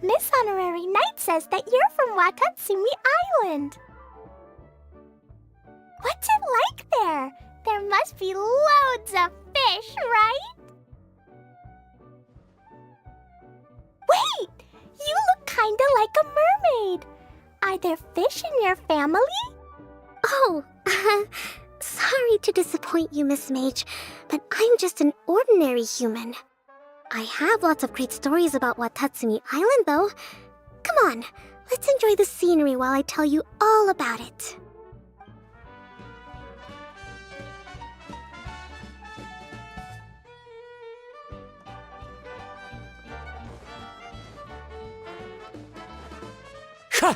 Miss Honorary Knight says that you're from Watatsumi Island. What's it like there? There must be loads of fish, right? Wait! You look kinda like a mermaid. Are there fish in your family? Oh, sorry to disappoint you, Miss Mage, but I'm just an ordinary human. I have lots of great stories about Watatsumi Island, though. Come on, let's enjoy the scenery while I tell you all about it. Ha!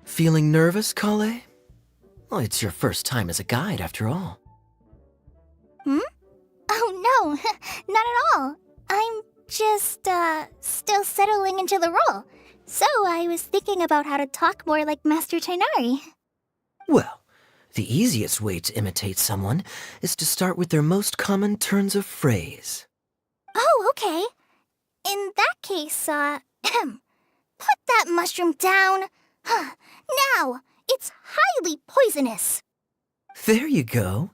Feeling nervous, Kale? Well, it's your first time as a guide, after all. Oh no, not at all. I'm just, still settling into the role. So I was thinking about how to talk more like Master Tighnari. Well, the easiest way to imitate someone is to start with their most common turns of phrase. Oh, okay. In that case, put that mushroom down. Now, it's highly poisonous. There you go.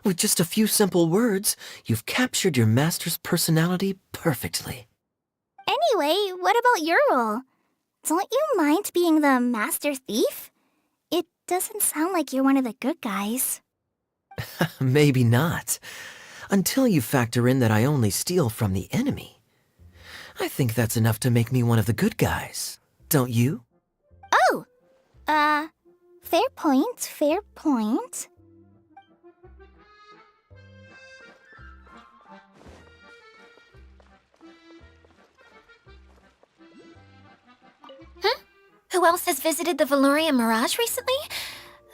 With just a few simple words, you've captured your master's personality perfectly. Anyway, what about your role? Don't you mind being the master thief? It doesn't sound like you're one of the good guys. Maybe not. Until you factor in that I only steal from the enemy. I think that's enough to make me one of the good guys. Don't you? Oh! Fair point, fair point. Who else has visited the Veloria Mirage recently?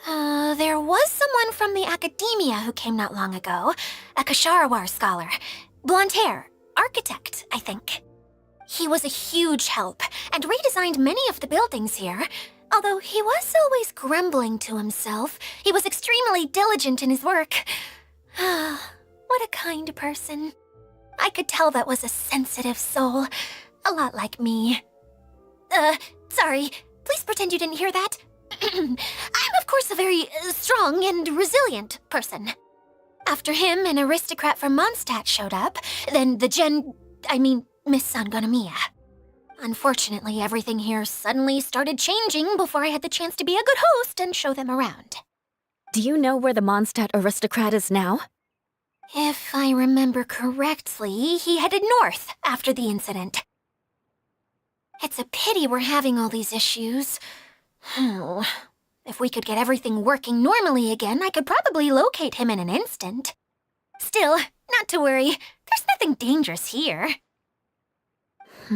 There was someone from the academia who came not long ago. A Kasharawar scholar. Blonde hair. Architect, I think. He was a huge help, and redesigned many of the buildings here. Although he was always grumbling to himself, he was extremely diligent in his work. What a kind person. I could tell that was a sensitive soul. A lot like me. Sorry. Please pretend you didn't hear that. I'm, of course, a very strong and resilient person. After him, an aristocrat from Mondstadt showed up, then Miss Sangonomiya. Unfortunately, everything here suddenly started changing before I had the chance to be a good host and show them around. Do you know where the Mondstadt aristocrat is now? If I remember correctly, he headed north after the incident. It's a pity we're having all these issues. If we could get everything working normally again, I could probably locate him in an instant. Still, not to worry. There's nothing dangerous here. Hey,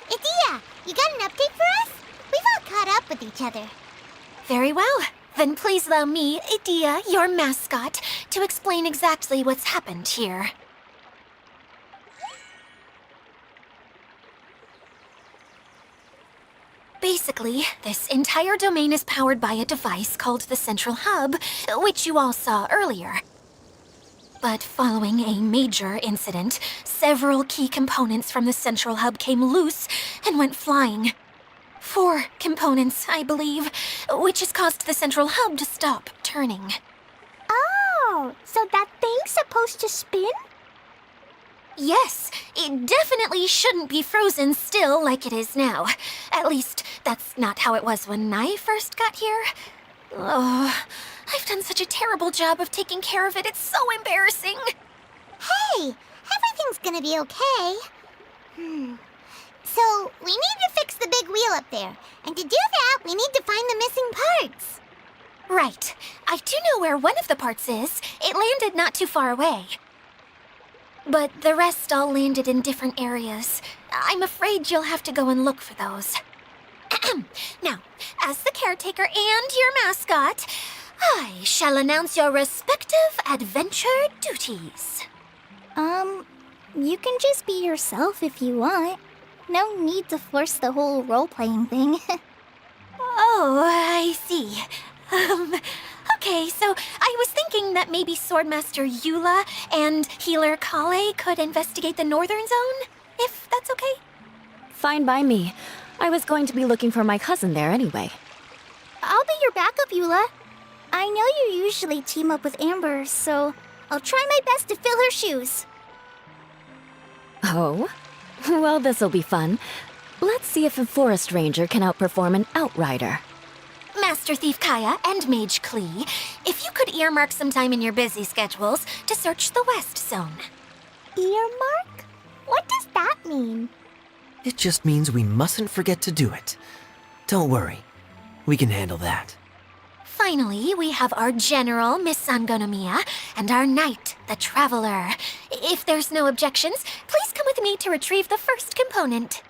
Idia! You got an update for us? We've all caught up with each other. Very well. Then please allow me, Idia, your mascot, to explain exactly what's happened here. Basically, this entire domain is powered by a device called the Central Hub, which you all saw earlier. But following a major incident, several key components from the Central Hub came loose and went flying. 4 components, I believe, which has caused the Central Hub to stop turning. Oh, so that thing's supposed to spin? Yes, it definitely shouldn't be frozen still like it is now. At least, that's not how it was when I first got here. Oh, I've done such a terrible job of taking care of it, it's so embarrassing. Hey, everything's gonna be okay. So, we need to fix the big wheel up there. And to do that, we need to find the missing parts. Right. I do know where one of the parts is. It landed not too far away. But the rest all landed in different areas. I'm afraid you'll have to go and look for those. Now, as the caretaker and your mascot, I shall announce your respective adventure duties. You can just be yourself if you want. No need to force the whole role-playing thing. Oh, I see. Um, okay, so I was thinking that maybe Swordmaster Eula and Healer Kale could investigate the northern zone, if that's okay? Fine by me. I was going to be looking for my cousin there anyway. I'll be your backup, Eula. I know you usually team up with Amber, so I'll try my best to fill her shoes. Oh? Well, this'll be fun. Let's see if a forest ranger can outperform an outrider. Master Thief Kaya and Mage Klee, if you could earmark some time in your busy schedules to search the West Zone. Earmark? What does that mean? It just means we mustn't forget to do it. Don't worry. We can handle that. Finally, we have our General, Miss Sangonomiya, and our Knight, the Traveler. If there's no objections, please come with me to retrieve the first component.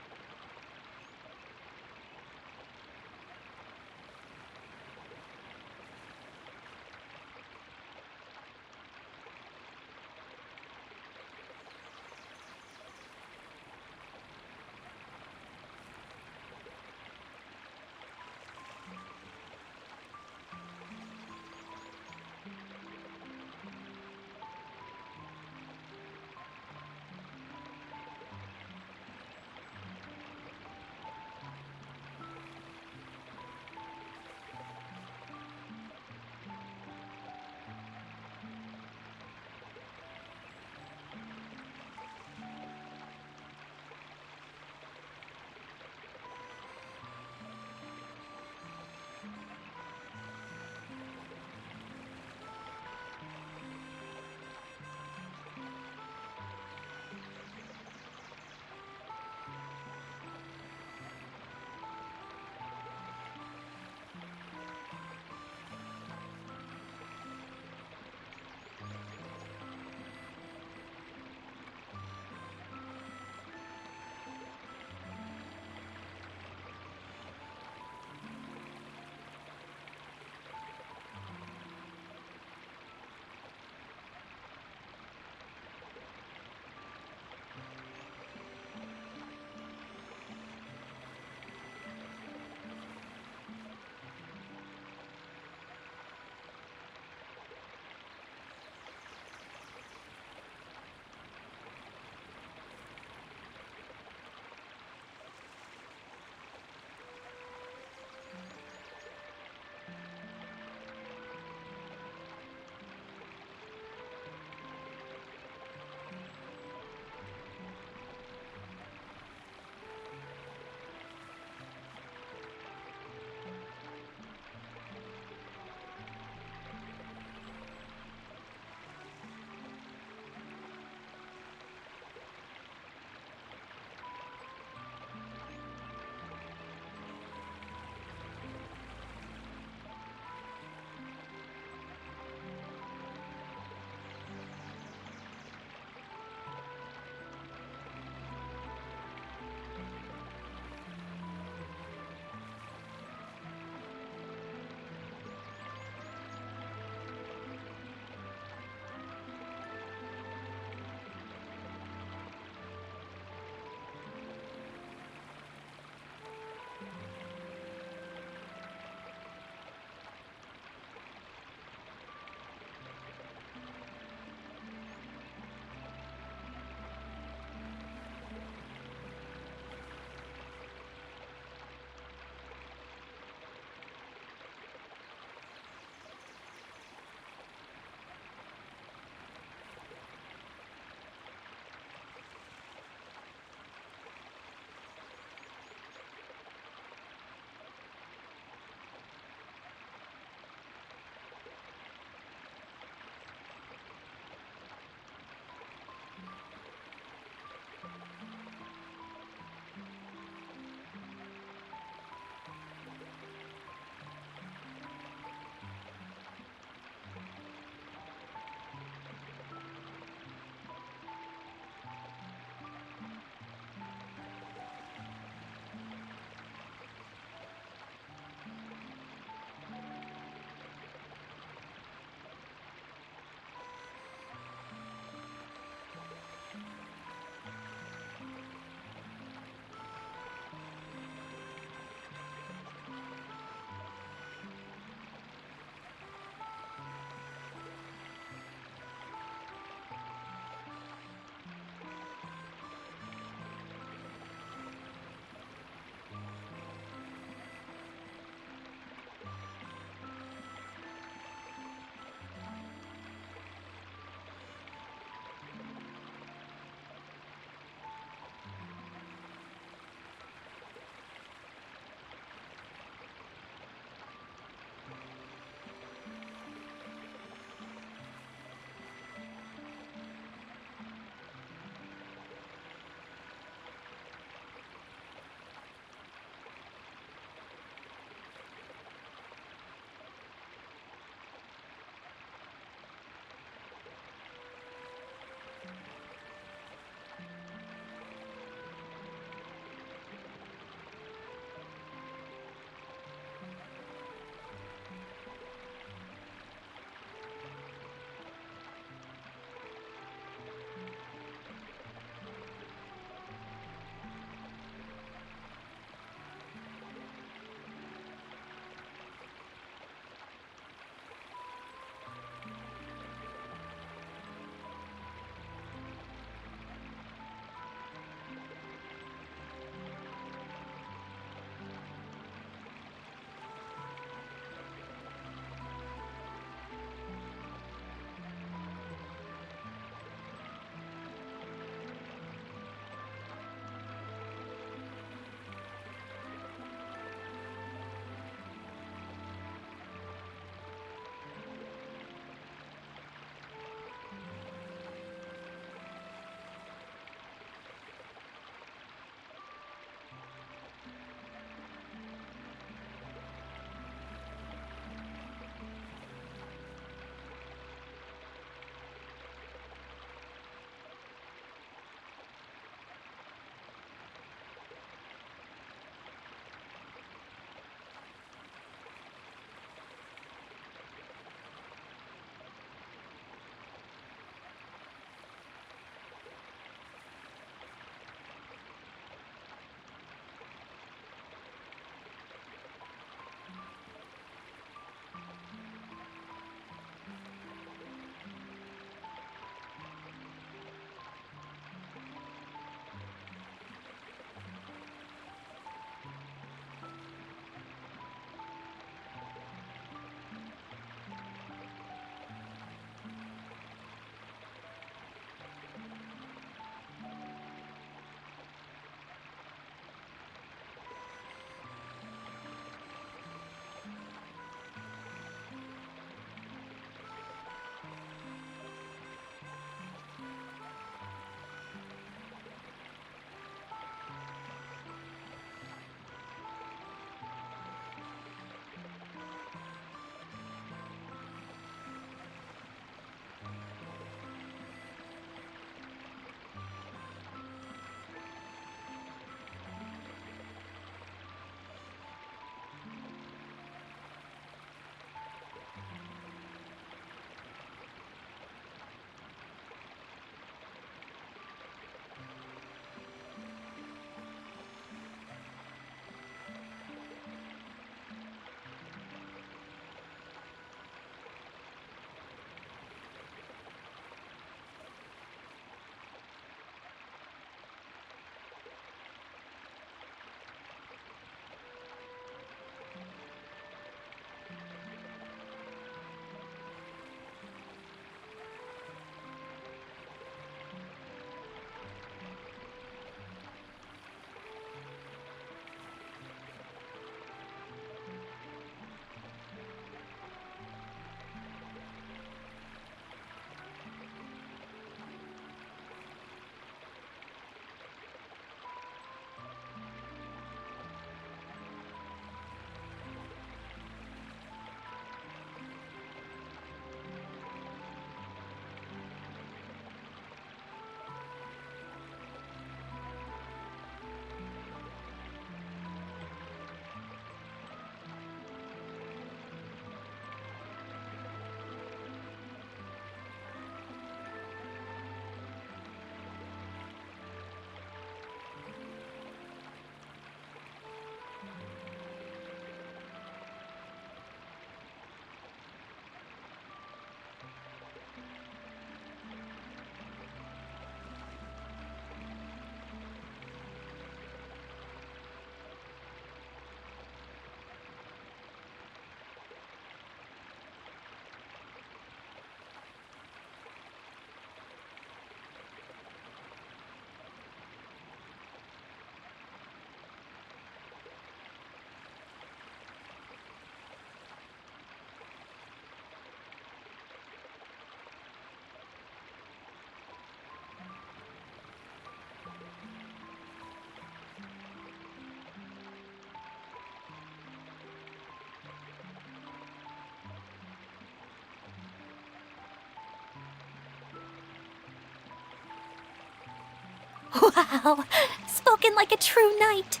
Wow, spoken like a true knight.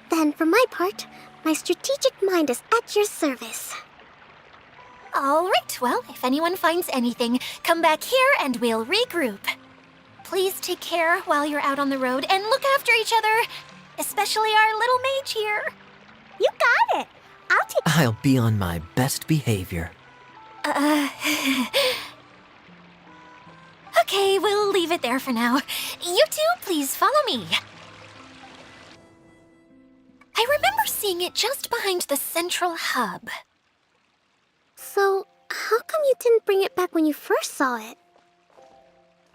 Then, for my part, my strategic mind is at your service. All right, well, if anyone finds anything, come back here and we'll regroup. Please take care while you're out on the road and look after each other, especially our little mage here. You got it. I'll take. I'll be on my best behavior. Okay, we'll leave it there for now. You two, please follow me. I remember seeing it just behind the central hub. So, how come you didn't bring it back when you first saw it?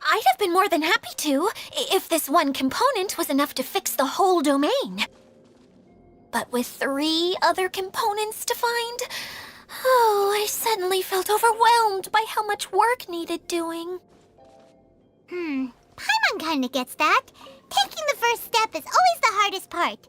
I'd have been more than happy to, if this one component was enough to fix the whole domain. But with 3 other components to find, I suddenly felt overwhelmed by how much work needed doing. Paimon kinda gets that. Taking the first step is always the hardest part.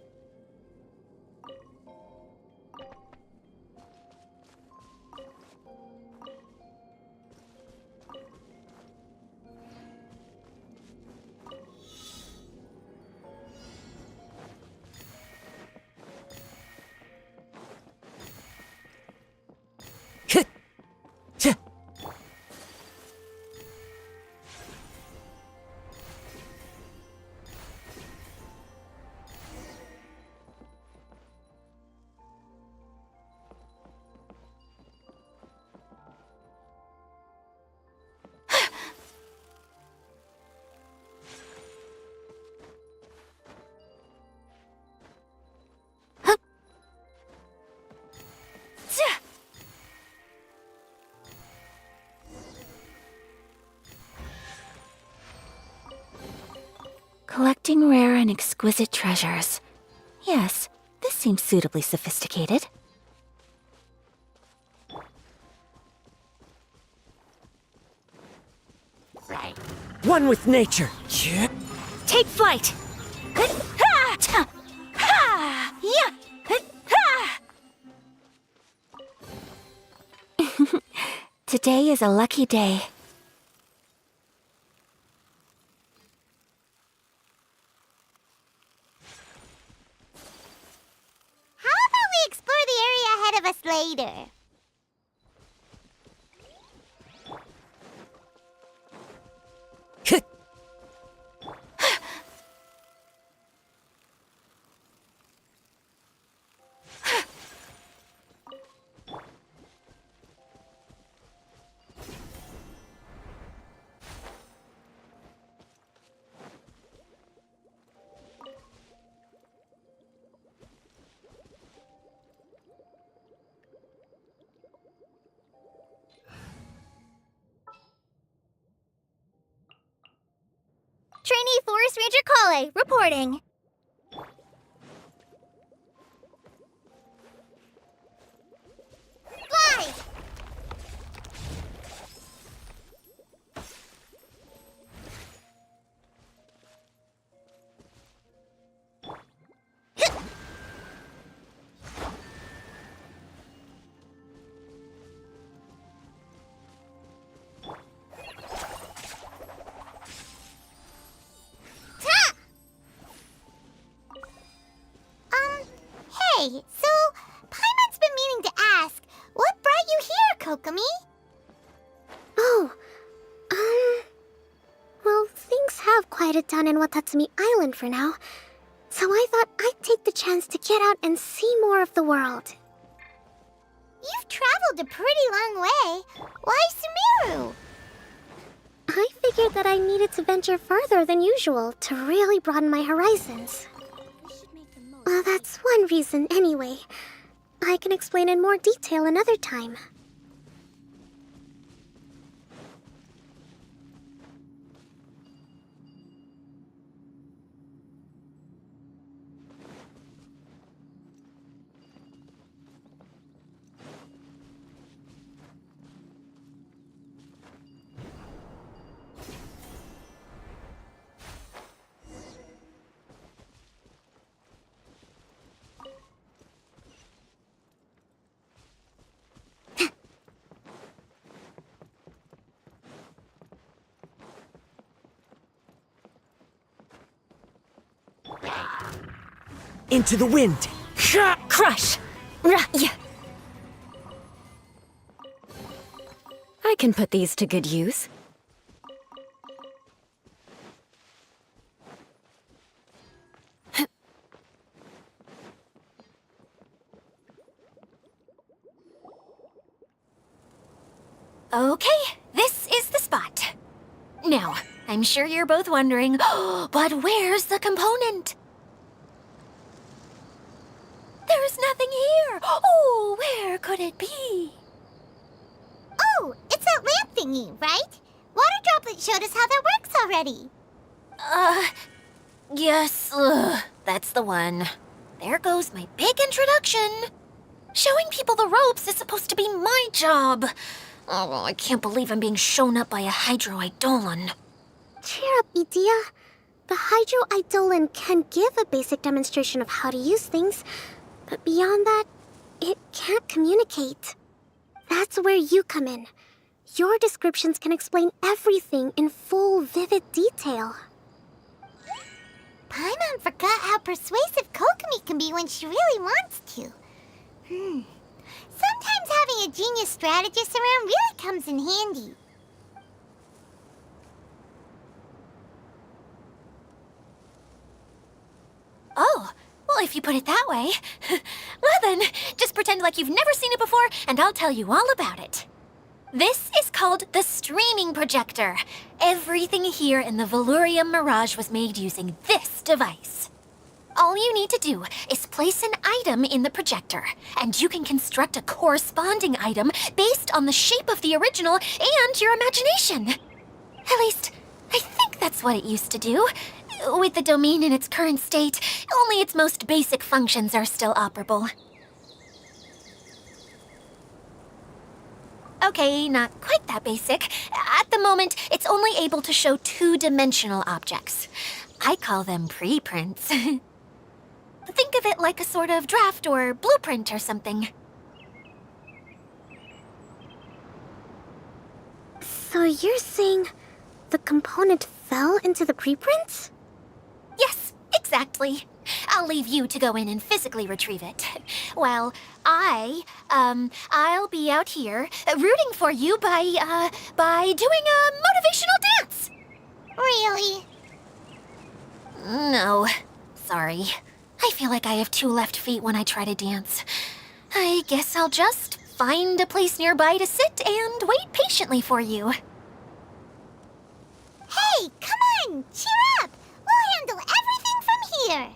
Collecting rare and exquisite treasures. Yes, this seems suitably sophisticated. One with nature. Take flight! Today is a lucky day. How about we explore the area ahead of us later? Trainee Forest Ranger Kale, reporting. Fly! Hey, so Paimon's been meaning to ask, what brought you here, Kokomi? Oh, well, things have quieted down in Watatsumi Island for now. So I thought I'd take the chance to get out and see more of the world. You've traveled a pretty long way. Why Sumeru? I figured that I needed to venture further than usual to really broaden my horizons. Well, that's one reason anyway. I can explain in more detail another time. Into the wind! Crush! Yeah. I can put these to good use. Okay, this is the spot. Now, I'm sure you're both wondering, but where's the component? There's nothing here. Oh, where could it be? Oh, it's that lamp thingy, right? Water Droplet showed us how that works already. Yes, that's the one. There goes my big introduction. Showing people the ropes is supposed to be my job. Oh, I can't believe I'm being shown up by a Hydro-Eidolon. Cheer up, Edea. The Hydro-Eidolon can give a basic demonstration of how to use things, but beyond that, it can't communicate. That's where you come in. Your descriptions can explain everything in full, vivid detail. Paimon forgot how persuasive Kokomi can be when she really wants to. Sometimes having a genius strategist around really comes in handy. Oh, well, if you put it that way. Well then, just pretend like you've never seen it before, and I'll tell you all about it. This is called the streaming projector. Everything here in the Valurium Mirage was made using this device. All you need to do is place an item in the projector, and you can construct a corresponding item based on the shape of the original and your imagination. At least, I think that's what it used to do. With the domain in its current state, only its most basic functions are still operable. Okay, not quite that basic. At the moment, it's only able to show two-dimensional objects. I call them preprints. Think of it like a sort of draft or blueprint or something. So you're saying the component fell into the preprints? Yes, exactly. I'll leave you to go in and physically retrieve it. Well, I'll be out here rooting for you by doing a motivational dance. Really? No, sorry. I feel like I have two left feet when I try to dance. I guess I'll just find a place nearby to sit and wait patiently for you. Hey, come on! Cheer up! We'll handle everything from here!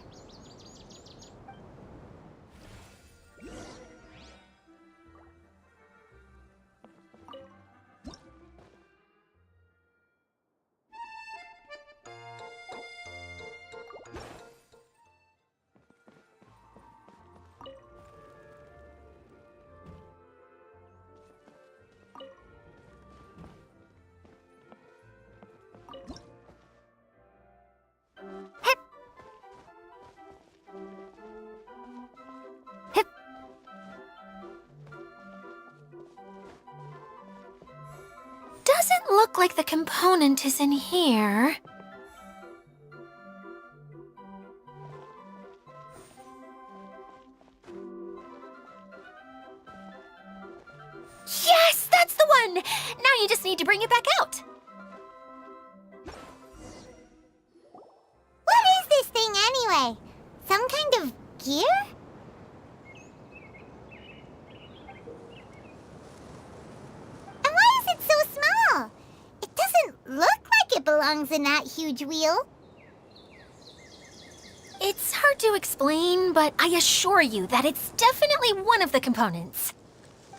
Doesn't look like the component is in here. Yes, that's the one! Now you just need to bring it back out. What is this thing anyway? Some kind of gear? And why is it so small? It doesn't look like it belongs in that huge wheel. It's hard to explain, but I assure you that it's definitely one of the components.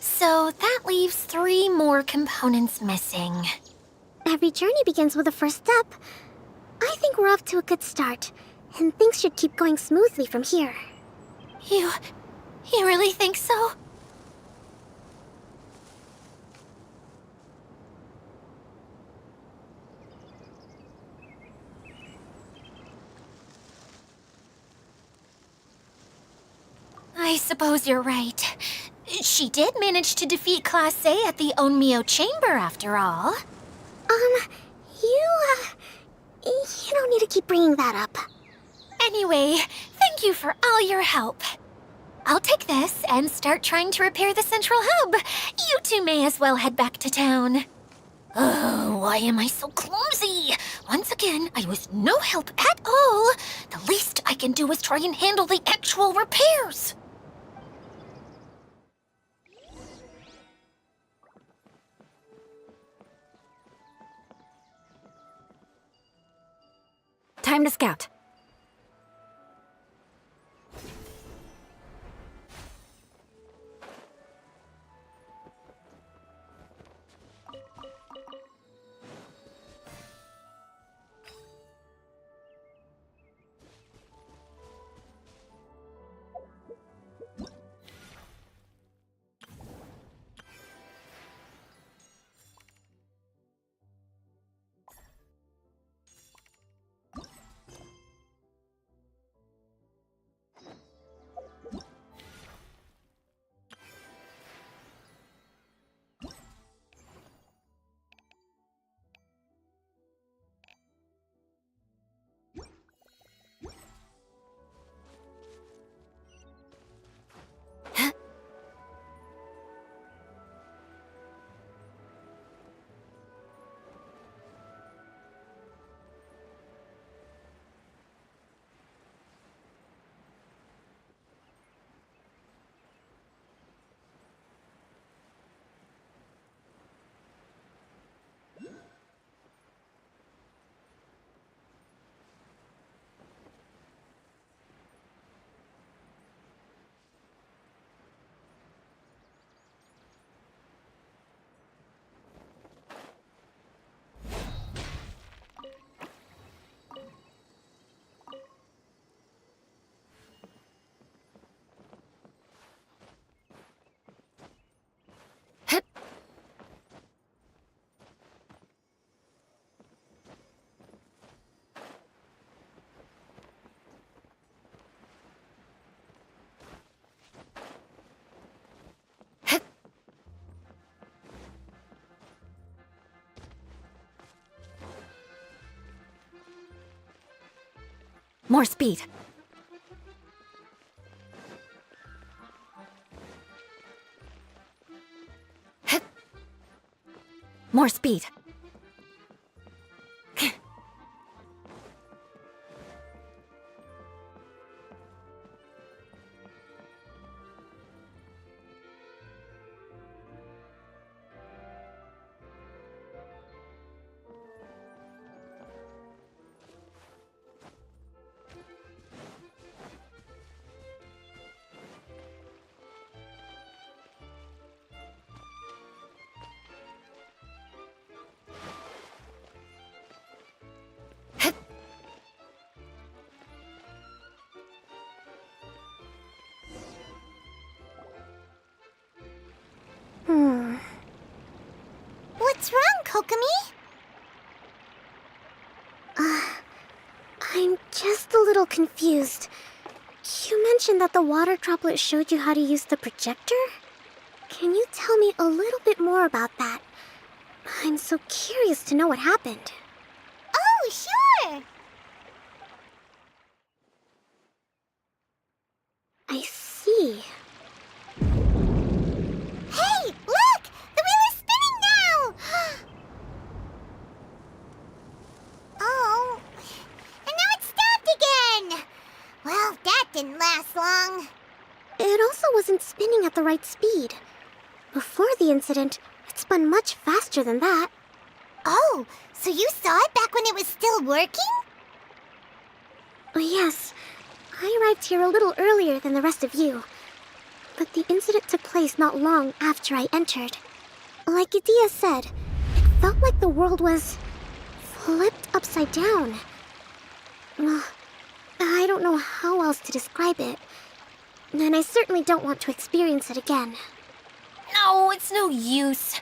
So that leaves 3 more components missing. Every journey begins with a first step. I think we're off to a good start, and things should keep going smoothly from here. You really think so? I suppose you're right. She did manage to defeat Class A at the Onmyo Chamber, after all. You don't need to keep bringing that up. Anyway, thanks Thank you for all your help. I'll take this and start trying to repair the central hub. You two may as well head back to town. Oh, why am I so clumsy? Once again, I was no help at all. The least I can do is try and handle the actual repairs. Time to scout. More speed. More speed. What's wrong, Kokomi? I'm just a little confused. You mentioned that the water droplet showed you how to use the projector? Can you tell me a little bit more about that? I'm so curious to know what happened. Oh, sure! I see. Hey, look! The wheel is spinning now! Oh, and now it's stopped again! Well, that didn't last long. It also wasn't spinning at the right speed. Before the incident, it spun much faster than that. Oh, so you saw it back when it was still working? Yes, I arrived here a little earlier than the rest of you. But the incident took place not long after I entered. Like Idia said, it felt like the world was flipped upside down. I don't know how else to describe it. And I certainly don't want to experience it again. No, it's no use.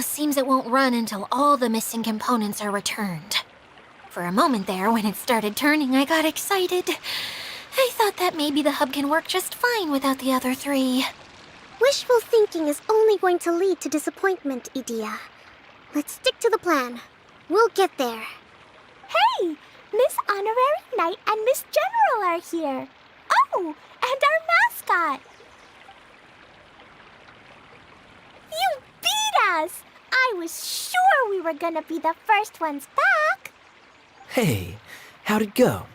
Seems it won't run until all the missing components are returned. For a moment there, when it started turning, I got excited. I thought that maybe the hub can work just fine without the other three. Wishful thinking is only going to lead to disappointment, Idia. Let's stick to the plan. We'll get there. Hey! Miss Honorary Knight and Miss General are are here. Oh, and our mascot. You beat us! I was sure we were gonna be the first ones back. Hey, how'd it go?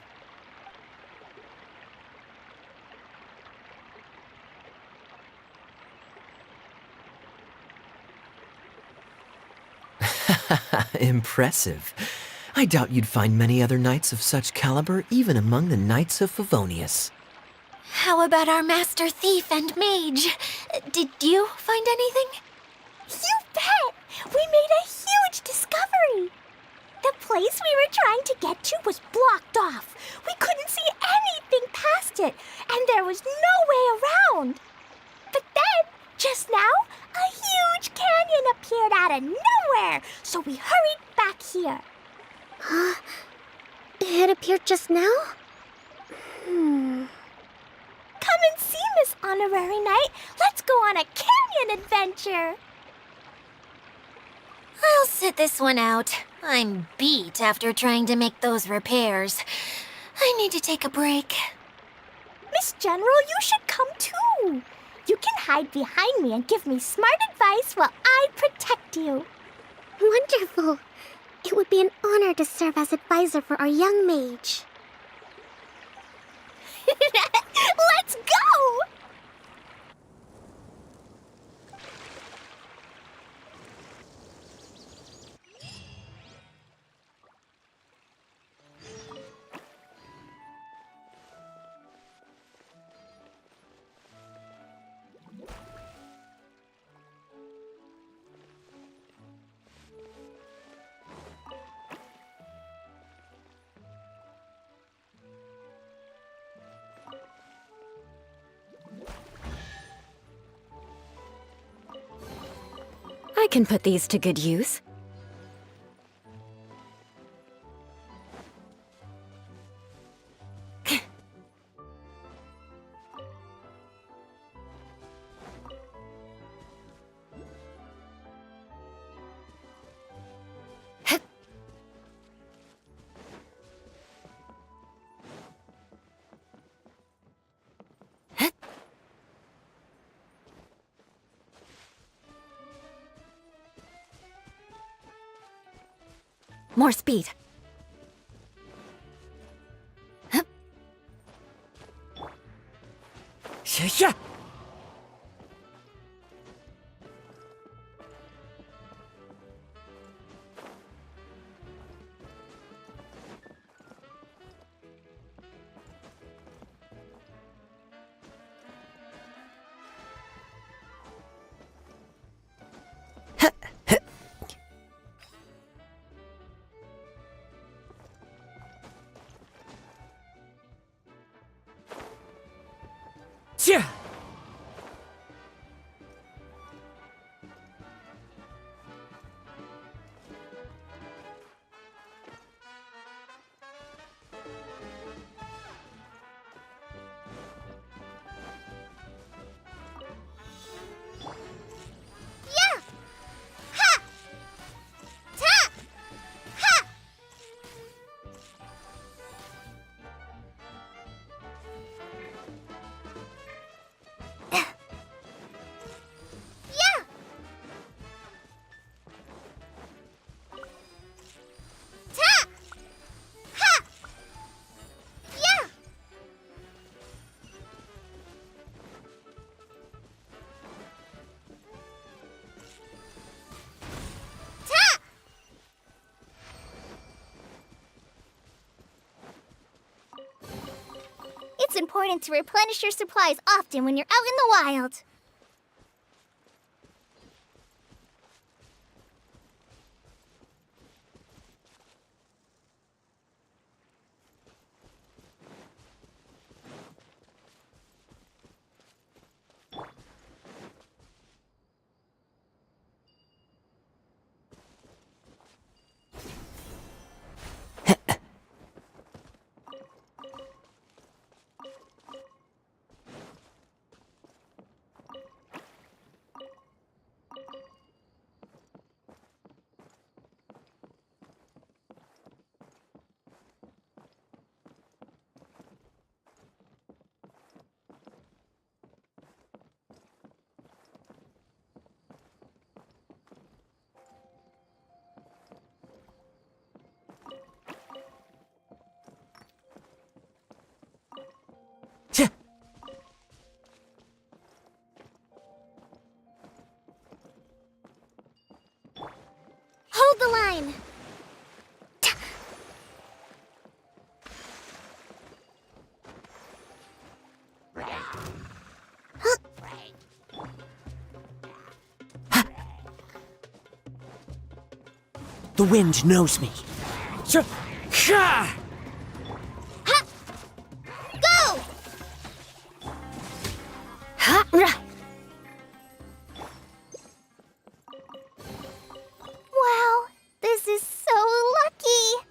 Impressive. I doubt you'd find many other knights of such caliber even among the Knights of Favonius. How about our master thief and mage? Did you find anything? You bet! We made a huge discovery. The place we were trying to get to was blocked off. We couldn't see anything past it, and there was no way around. But then, just now, a huge canyon appeared out of nowhere, so we hurried back here. Huh? It appeared just now? Come and see, Miss Honorary Knight. Let's go on a canyon adventure. I'll sit this one out. I'm beat after trying to make those repairs. I need to take a break. Miss General, you should come too. You can hide behind me and give me smart advice while I protect you. Wonderful. It would be an honor to serve as advisor for our young mage. Let's go! I can put these to good use. More speed. Yeah. Yeah. Yeah! Ha! Ta! Ha! Yeah! Ta! Ha! Yeah! Ta! It's important to replenish your supplies often when you're out in the wild. The wind knows me. Go! Wow, this is so lucky.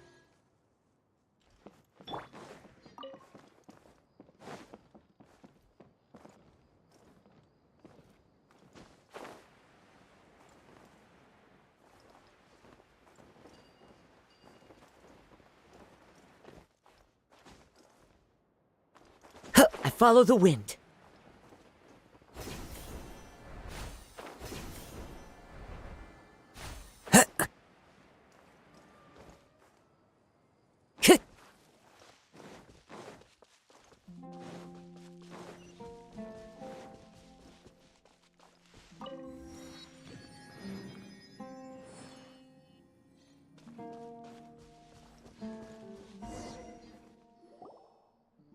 I follow the wind.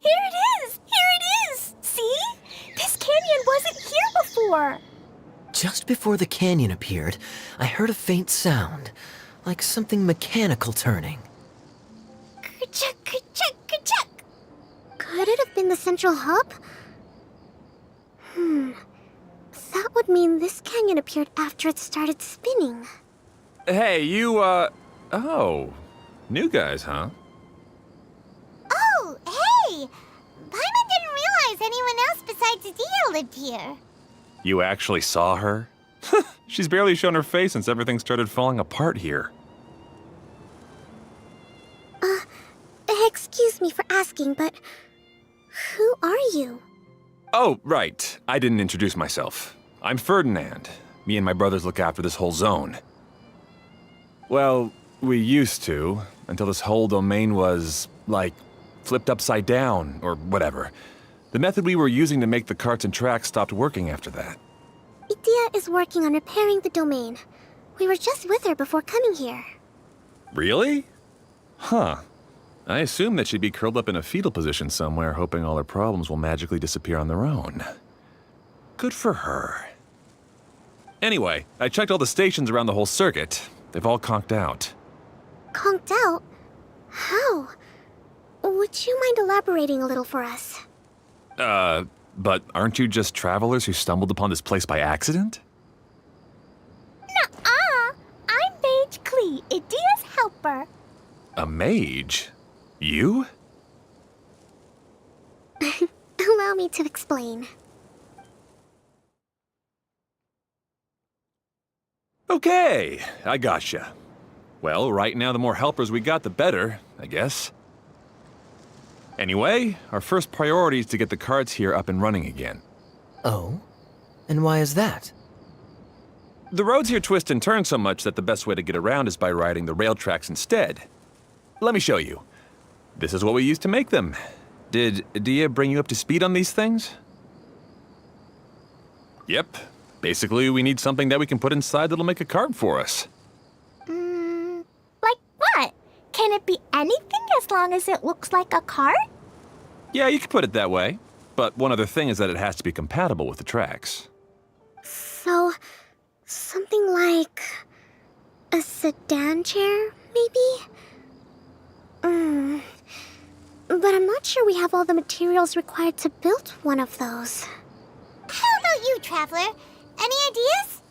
Here it is! Here it is! See? This canyon wasn't here before. Just before the canyon appeared, I heard a faint sound, like something mechanical turning. Ka-chuck, ka-chuck, ka-chuck. Could it have been the central hub? That would mean this canyon appeared after it started spinning. Hey, you, oh. New guys, huh? Oh, hey! Paimon didn't realize anyone else besides Dia lived here. You actually saw her? She's barely shown her face since everything started falling apart here. Excuse me for asking, but who are you? Oh, right. I didn't introduce myself. I'm Ferdinand. Me and my brothers look after this whole zone. Well, we used to, until this whole domain was, like, flipped upside down, or whatever. The method we were using to make the carts and tracks stopped working after that. Idia is working on repairing the domain. We were just with her before coming here. Really? Huh. I assume that she'd be curled up in a fetal position somewhere, hoping all her problems will magically disappear on their own. Good for her. Anyway, I checked all the stations around the whole circuit. They've all conked out. Conked out? How? Would you mind elaborating a little for us? But aren't you just travelers who stumbled upon this place by accident? Nuh-uh! I'm Mage Klee, Idia's helper. A mage? You? Allow me to explain. Okay, I gotcha. Well, right now the more helpers we got, the better, I guess. Anyway, our first priority is to get the carts here up and running again. Oh? And why is that? The roads here twist and turn so much that the best way to get around is by riding the rail tracks instead. Let me show you. This is what we used to make them. Did Dia bring you up to speed on these things? Yep. Basically, we need something that we can put inside that'll make a cart for us. Like what? Can it be anything as long as it looks like a cart? Yeah, you could put it that way. But one other thing is that it has to be compatible with the tracks. So, something like a sedan chair, maybe? But I'm not sure we have all the materials required to build one of those. How about you, Traveler? Any ideas?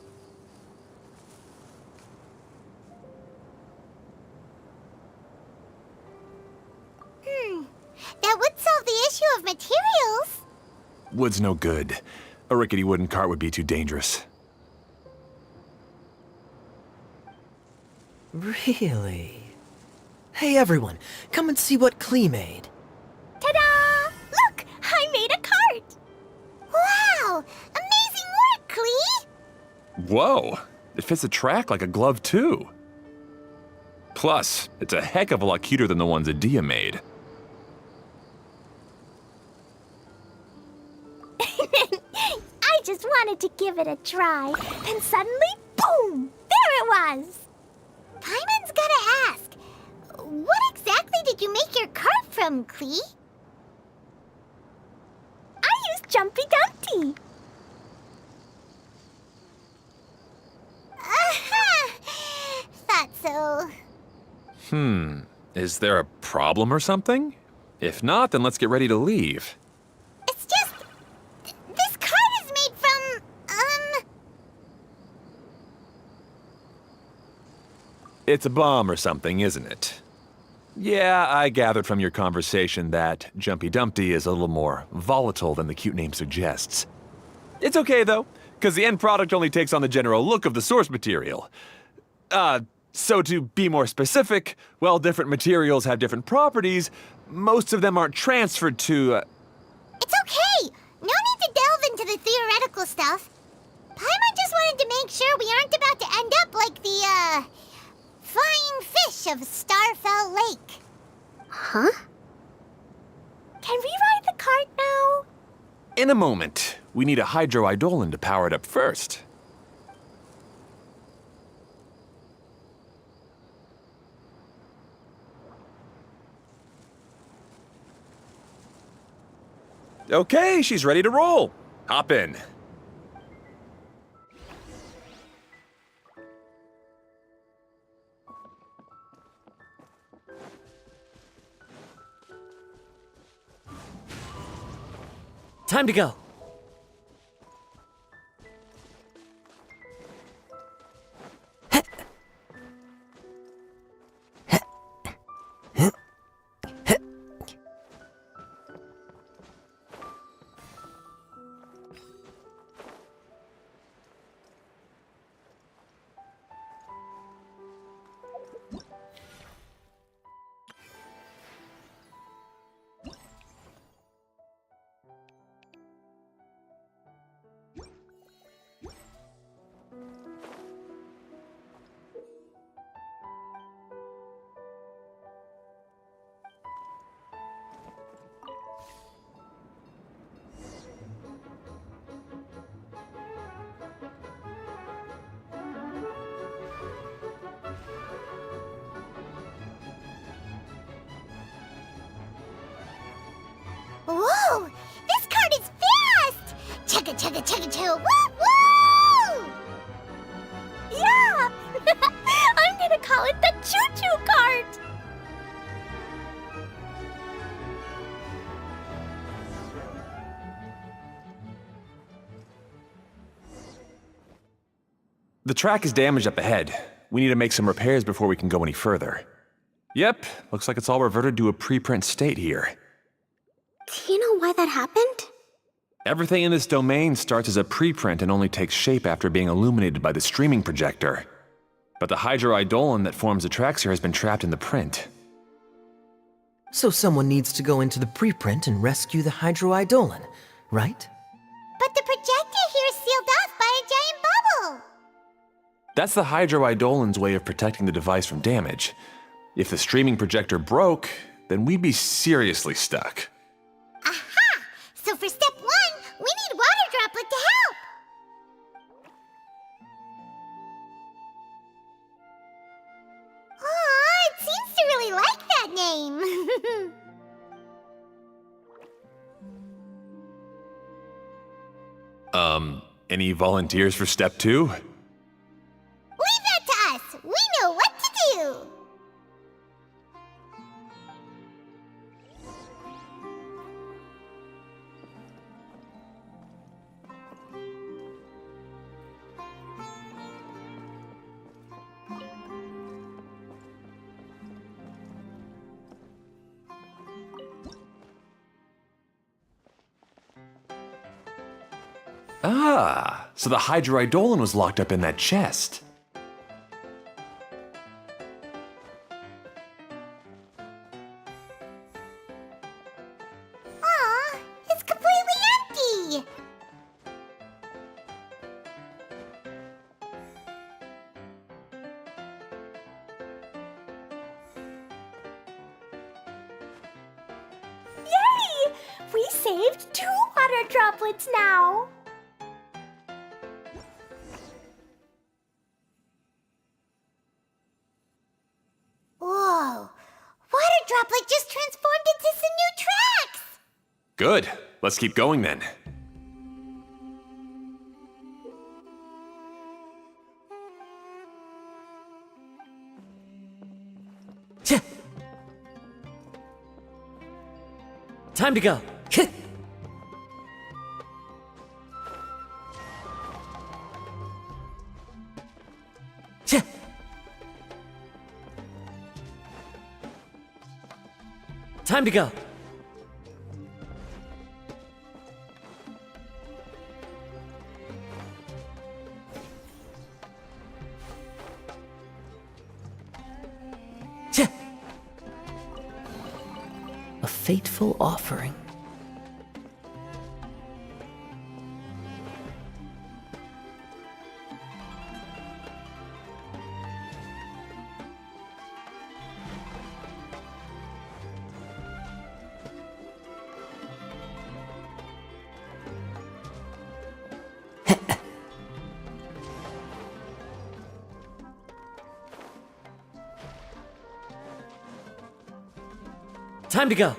That would solve the issue of materials. Wood's no good. A rickety wooden cart would be too dangerous. Really? Hey everyone, come and see what Klee made. Ta-da! Look, I made a cart. Wow! Amazing work, Klee! Whoa! It fits the track like a glove, too. Plus, it's a heck of a lot cuter than the ones that Dia made. I just wanted to give it a try. Then suddenly, boom! There it was! Paimon's gotta ask, what exactly did you make your cart from, Klee? I used Jumpy Dumpty. Aha! Thought so. you. Is there a problem or something? If not, then let's get ready to leave. It's just... this card is made from, It's a bomb or something, isn't it? Yeah, I gathered from your conversation that Jumpy Dumpty is a little more volatile than the cute name suggests. It's okay, though, because the end product only takes on the general look of the source material. So to be more specific, while different materials have different properties, most of them aren't transferred to, It's okay. No need to delve into the theoretical stuff. Paimon just wanted to make sure we aren't about to end up like the, flying fish of Starfell Lake. Huh? Can we ride the cart now? In a moment. We need a hydroidolin to power it up first. Okay, she's ready to roll. Hop in. Time to go. Whoa! This cart is fast! Chugga chugga chugga choo! Woo woo! Yeah! I'm gonna call it the choo-choo cart! The track is damaged up ahead. We need to make some repairs before we can go any further. Yep, looks like it's all reverted to a preprint state here. Do you know why that happened? Everything in this domain starts as a preprint and only takes shape after being illuminated by the streaming projector. But the hydroidolin that forms the tracks here has been trapped in the print. So someone needs to go into the preprint and rescue the hydroidolin, right? But the projector here is sealed off by a giant bubble! That's the hydroidolin's way of protecting the device from damage. If the streaming projector broke, then we'd be seriously stuck. Aha! So for step 1, we need Water Droplet to help! Aw, it seems to really like that name! Any volunteers for step 2? Leave that to us! We know what to do! Ah, so the hydroidolin was locked up in that chest. Aw, it's completely empty! Yay! We saved 2 water droplets now! Whoa! Water Droplet just transformed into some new tracks! Good. Let's keep going then. Time to go. Time to go. A fateful offering. Time to go.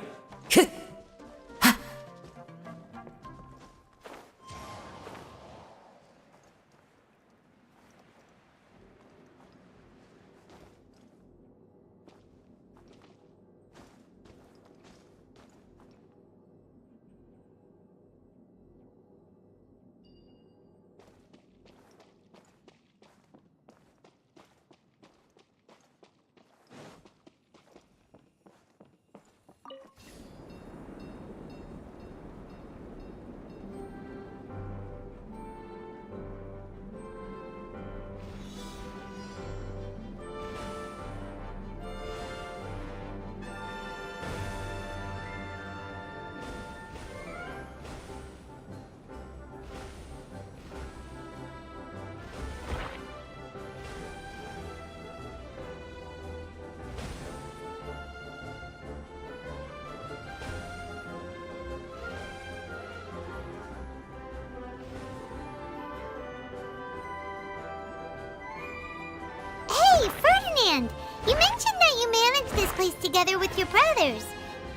Hey, Ferdinand! You mentioned that you managed this place together with your brothers.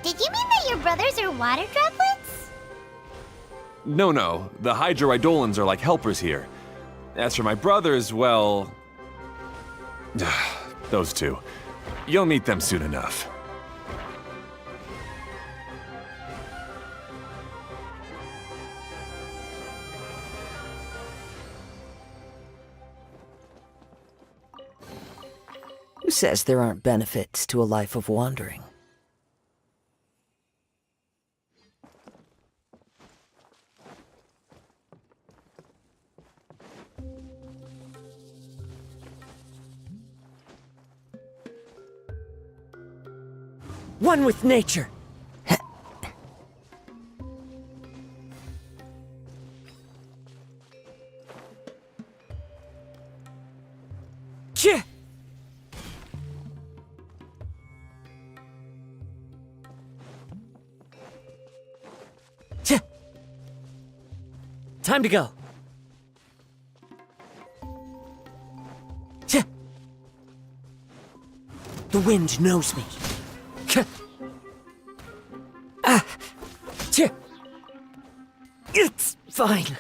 Did you mean that your brothers are water droplets? No. The hydroidolans are like helpers here. As for my brothers, well... those two. You'll meet them soon enough. Who says there aren't benefits to a life of wandering? One with nature. Chih! Chih! Time to go. Chih! The wind knows me. It's fine.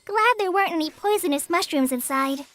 Glad there weren't any poisonous mushrooms inside.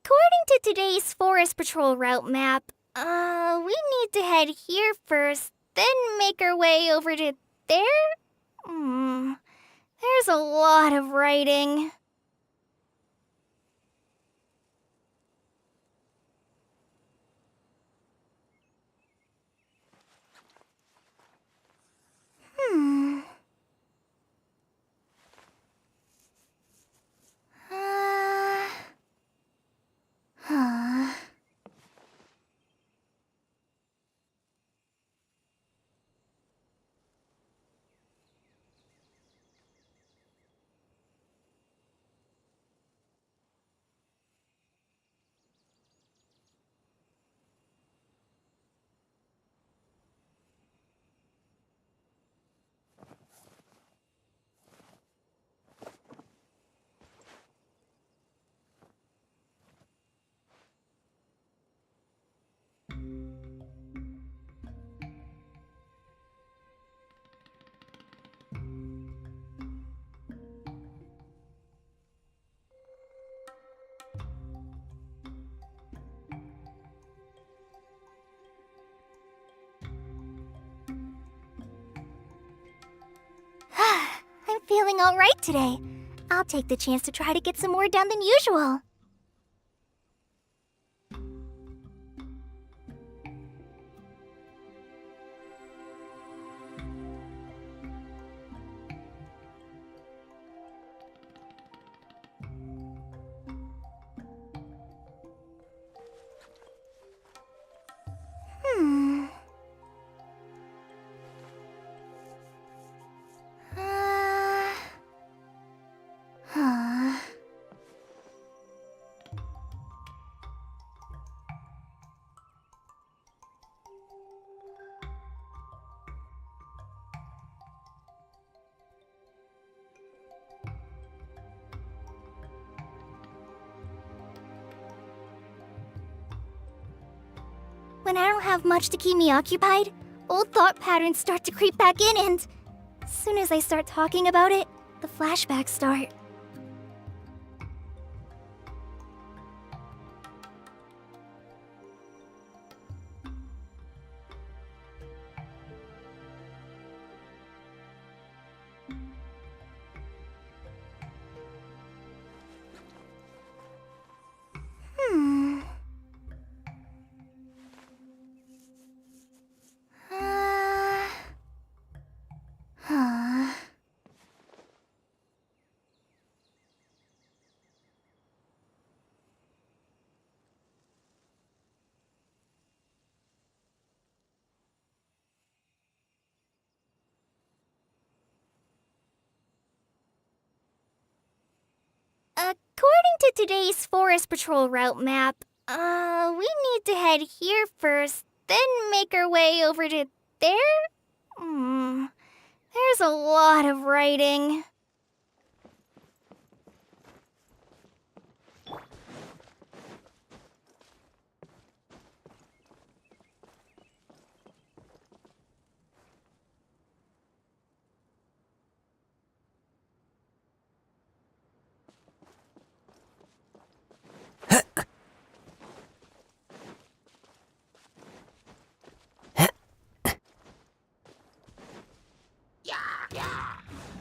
According to today's Forest Patrol route map, we need to head here first, then make our way over to there? There's a lot of writing. I'm feeling all right today. I'll take the chance to try to get some more done than usual. When I don't have much to keep me occupied, old thought patterns start to creep back in and... as soon as I start talking about it, the flashbacks start. According to today's Forest Patrol route map, we need to head here first, then make our way over to there? There's a lot of writing.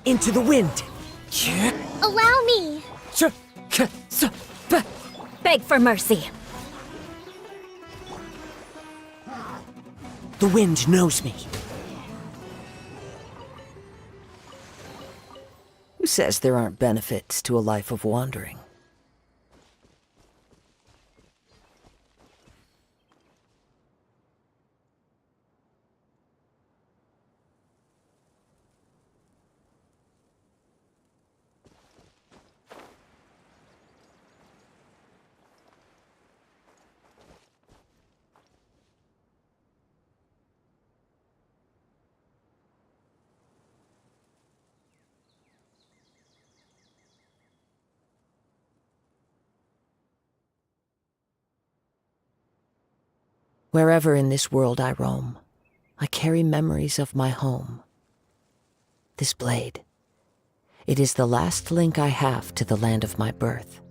Into the wind! Allow me! Beg for mercy. The wind knows me. Who says there aren't benefits to a life of wandering? Wherever in this world I roam, I carry memories of my home. This blade, it is the last link I have to the land of my birth.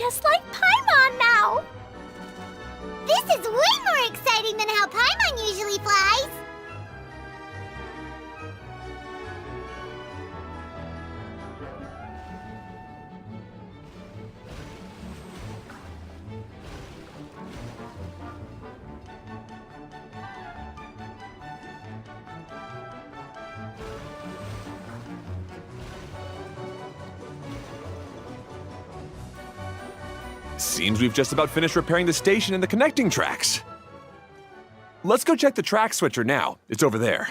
just like Paimon now. This is way more exciting than how Paimon usually flies. Seems we've just about finished repairing the station and the connecting tracks. Let's go check the track switcher now. It's over there.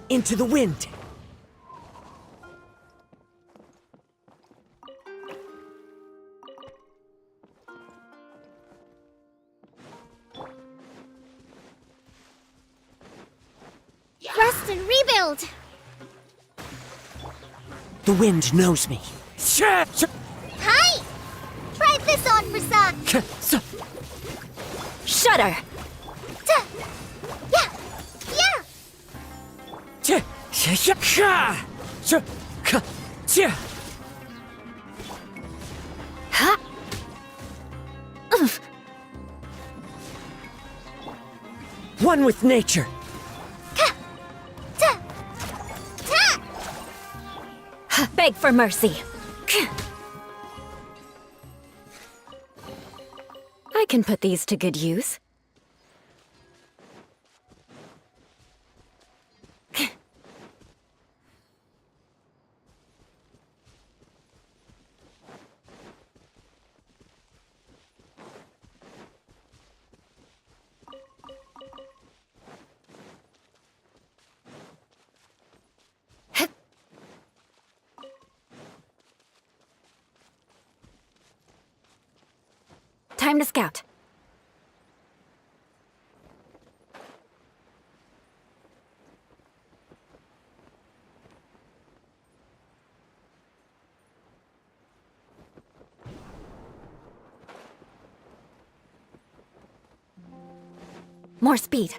Into the wind. Rest and rebuild. The wind knows me. Hi! Try this on for some. Shudder! Yeah! Ha! One with nature. Beg for mercy. I can put these to good use. Time to scout. More speed.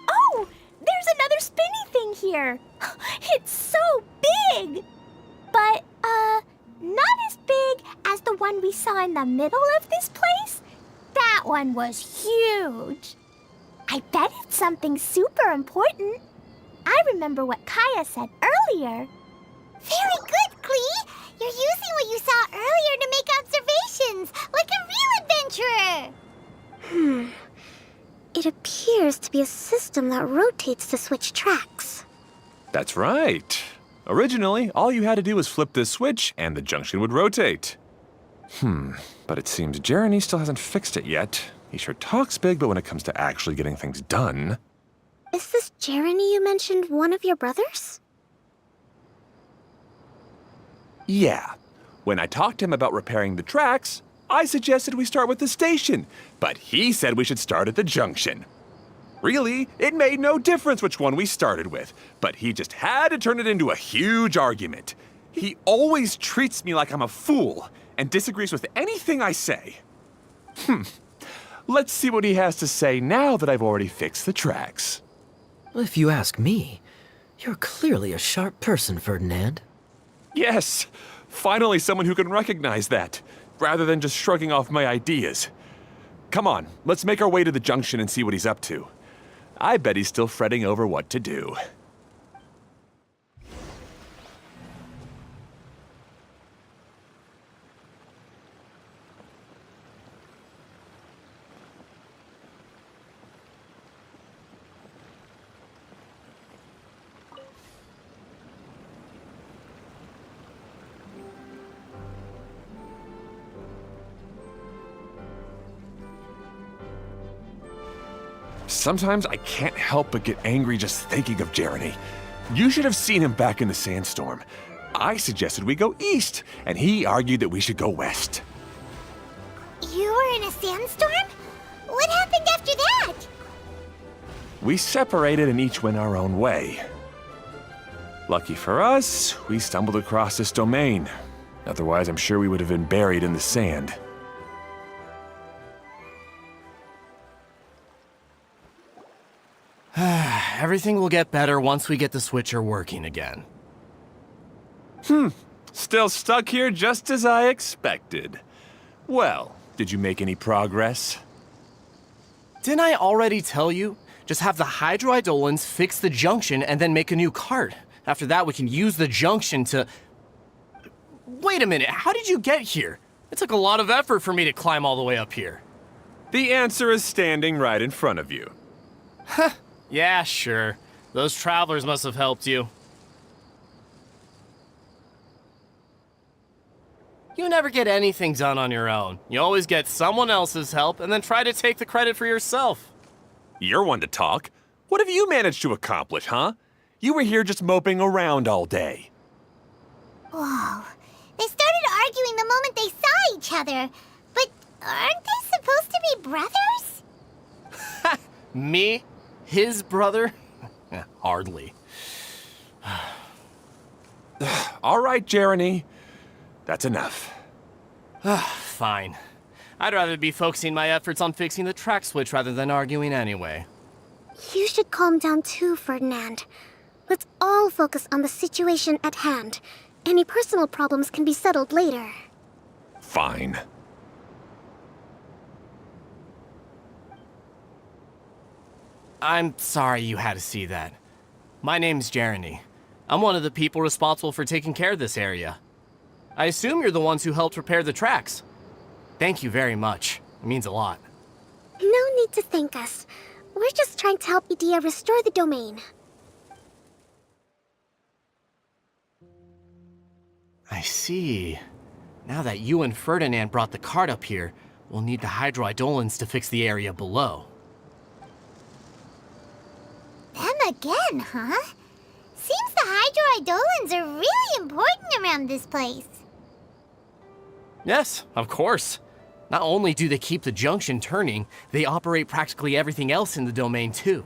Oh, there's another spinny thing here. It's so big. But, not as big as the one we saw in the middle of this place. That one was huge. I bet it's something super important. I remember what Kaya said earlier. Very good, Klee! You're using what you saw earlier to make observations, like a real adventurer! It appears to be a system that rotates to switch tracks. That's right. Originally, all you had to do was flip this switch and the junction would rotate. But it seems Jeremy still hasn't fixed it yet. He sure talks big, but when it comes to actually getting things done... Is this Jeremy you mentioned one of your brothers? Yeah. When I talked to him about repairing the tracks, I suggested we start with the station, but he said we should start at the junction. Really, it made no difference which one we started with, but he just had to turn it into a huge argument. He always treats me like I'm a fool and disagrees with anything I say. Let's see what he has to say now that I've already fixed the tracks. If you ask me, you're clearly a sharp person, Ferdinand. Yes! Finally someone who can recognize that, rather than just shrugging off my ideas. Come on, let's make our way to the junction and see what he's up to. I bet he's still fretting over what to do. Sometimes I can't help but get angry just thinking of Jeremy. You should have seen him back in the sandstorm. I suggested we go east, and he argued that we should go west. You were in a sandstorm? What happened after that? We separated and each went our own way. Lucky for us, we stumbled across this domain. Otherwise, I'm sure we would have been buried in the sand. Everything will get better once we get the switcher working again. Still stuck here just as I expected. Well, did you make any progress? Didn't I already tell you? Just have the hydroidolins fix the junction and then make a new cart. After that, we can use the junction to... Wait a minute, how did you get here? It took a lot of effort for me to climb all the way up here. The answer is standing right in front of you. Yeah, sure. Those travelers must have helped you. You never get anything done on your own. You always get someone else's help and then try to take the credit for yourself. You're one to talk. What have you managed to accomplish, huh? You were here just moping around all day. Whoa. They started arguing the moment they saw each other. But aren't they supposed to be brothers? Me? His brother? Hardly. All right, Jeremy. That's enough. Fine. I'd rather be focusing my efforts on fixing the track switch rather than arguing anyway. You should calm down too, Ferdinand. Let's all focus on the situation at hand. Any personal problems can be settled later. Fine. I'm sorry you had to see that. My name's Jeremy. I'm one of the people responsible for taking care of this area. I assume you're the ones who helped repair the tracks. Thank you very much. It means a lot. No need to thank us. We're just trying to help Edea restore the domain. I see. Now that you and Ferdinand brought the cart up here, we'll need the hydroidolins to fix the area below. Them again, huh? Seems the hydroidolins are really important around this place. Yes, of course. Not only do they keep the junction turning, they operate practically everything else in the domain too.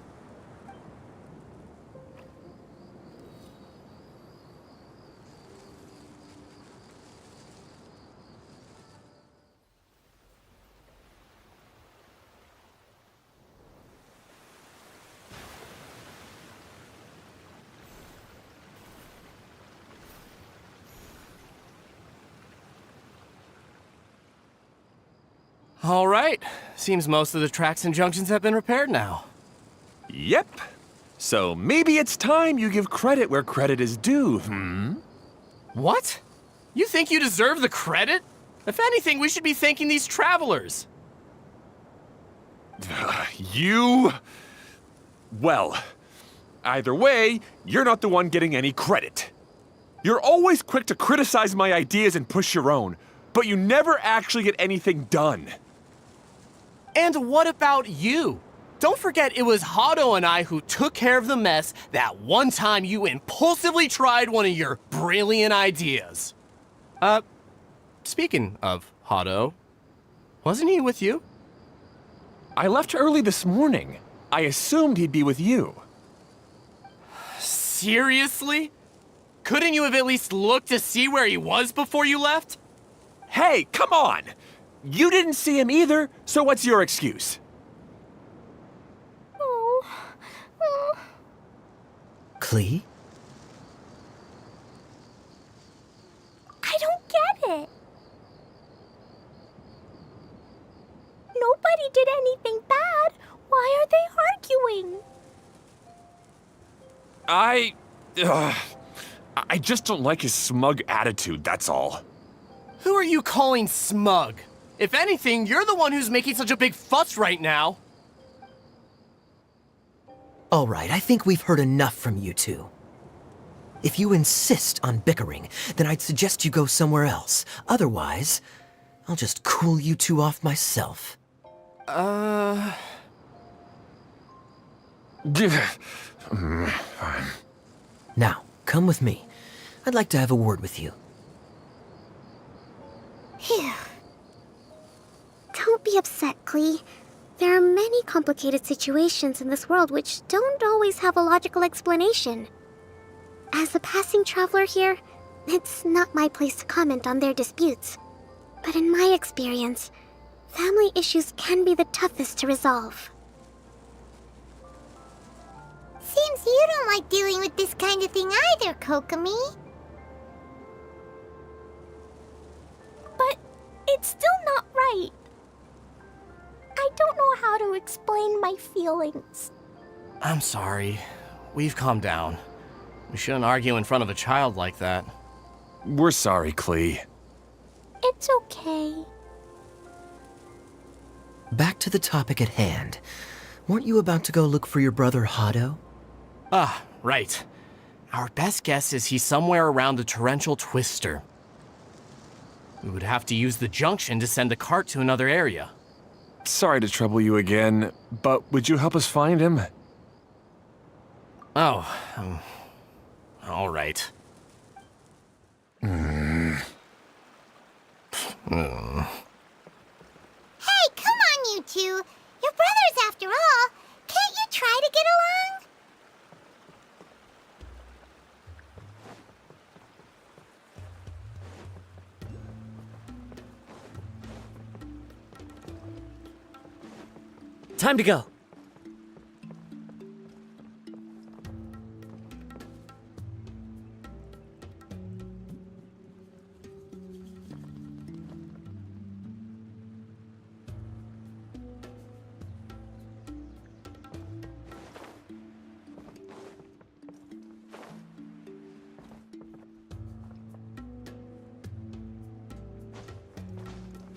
All right. Seems most of the tracks and junctions have been repaired now. Yep. So maybe it's time you give credit where credit is due, What? You think you deserve the credit? If anything, we should be thanking these travelers. You... Well, either way, you're not the one getting any credit. You're always quick to criticize my ideas and push your own, but you never actually get anything done. And what about you? Don't forget it was Hado and I who took care of the mess that one time you impulsively tried one of your brilliant ideas. Speaking of Hado, wasn't he with you? I left early this morning. I assumed he'd be with you. Seriously? Couldn't you have at least looked to see where he was before you left? Hey, come on! You didn't see him either, so what's your excuse? Klee? I don't get it. Nobody did anything bad. Why are they arguing? I just don't like his smug attitude, that's all. Who are you calling smug? If anything, you're the one who's making such a big fuss right now. All right, I think we've heard enough from you two. If you insist on bickering, then I'd suggest you go somewhere else. Otherwise, I'll just cool you two off myself. Fine. Now, come with me. I'd like to have a word with you. Phew. Don't be upset, Klee. There are many complicated situations in this world which don't always have a logical explanation. As a passing traveler here, it's not my place to comment on their disputes. But in my experience, family issues can be the toughest to resolve. Seems you don't like dealing with this kind of thing either, Kokomi. But it's still not right. I don't know how to explain my feelings. I'm sorry. We've calmed down. We shouldn't argue in front of a child like that. We're sorry, Klee. It's okay. Back to the topic at hand. Weren't you about to go look for your brother Hado? Ah, right. Our best guess is he's somewhere around the torrential twister. We would have to use the junction to send the cart to another area. Sorry to trouble you again, but would you help us find him? Oh, all right. Hey, come on, you two. You're brothers after all. Can't you try to get along? Time to go.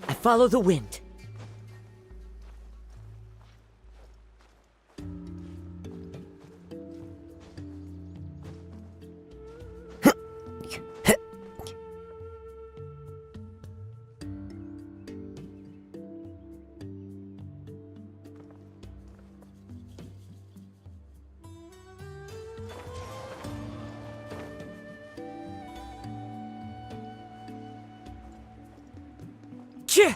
I follow the wind. Cheh!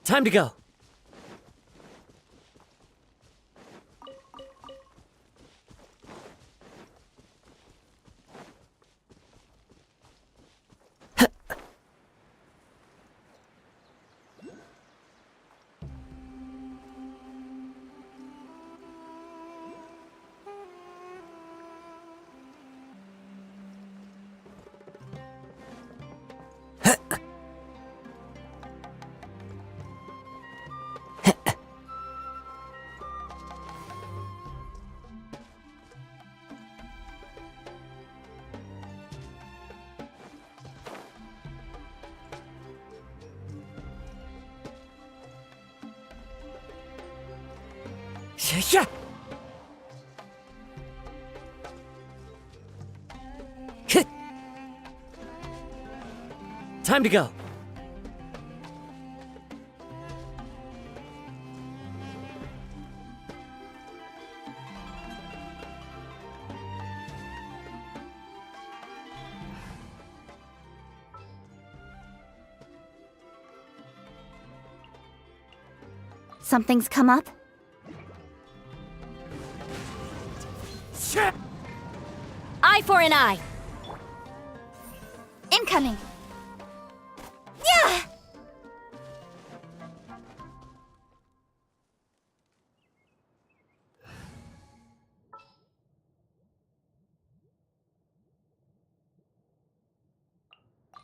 Time to go. Yeah. Time to go. Something's come up? Eye for an eye. Incoming! Yeah!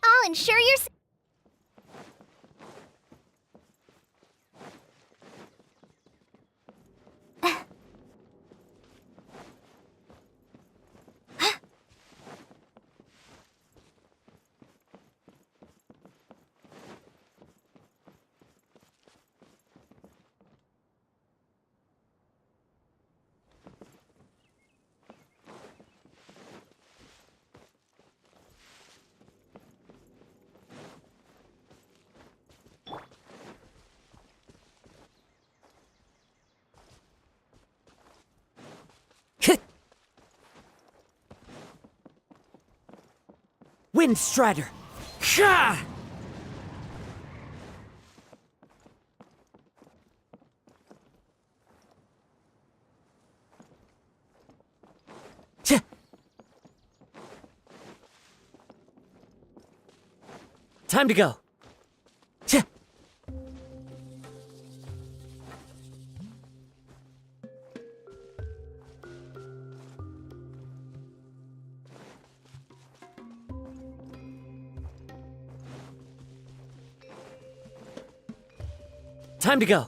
I'll ensure your Wind Strider. Gah! Time to go. Time to go.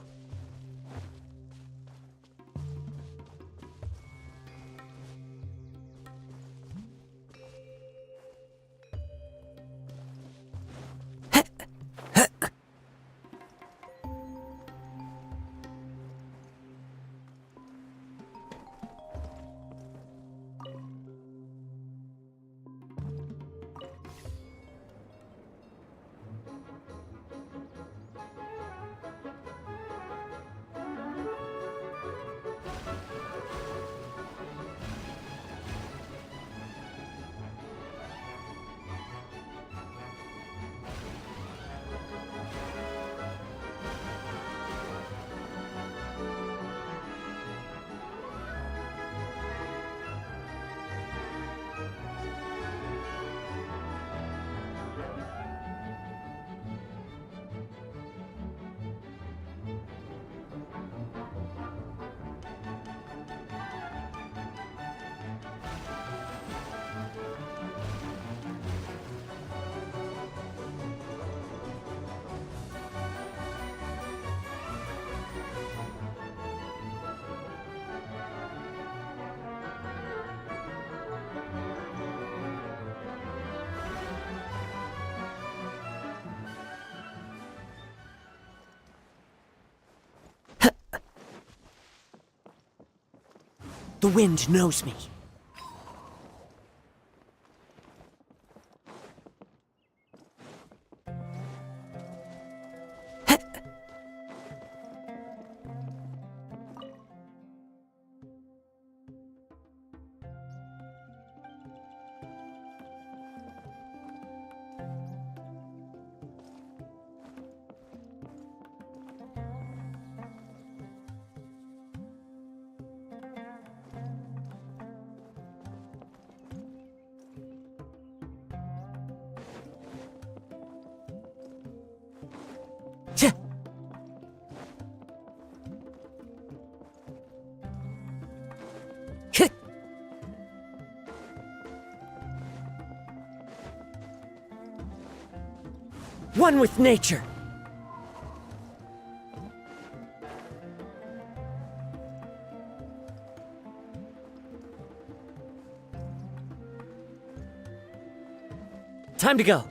The wind knows me. One with nature. Time to go.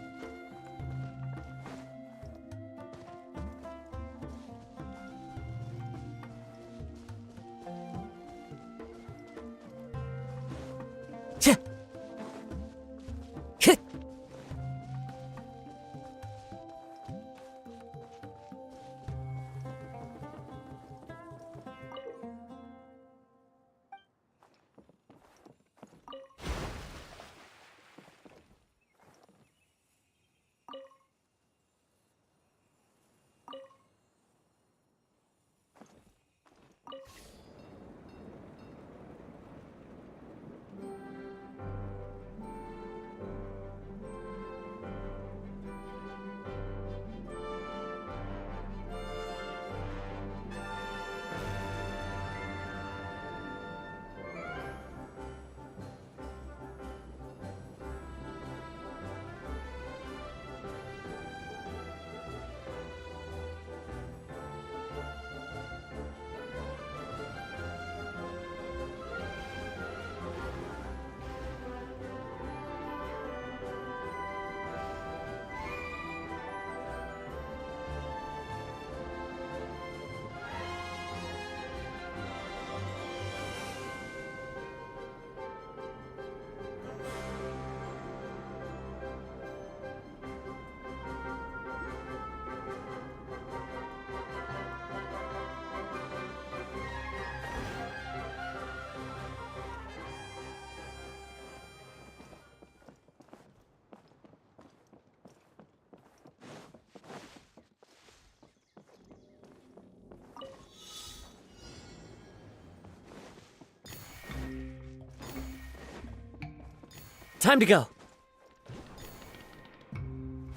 Time to go.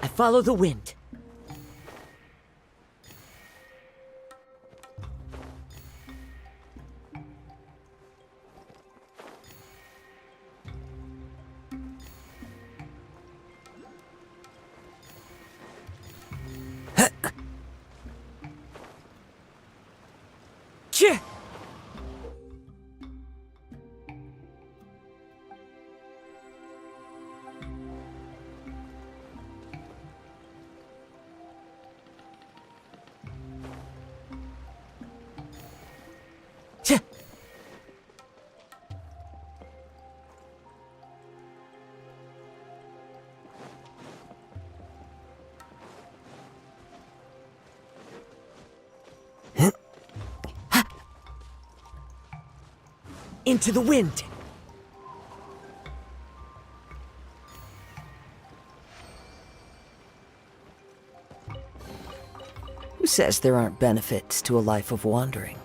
I follow the wind. Cheh! Cheh! Into the wind. Who says there aren't benefits to a life of wandering?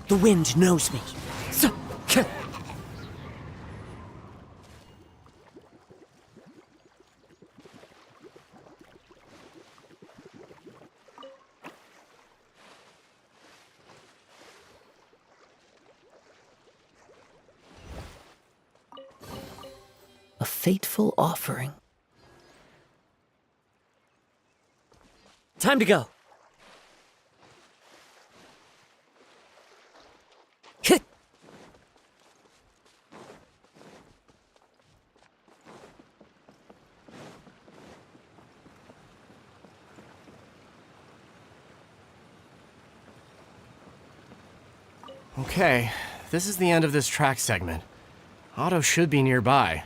The wind knows me. So, A fateful offering. time to go. Hit! Okay, this is the end of this track segment. Otto should be nearby.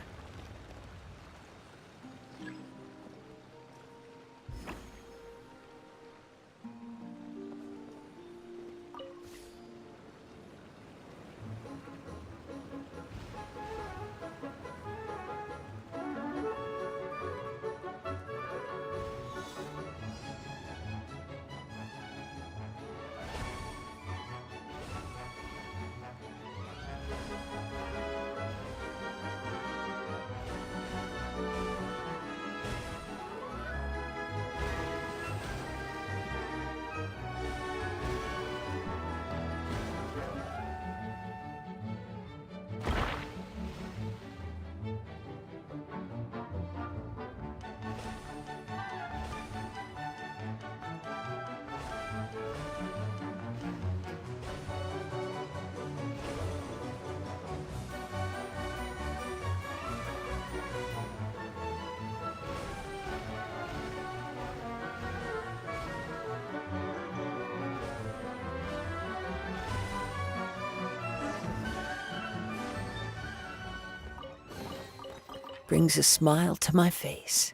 Brings a smile to my face.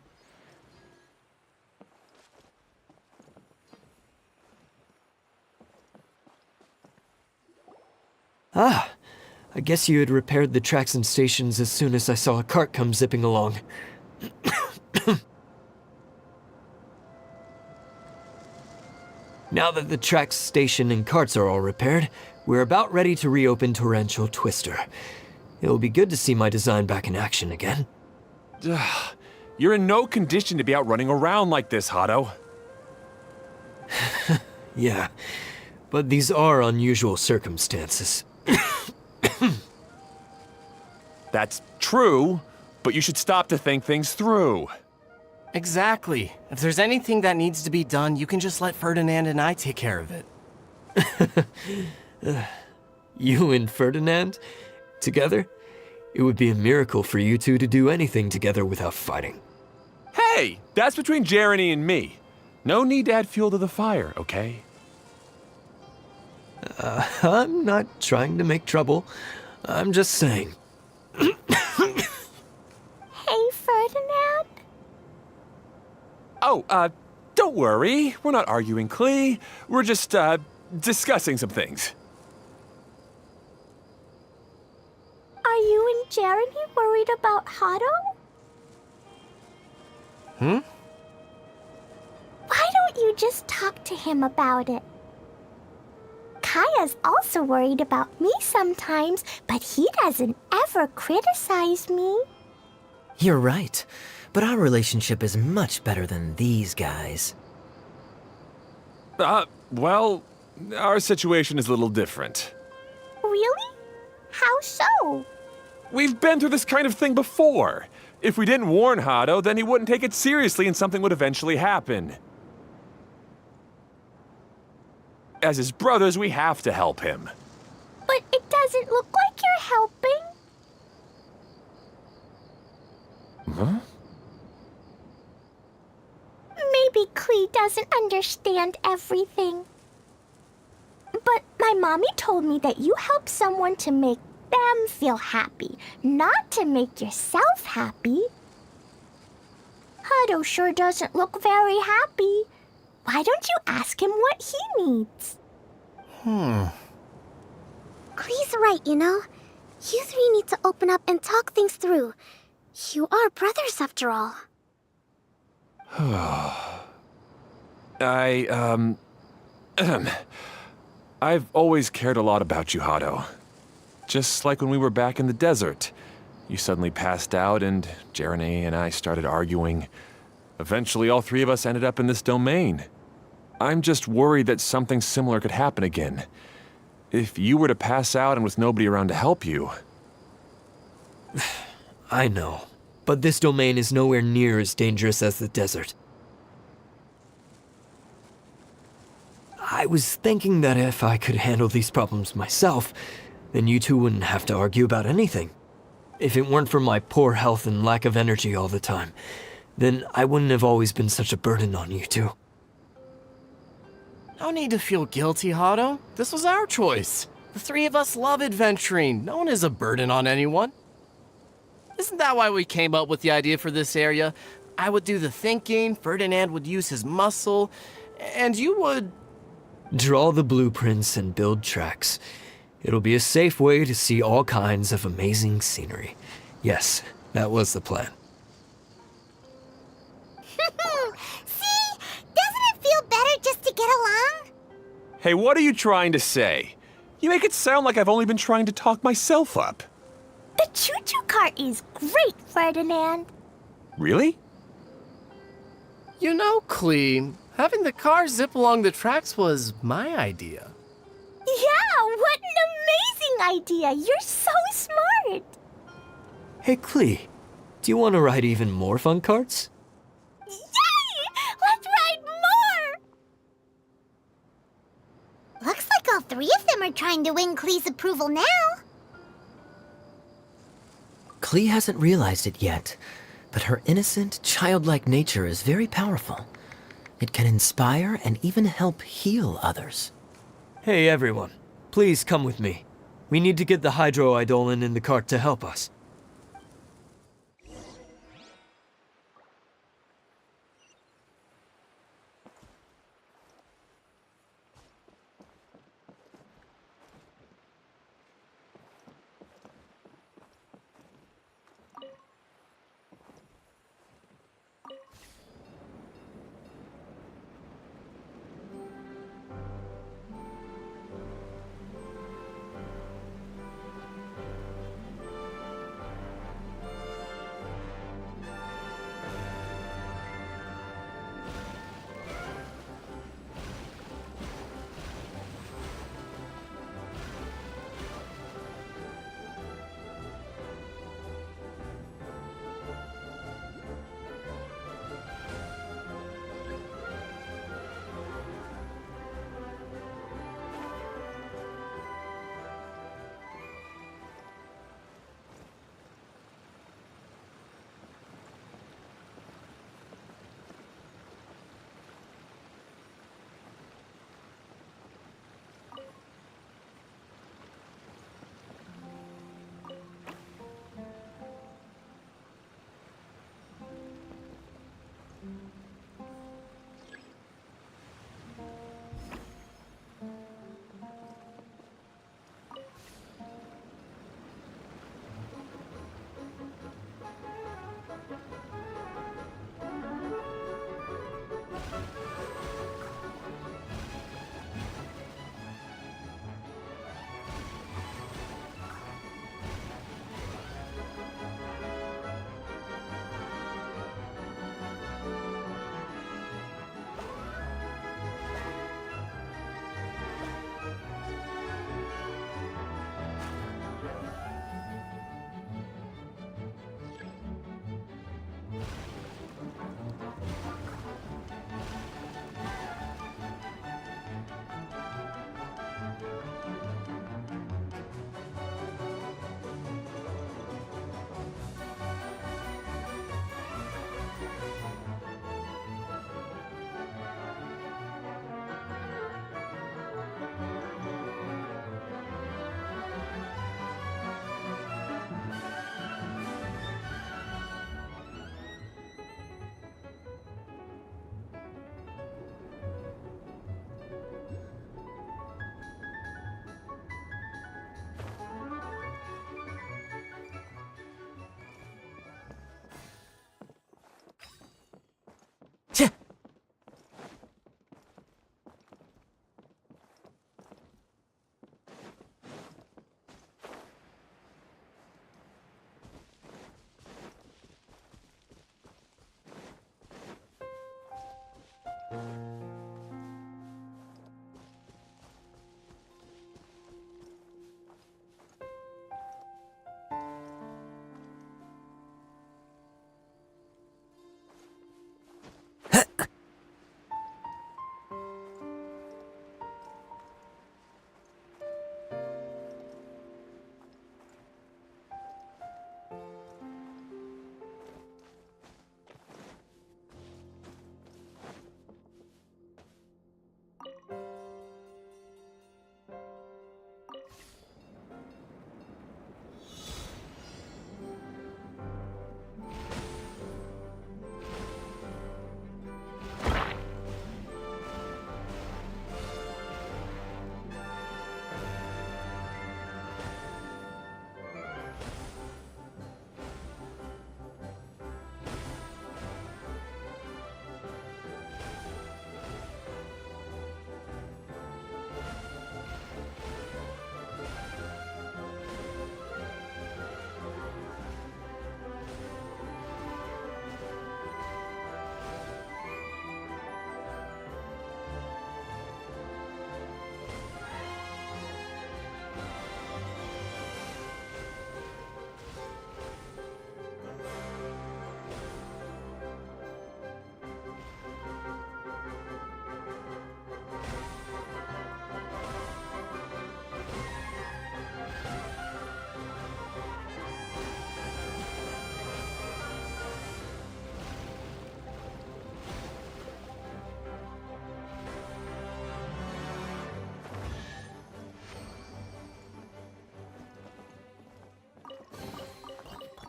Ah, I guess you had repaired the tracks and stations as soon as I saw a cart come zipping along. Now that the tracks, station, and carts are all repaired, we're about ready to reopen Torrential Twister. It'll be good to see my design back in action again. You're in no condition to be out running around like this, Otto. Yeah, but these are unusual circumstances. That's true, but you should stop to think things through. Exactly. If there's anything that needs to be done, you can just let Ferdinand and I take care of it. You and Ferdinand? Together? It would be a miracle for you two to do anything together without fighting. Hey, that's between Jeremy and me. No need to add fuel to the fire, okay? I'm not trying to make trouble. I'm just saying. Hey, Ferdinand. Oh, don't worry. We're not arguing, Klee. We're just, discussing some things. Are you and Jeremy worried about Hado? Why don't you just talk to him about it? Kaya's also worried about me sometimes, but he doesn't ever criticize me. You're right, but our relationship is much better than these guys. Well, our situation is a little different. Really? How so? We've been through this kind of thing before. If we didn't warn Hado, then he wouldn't take it seriously and something would eventually happen. As his brothers, we have to help him. But it doesn't look like you're helping. Huh? Maybe Klee doesn't understand everything. But my mommy told me that you help someone to make them feel happy, not to make yourself happy. Hado sure doesn't look very happy. Why don't you ask him what he needs? Klee's right, you know. You three need to open up and talk things through. You are brothers, after all. I've always cared a lot about you, Hado. Just like when we were back in the desert. You suddenly passed out and Jeremy and I started arguing. Eventually, all three of us ended up in this domain. I'm just worried that something similar could happen again. If you were to pass out and with nobody around to help you... I know, but this domain is nowhere near as dangerous as the desert. I was thinking that if I could handle these problems myself, then you two wouldn't have to argue about anything. If it weren't for my poor health and lack of energy all the time, then I wouldn't have always been such a burden on you two. No need to feel guilty, Hado. This was our choice. The three of us love adventuring. No one is a burden on anyone. Isn't that why we came up with the idea for this area? I would do the thinking, Ferdinand would use his muscle, and you would... Draw the blueprints and build tracks. It'll be a safe way to see all kinds of amazing scenery. Yes, that was the plan. See? Doesn't it feel better just to get along? Hey, what are you trying to say? You make it sound like I've only been trying to talk myself up. The choo-choo cart is great, Ferdinand. Really? You know, Klee, having the car zip along the tracks was my idea. Yeah, what an amazing idea. You're so smart. Hey, Klee, do you want to ride even more fun carts? Yay! Let's ride more! Looks like all three of them are trying to win Klee's approval now. Klee hasn't realized it yet, but her innocent, childlike nature is very powerful. It can inspire and even help heal others. Hey, everyone. Please come with me. We need to get the hydroidolin in the cart to help us.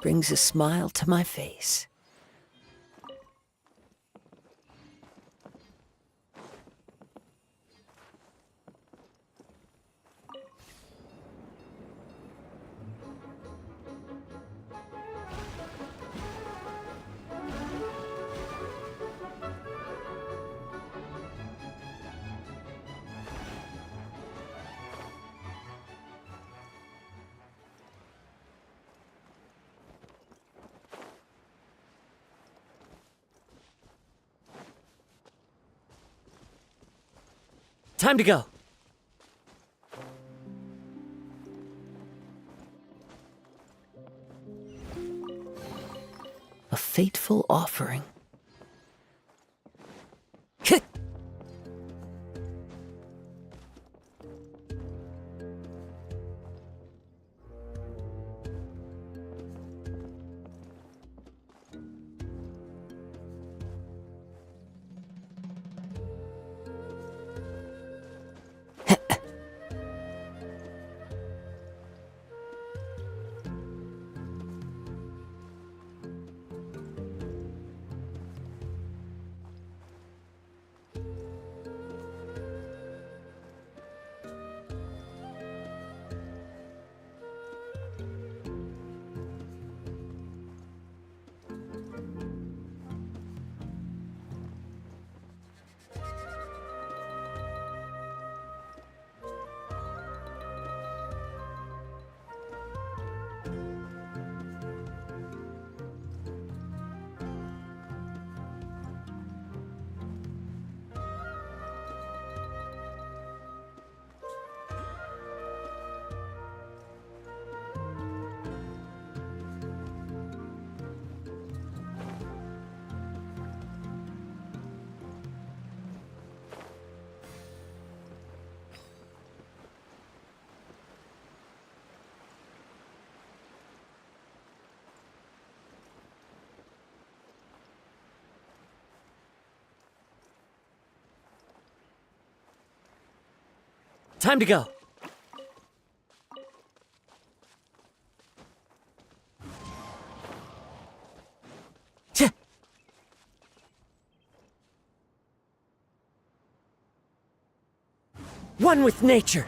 Brings a smile to my face. Time to go. A fateful offering. Kick! Time to go. One with nature.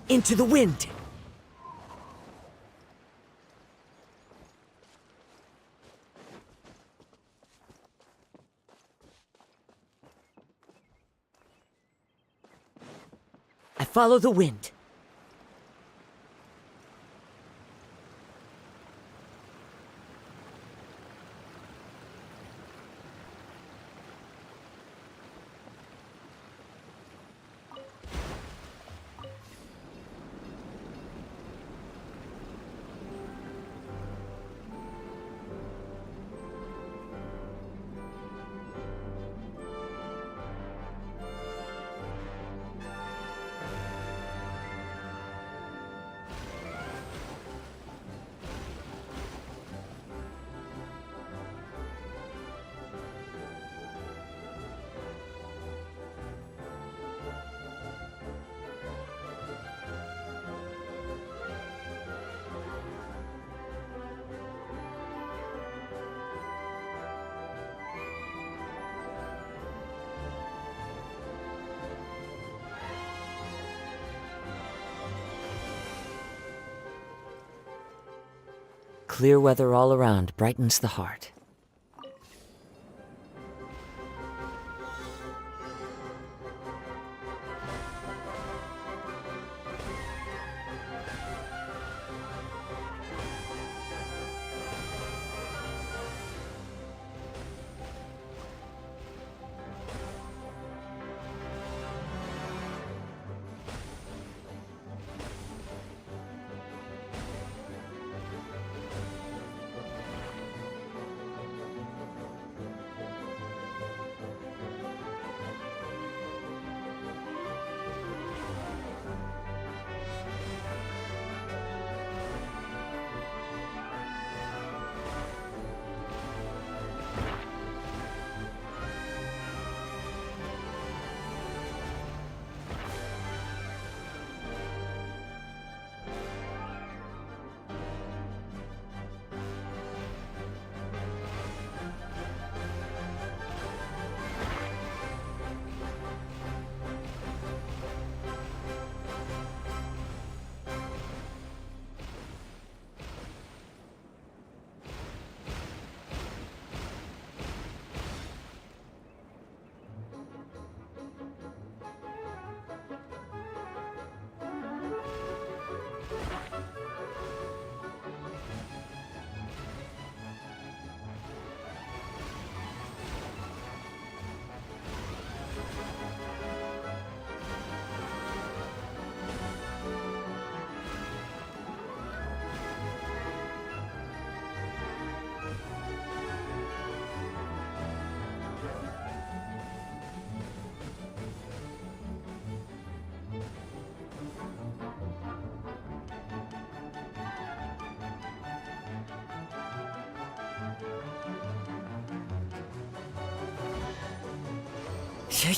Into the wind. Follow the wind. Clear weather all around brightens the heart.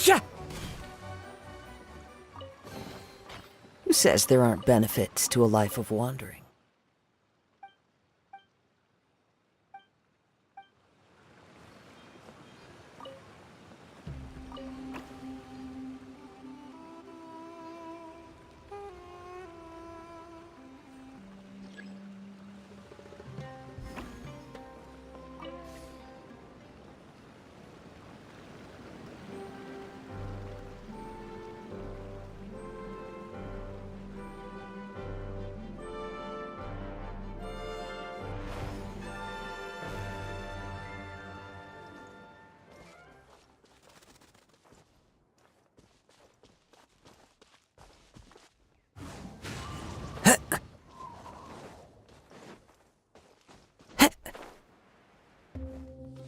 Yeah. Who says there aren't benefits to a life of wandering?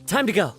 Time to go.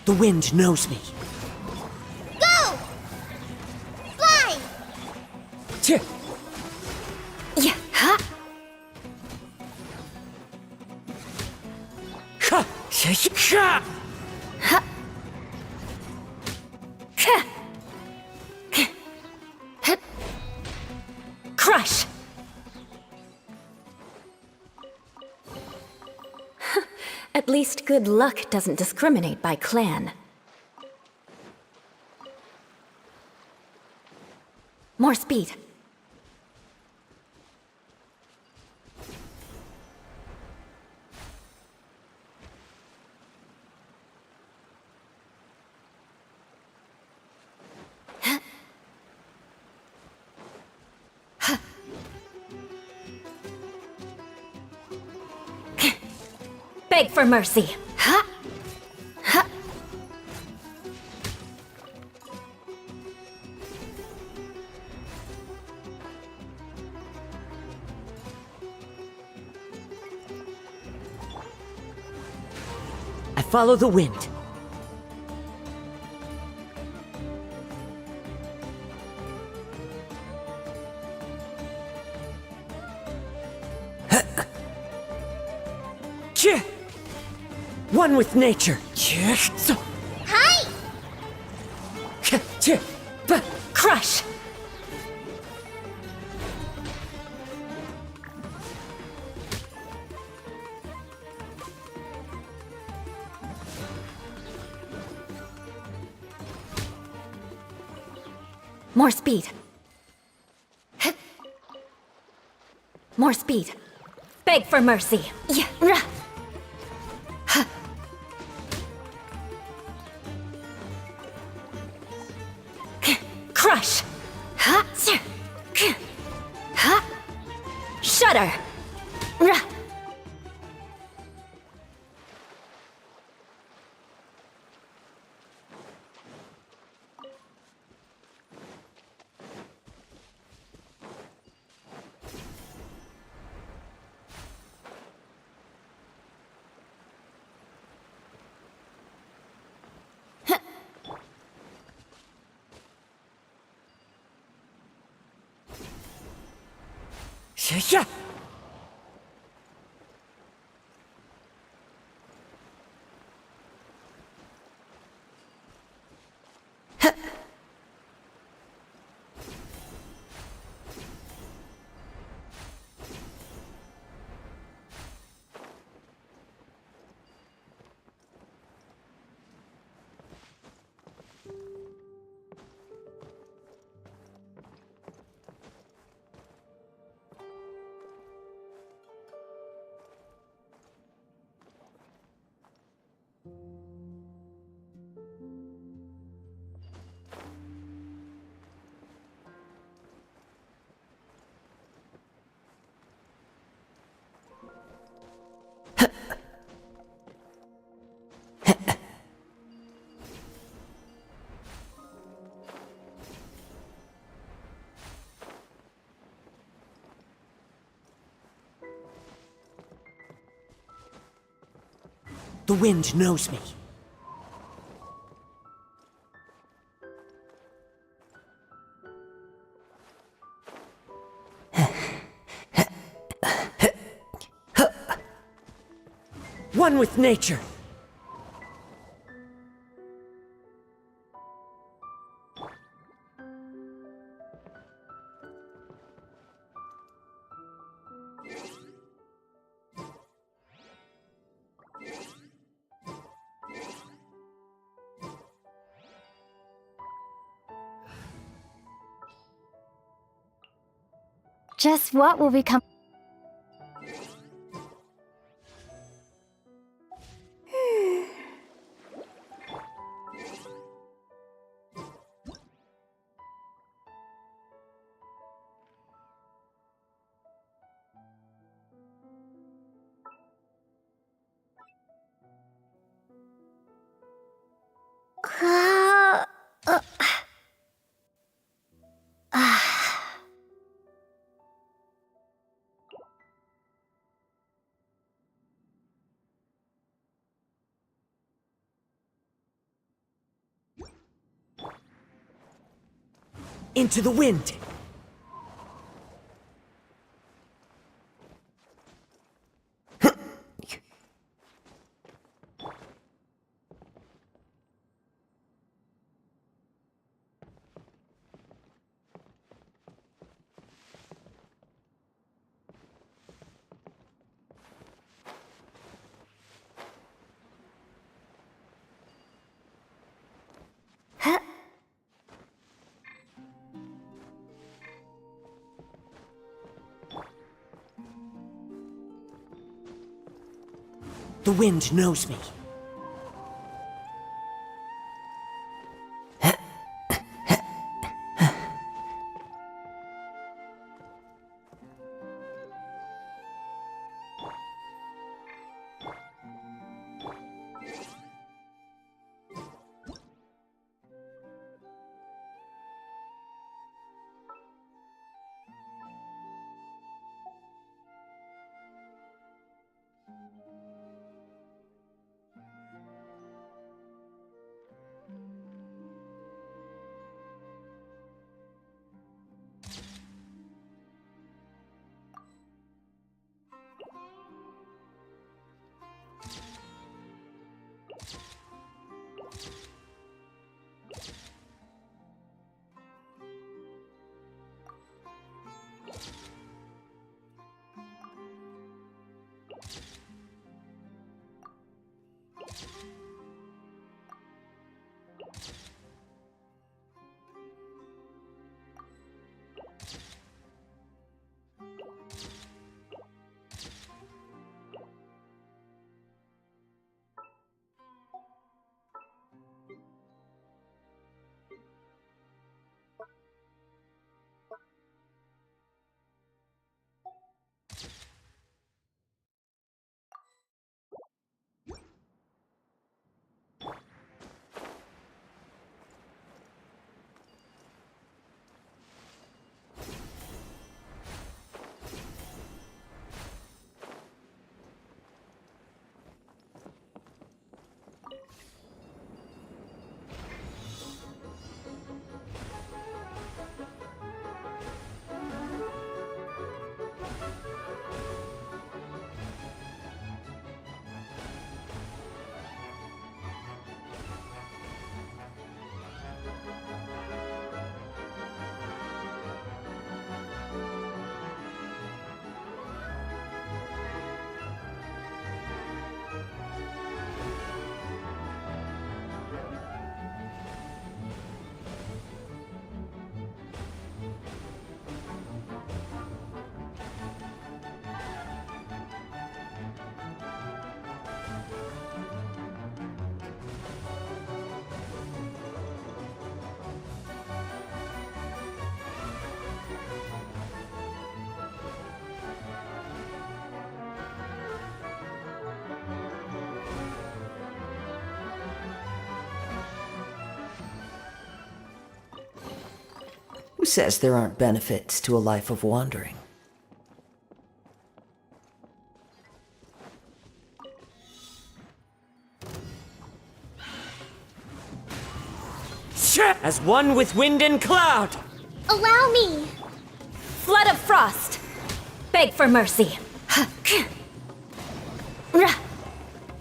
The wind knows me. Go! Fly! Tch! Yeah, ha! Ha! Ha! Ha! Ka! Ka! Hup! Crush! At least good luck doesn't discriminate by clan. More speed. Beg for mercy. Ha! Ha! I follow the wind. Tch! One with nature. Hi! Crush! More speed. More speed. Beg for mercy. Yeah. Crush! Ha! Ha! Shudder! Yeah. The wind knows me. One with nature. Just what will become... Into the wind! The wind knows me. Who says there aren't benefits to a life of wandering? As one with wind and cloud! Allow me! Flood of frost! Beg for mercy.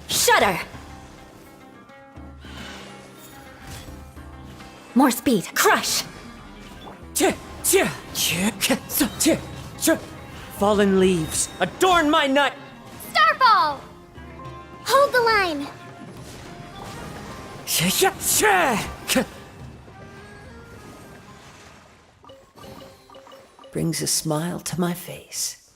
Shudder! More speed. Crush! Fallen leaves, adorn my nut! Starfall! Hold the line! Brings a smile to my face.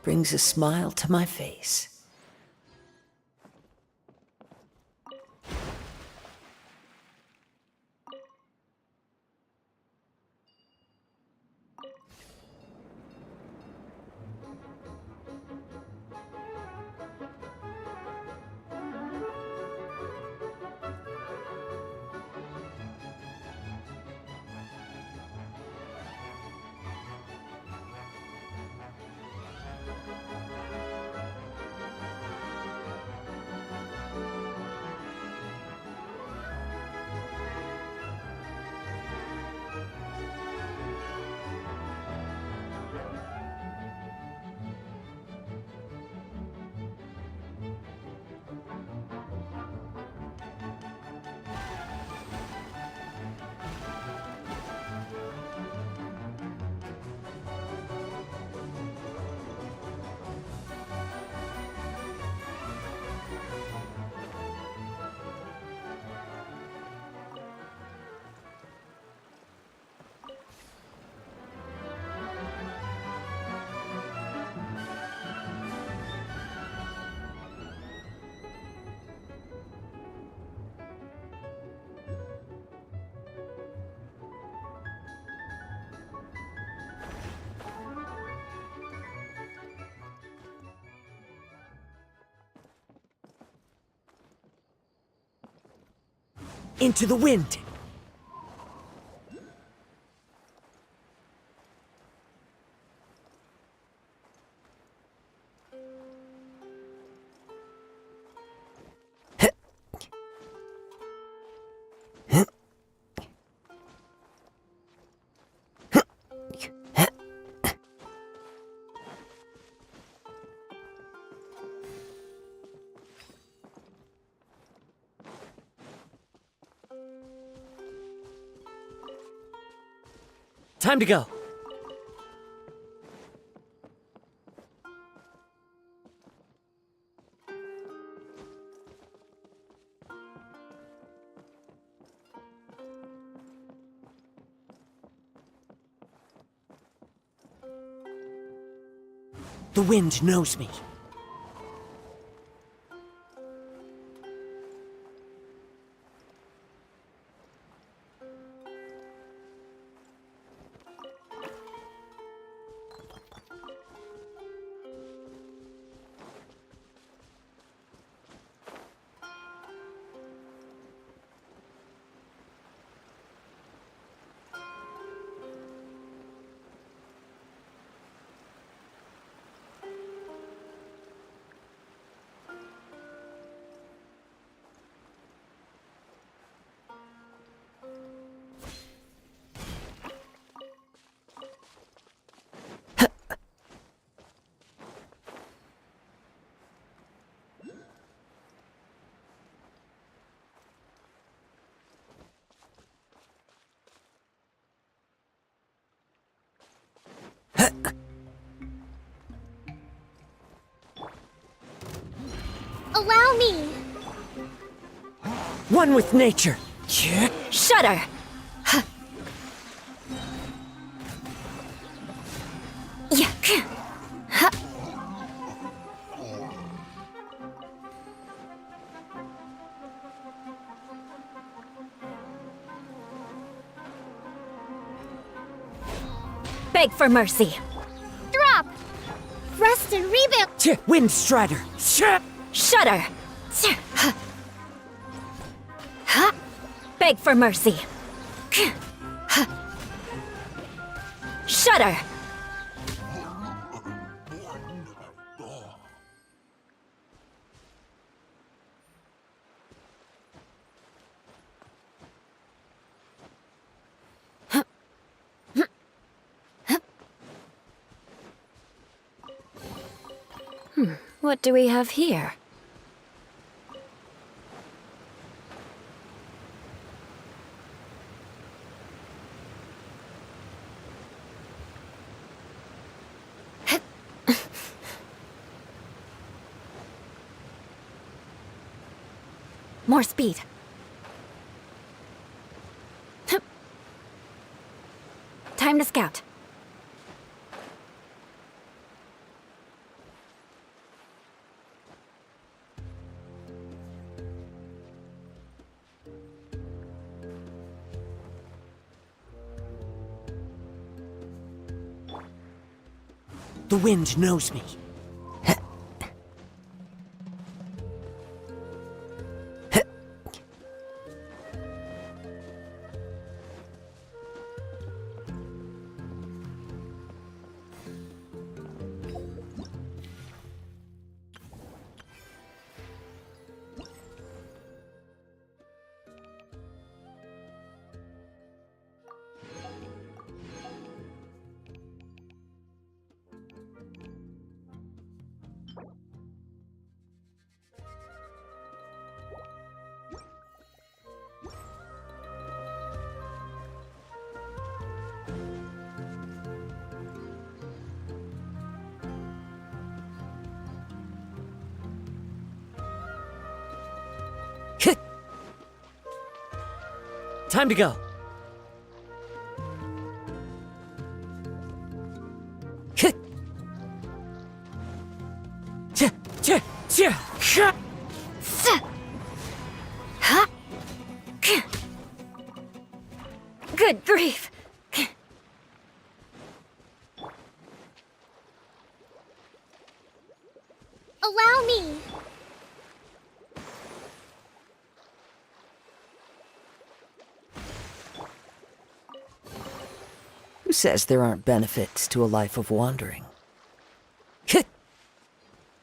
brings a smile to my face. Into the wind! Time to go. The wind knows me. Allow me! One with nature. Shudder! Beg for mercy. Drop! Rest and rebuild! Wind Strider. Shudder! Beg for mercy. Shudder! What do we have here? More speed. Time to scout. The wind knows me. Time to go. Good grief! Allow me! Who says there aren't benefits to a life of wandering?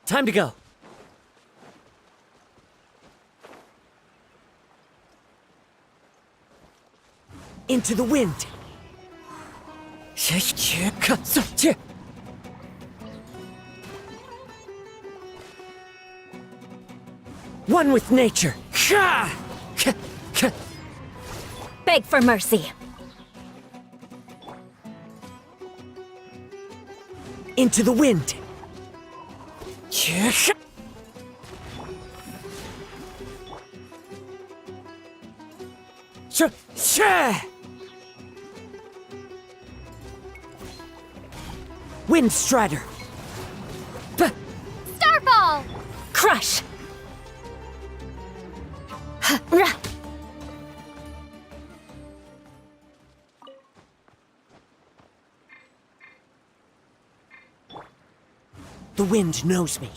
Time to go. Into the wind. One with nature. Beg for mercy. Into the wind. Wind Strider. Starfall! Crush! The wind knows me.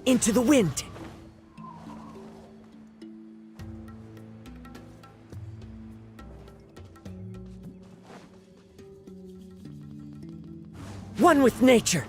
Into the wind. One with nature.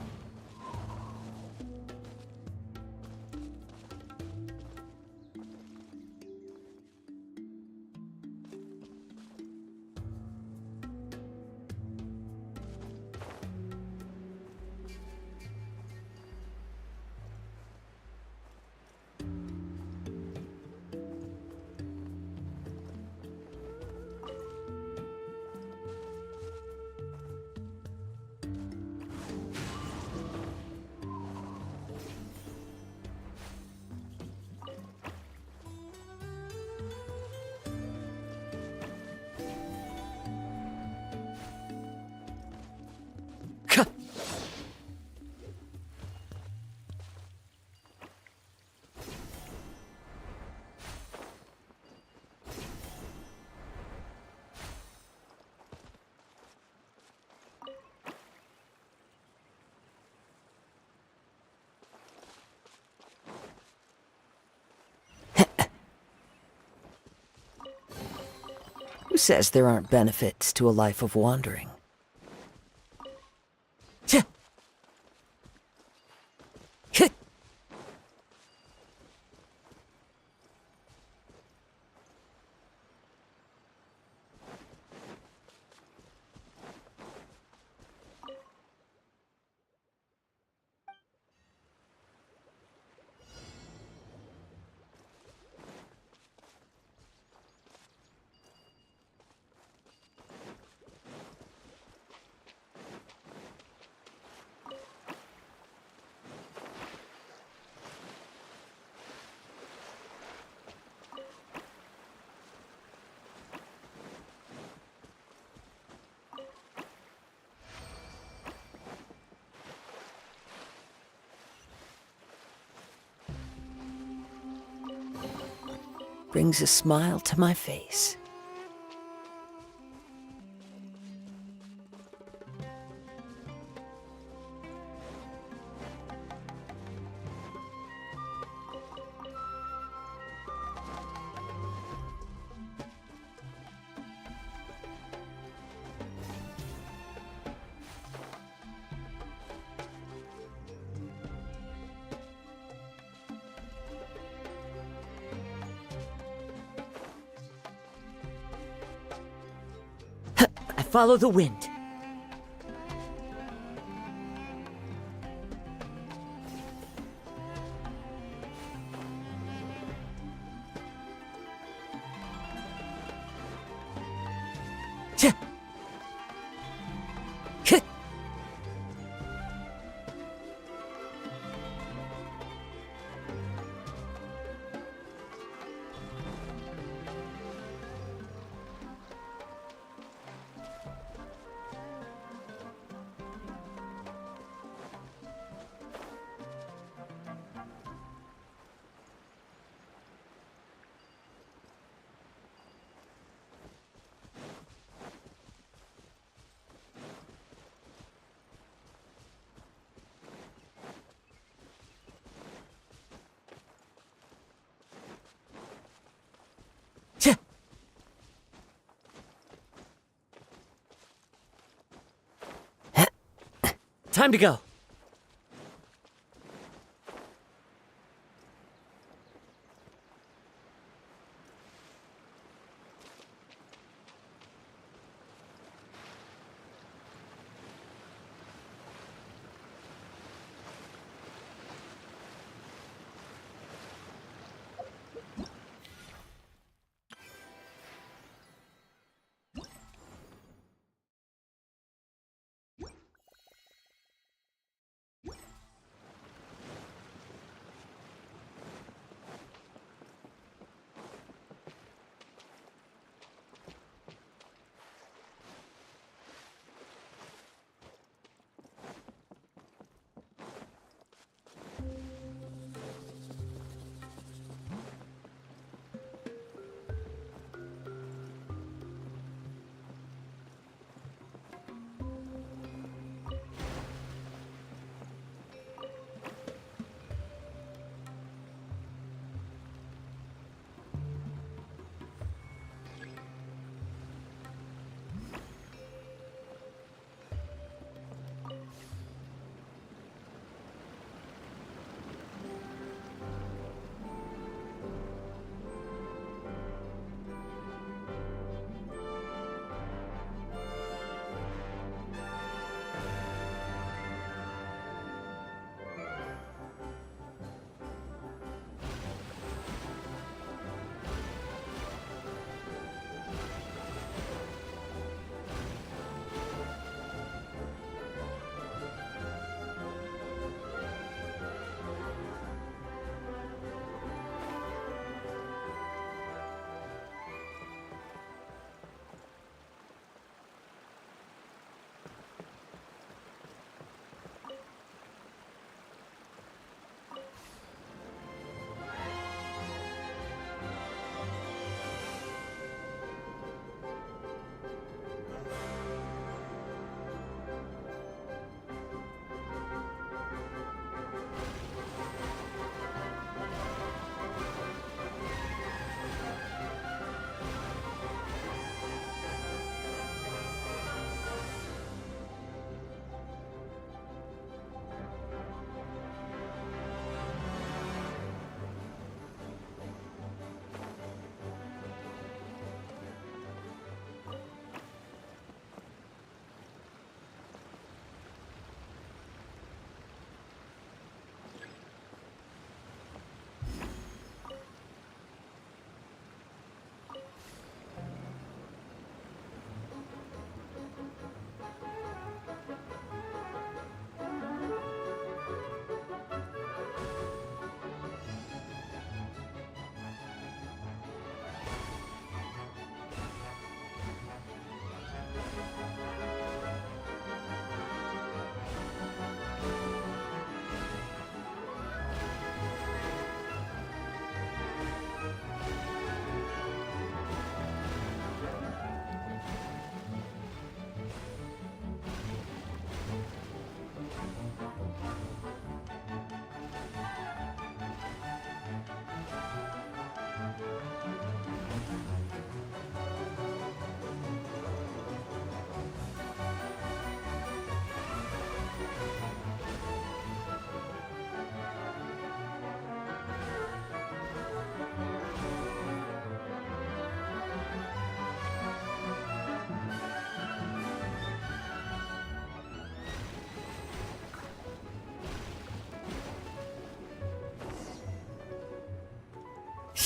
Who says there aren't benefits to a life of wandering? brings a smile to my face. I follow the wind. Tch. Hit. Tch. Time to go.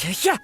Yeah.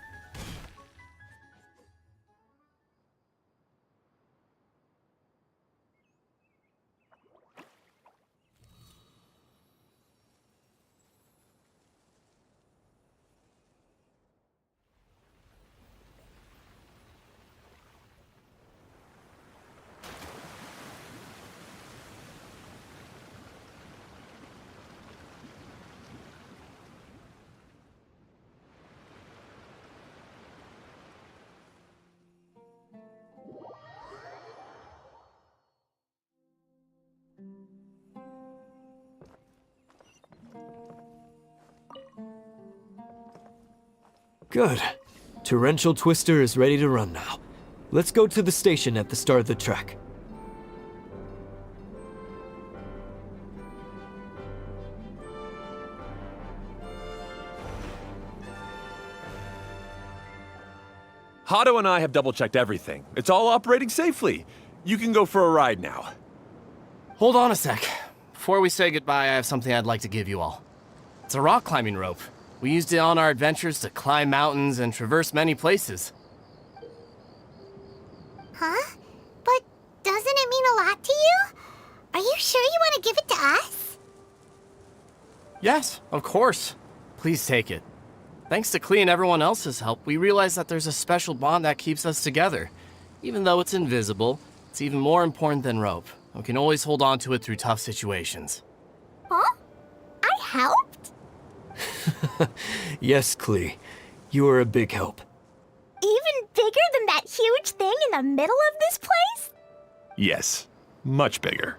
Good. Torrential Twister is ready to run now. Let's go to the station at the start of the trek. Hato and I have double-checked everything. It's all operating safely. You can go for a ride now. Hold on a sec. Before we say goodbye, I have something I'd like to give you all. It's a rock climbing rope. We used it on our adventures to climb mountains and traverse many places. Huh? But doesn't it mean a lot to you? Are you sure you want to give it to us? Yes, of course. Please take it. Thanks to Klee and everyone else's help, we realized that there's a special bond that keeps us together. Even though it's invisible, it's even more important than rope. We can always hold on to it through tough situations. Huh? I helped? Yes, Klee. You are a big help. Even bigger than that huge thing in the middle of this place? Yes, much bigger.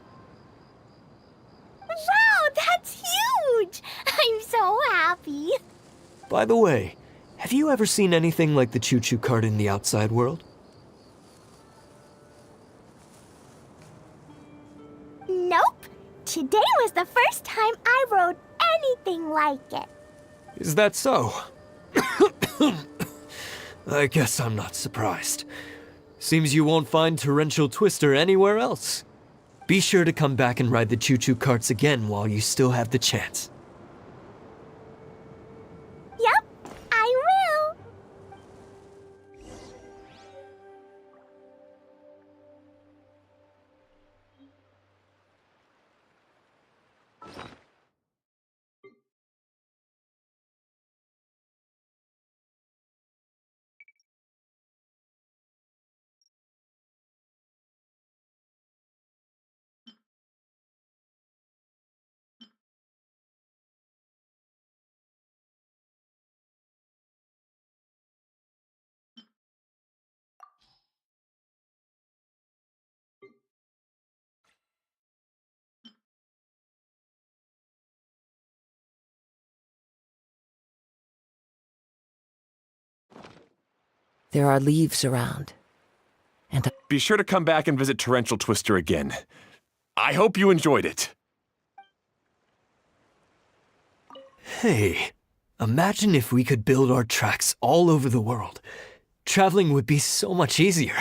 Wow, that's huge! I'm so happy. By the way, have you ever seen anything like the choo-choo cart in the outside world? Nope. Today was the first time I rode anything like it. Is that so? I guess I'm not surprised. Seems you won't find Torrential Twister anywhere else. Be sure to come back and ride the choo-choo carts again while you still have the chance. Yep, I will. There are leaves around. And Be sure to come back and visit Torrential Twister again. I hope you enjoyed it. Hey, imagine if we could build our tracks all over the world. Traveling would be so much easier.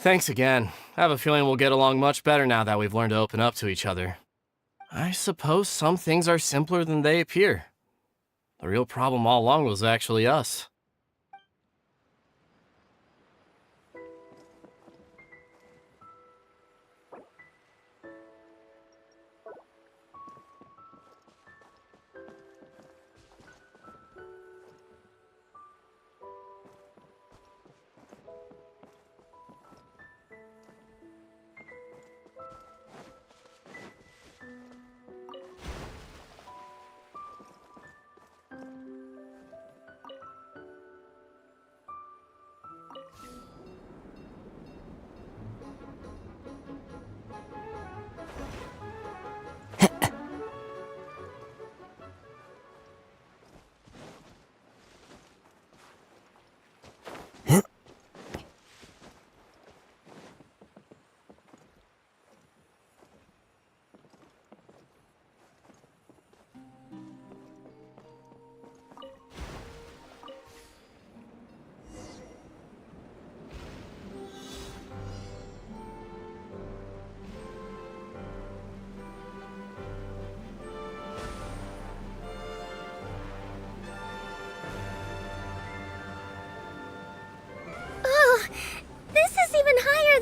Thanks again. I have a feeling we'll get along much better now that we've learned to open up to each other. I suppose some things are simpler than they appear. The real problem all along was actually us.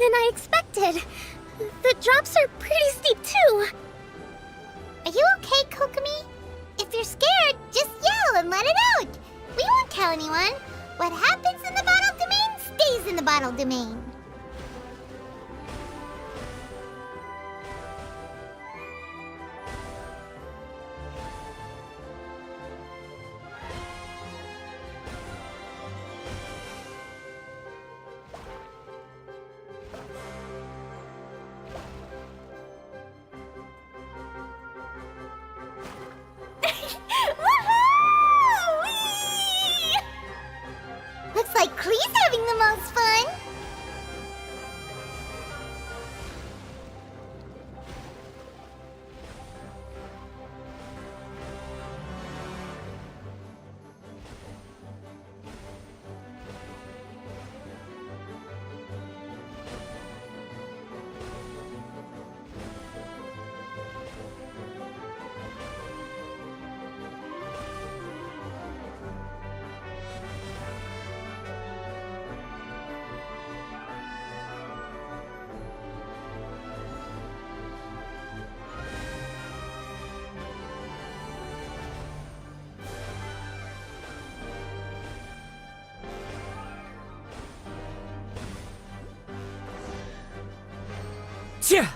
than I expected. The drops are pretty steep, too. Are you okay, Kokomi? If you're scared, just yell and let it out. We won't tell anyone. What happens in the bottle domain stays in the bottle domain. Looks like Klee's having the most fun. Yeah.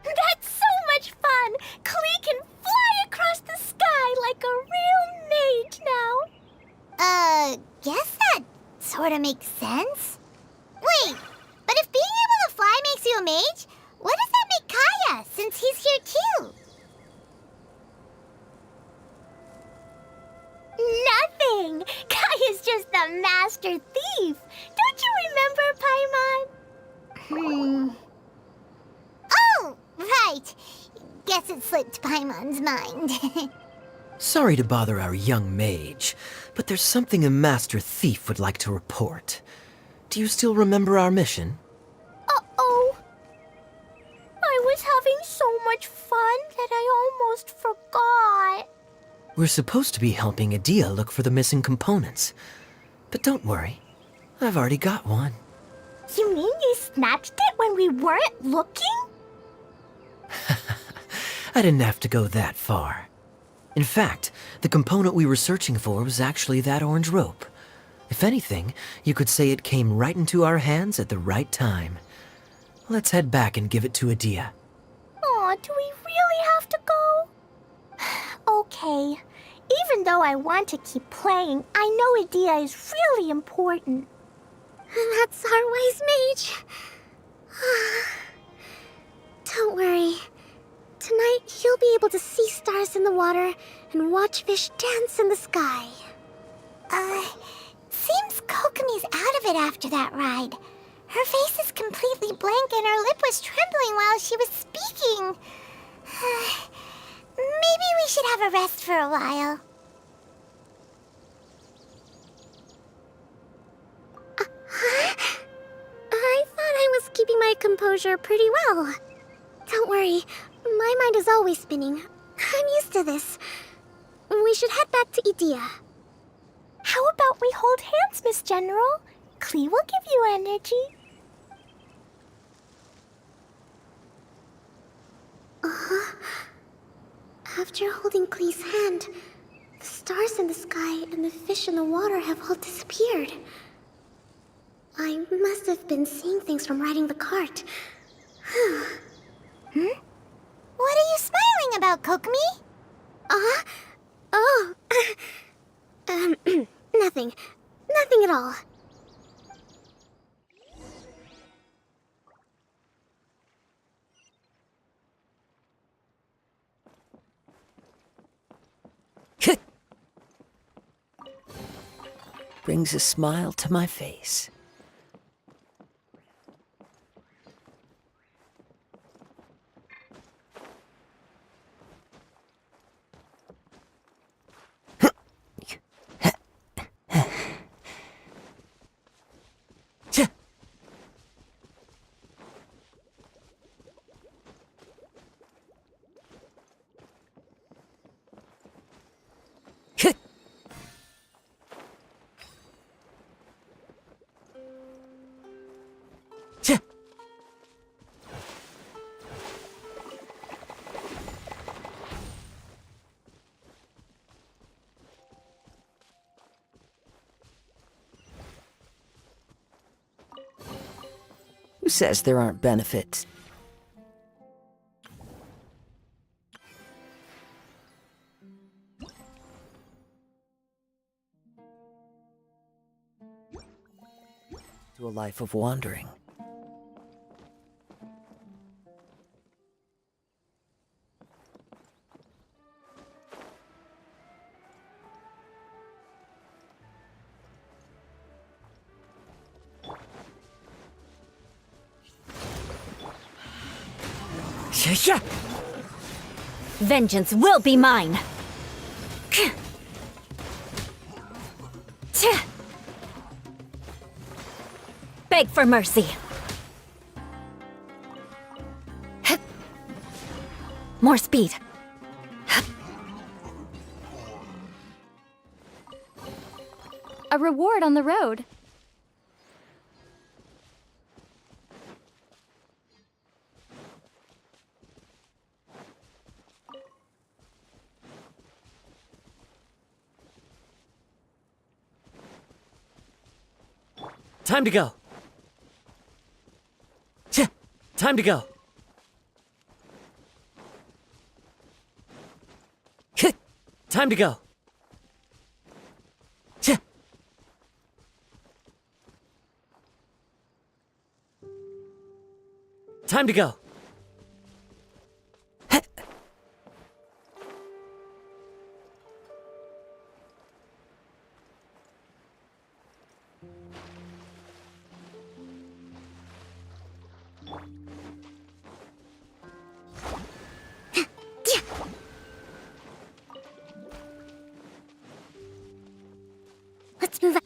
That's so much fun! Klee can fly across the sky like a real mage now. Guess that sorta makes sense. Wait, but if being able to fly makes you a mage, what does that make Kaya, since he's here too? Nothing! Kaya's just the master thief! Don't you remember, Paimon? Oh, right. Guess it slipped Paimon's mind. Sorry to bother our young mage, but there's something a master thief would like to report. Do you still remember our mission? Uh-oh. I was having so much fun that I almost forgot. We're supposed to be helping Adia look for the missing components. But don't worry, I've already got one. You mean you snatched it when we weren't looking? I didn't have to go that far. In fact, the component we were searching for was actually that orange rope. If anything, you could say it came right into our hands at the right time. Let's head back and give it to Adia. Aw, do we really have to go? Okay. Even though I want to keep playing, I know Adia is really important. That's our wise mage. Don't worry. Tonight, you'll be able to see stars in the water and watch fish dance in the sky. Seems Kokomi's out of it after that ride. Her face is completely blank and her lip was trembling while she was speaking. Maybe we should have a rest for a while. I thought I was keeping my composure pretty well. Don't worry, my mind is always spinning. I'm used to this. We should head back to Idia. How about we hold hands, Miss General? Klee will give you energy. After holding Klee's hand, the stars in the sky and the fish in the water have all disappeared. I must have been seeing things from riding the cart. What are you smiling about, Kokomi? Oh. Nothing. Nothing at all. Brings a smile to my face. Who says there aren't benefits? To a life of wandering. Vengeance will be mine! Beg for mercy! More speed! A reward on the road. Time to go. Time to go. Time to go. Time to go. Let's move up.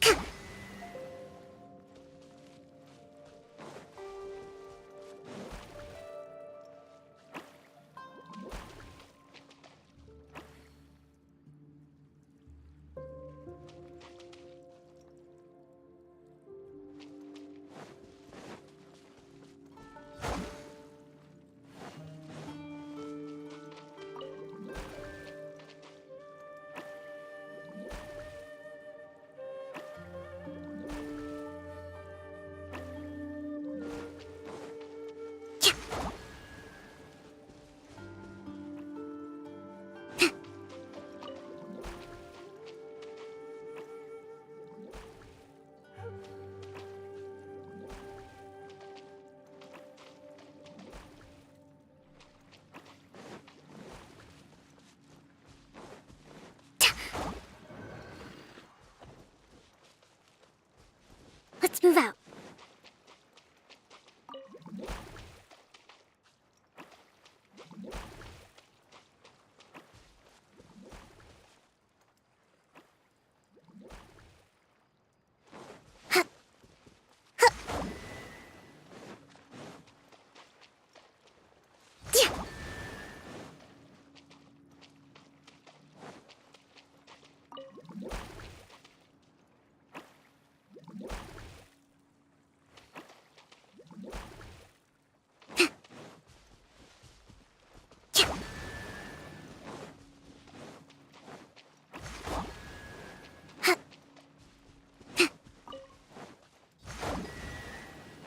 Let's move out.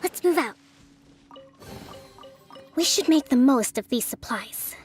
Let's move out. We should make the most of these supplies.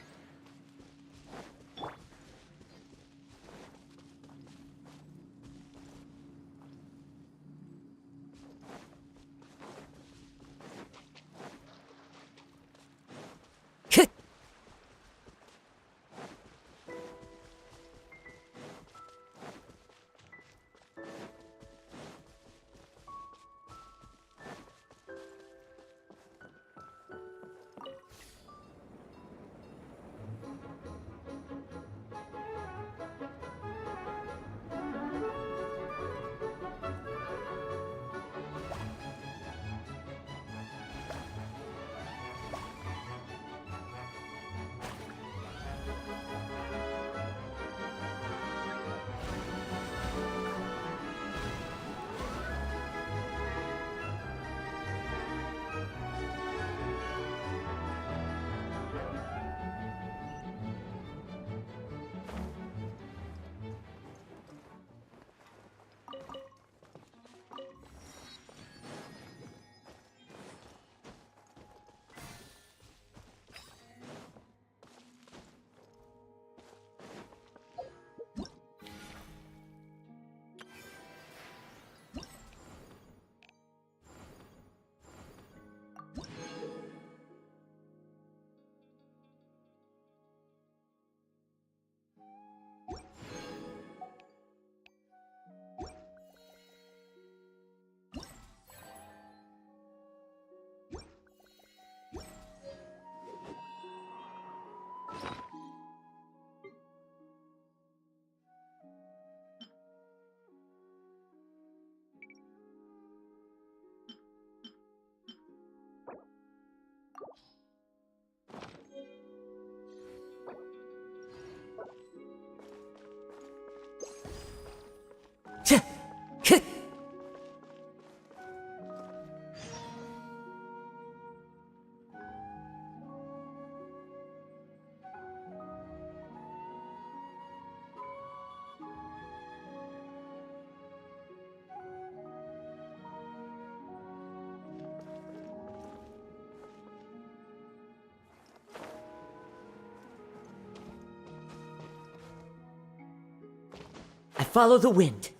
follow the wind.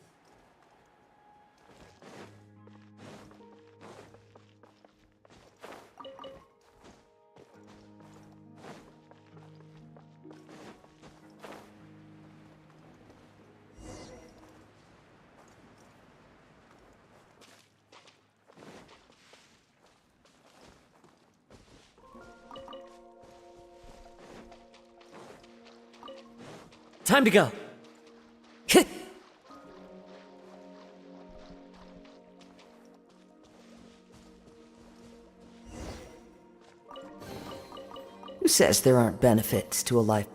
Time to go. Who says there aren't benefits to a life?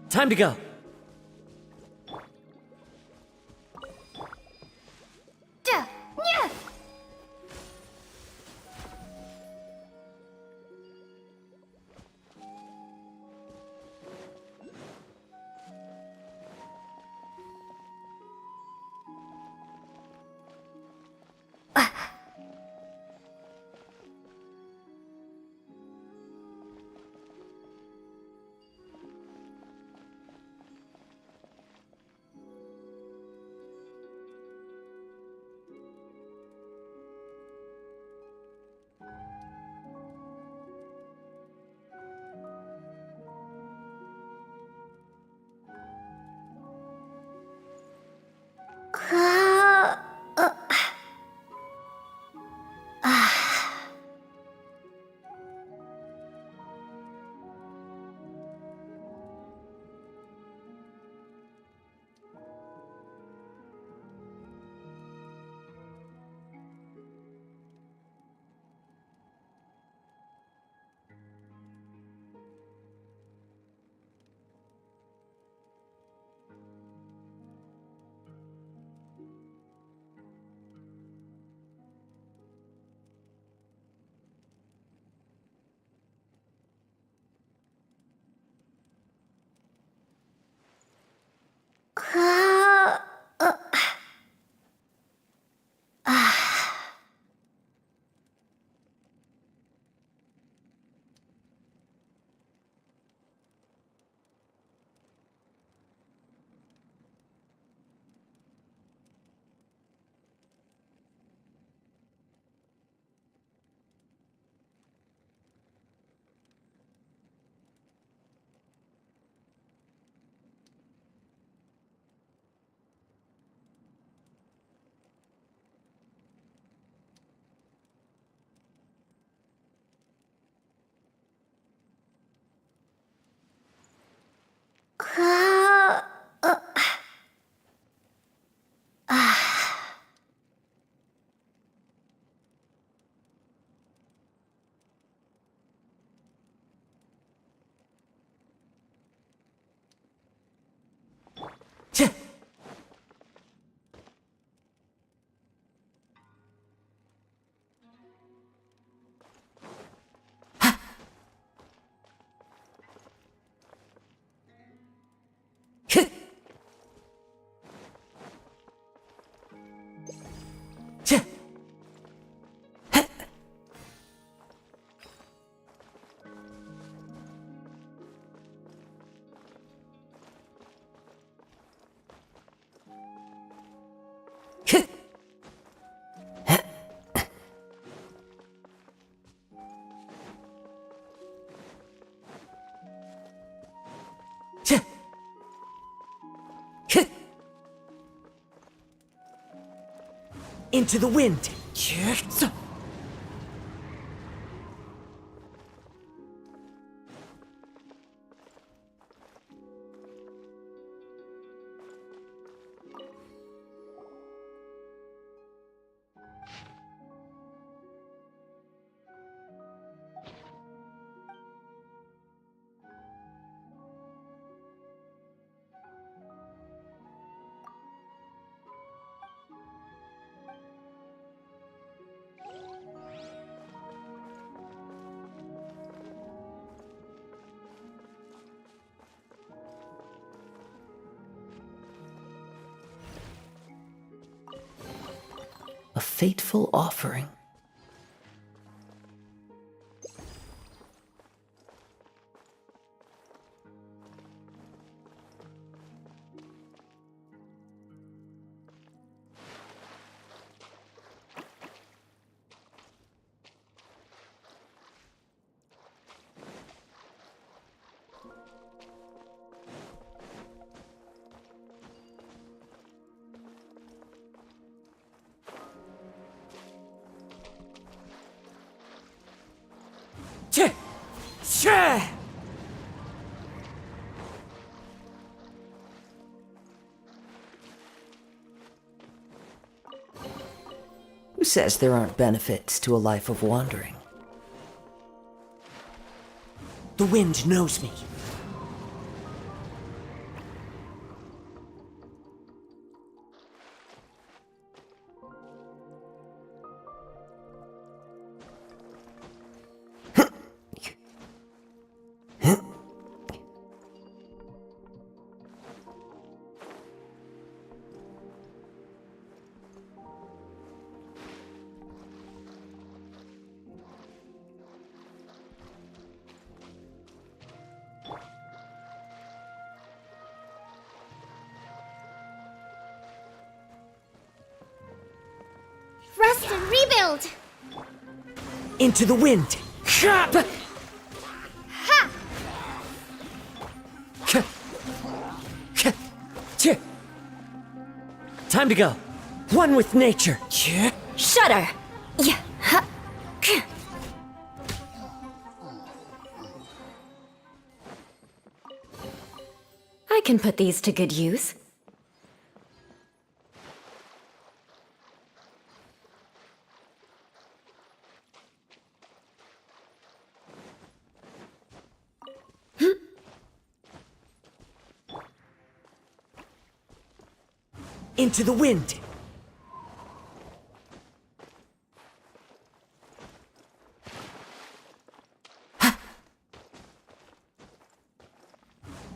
Time to go. Duh, yeah. Into the wind! A fateful offering. Who says there aren't benefits to a life of wandering? The wind knows me. Instant rebuild! Into the wind! Ha! Time to go. One with nature. Shudder! Yeah. Huh. I can put these to good use. Into the wind.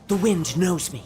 The wind knows me.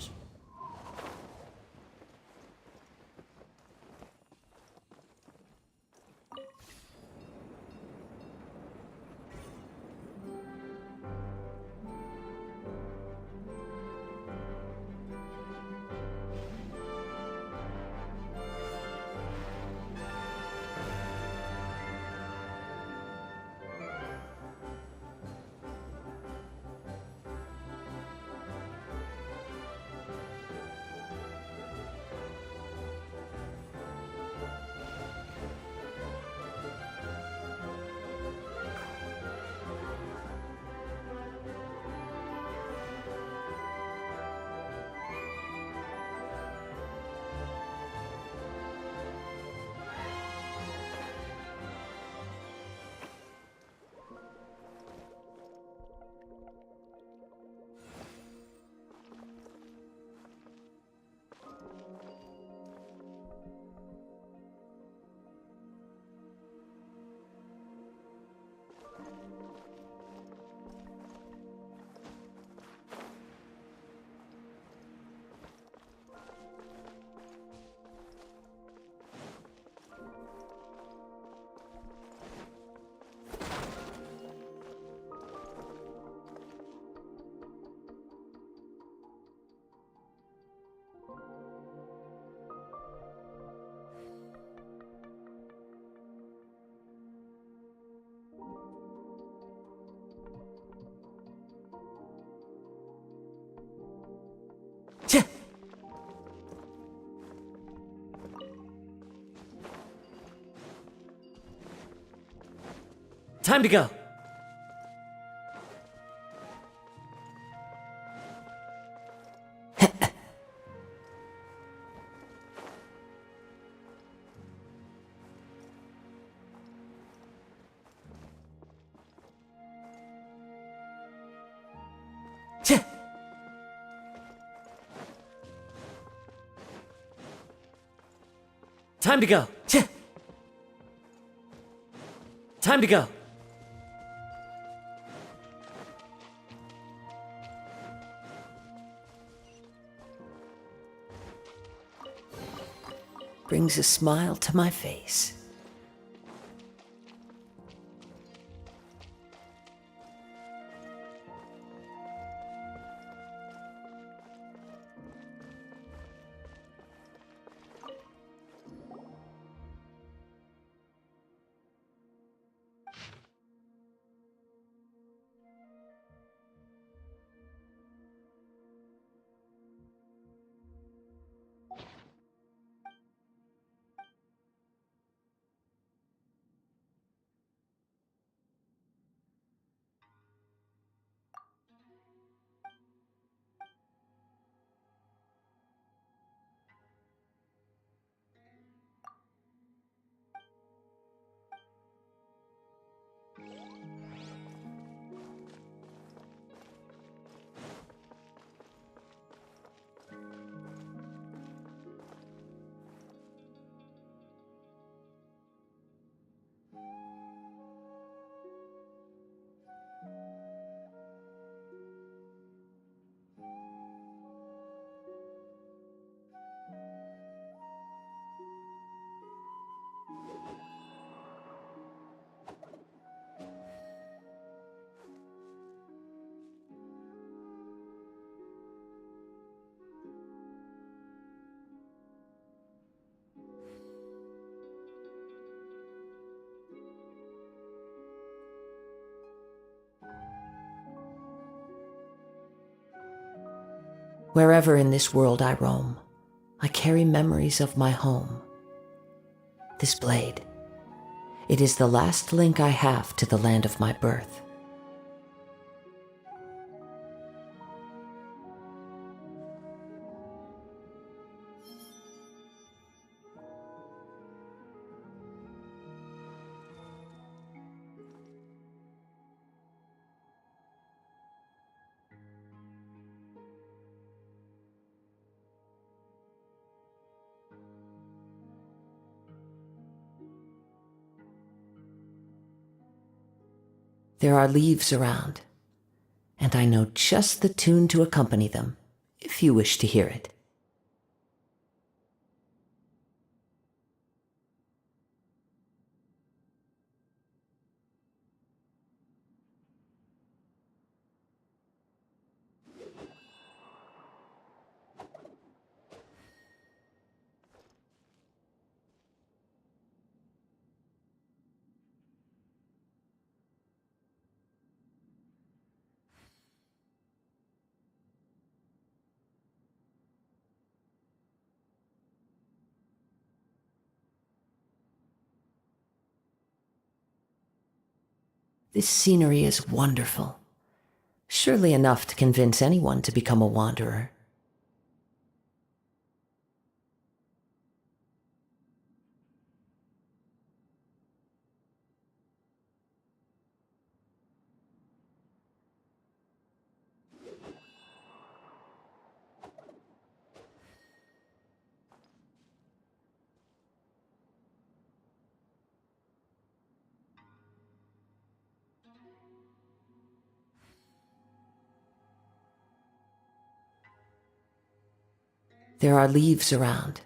Time to go. Time to go. Time to go. Brings a smile to my face. Wherever in this world I roam, I carry memories of my home. This blade, it is the last link I have to the land of my birth. There are leaves around, and I know just the tune to accompany them, if you wish to hear it. This scenery is wonderful, surely enough to convince anyone to become a wanderer. There are leaves around,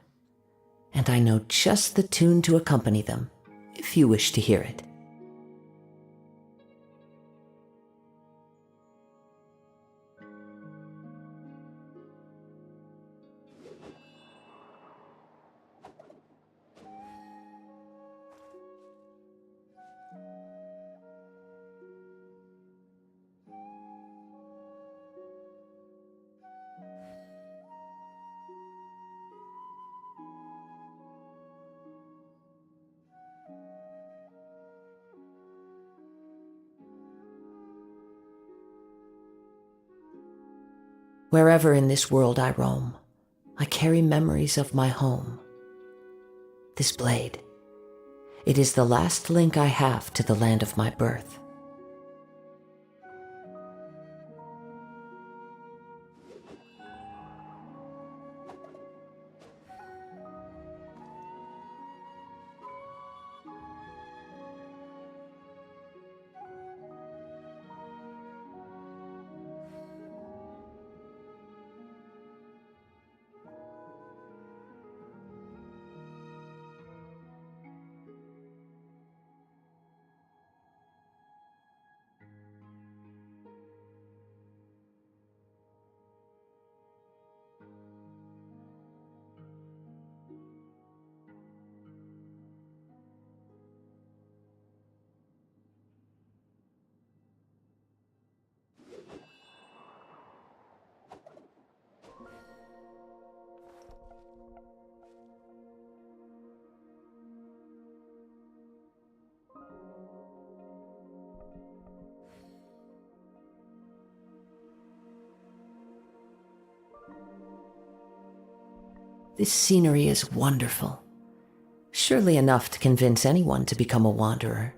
and I know just the tune to accompany them, if you wish to hear it. Wherever in this world I roam, I carry memories of my home. This blade, it is the last link I have to the land of my birth. This scenery is wonderful, surely enough to convince anyone to become a wanderer.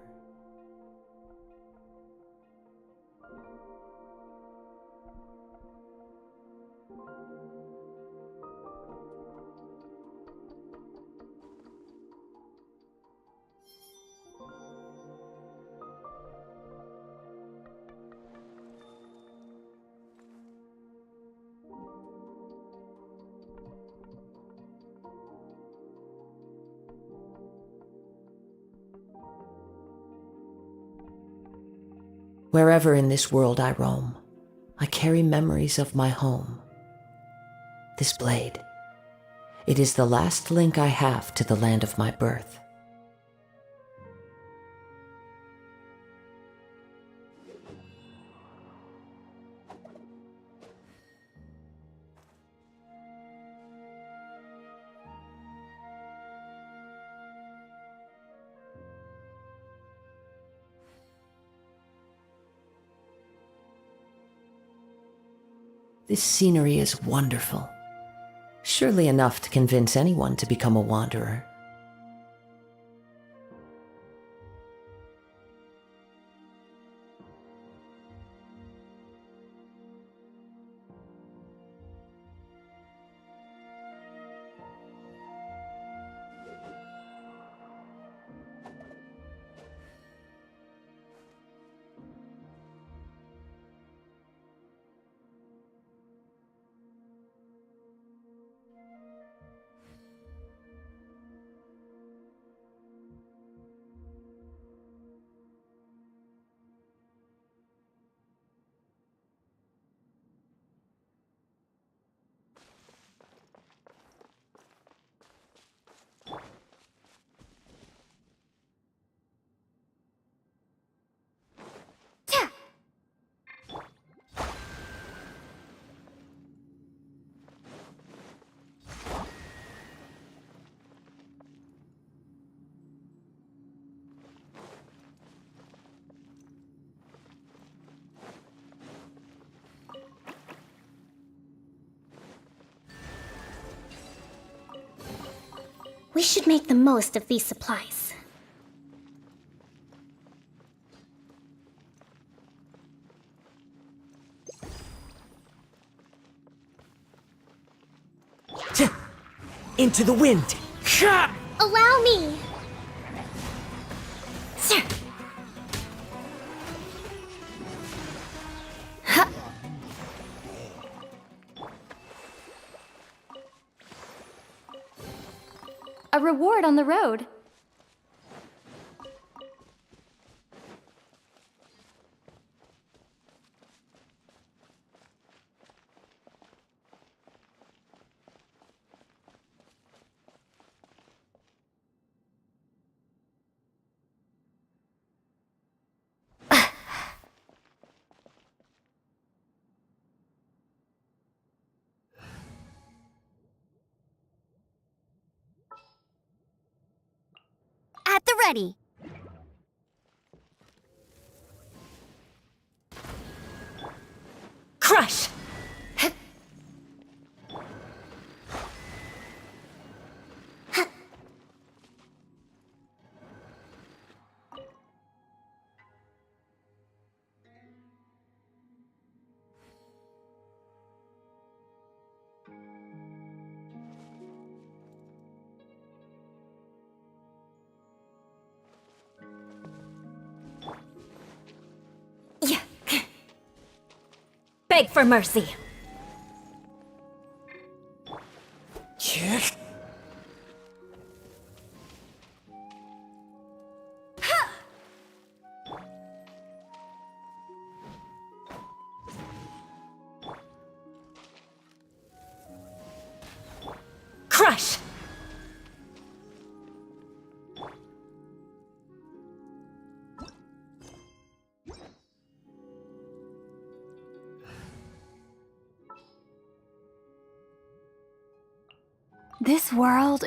Wherever in this world I roam, I carry memories of my home. This blade, it is the last link I have to the land of my birth. This scenery is wonderful. Surely enough to convince anyone to become a wanderer. We should make the most of these supplies. Into the wind! Allow me! A reward on the road. At the ready. Crush! Beg for mercy. Crush! This world.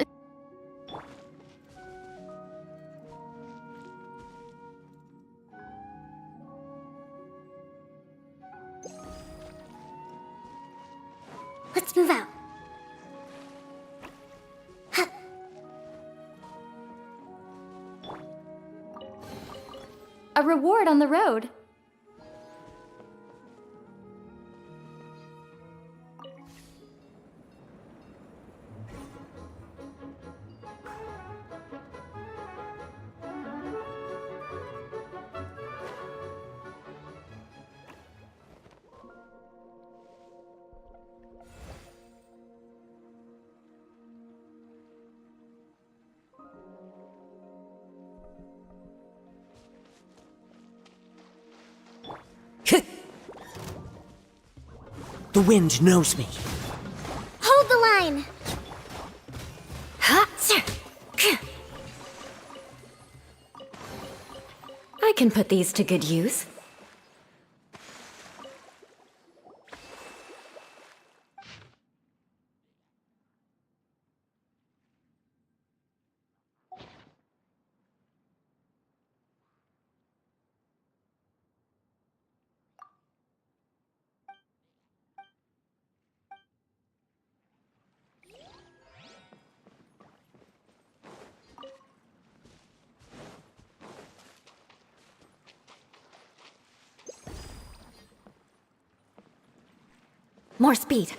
Let's move out. A reward on the road. The wind knows me. Hold the line. I can put these to good use. More speed.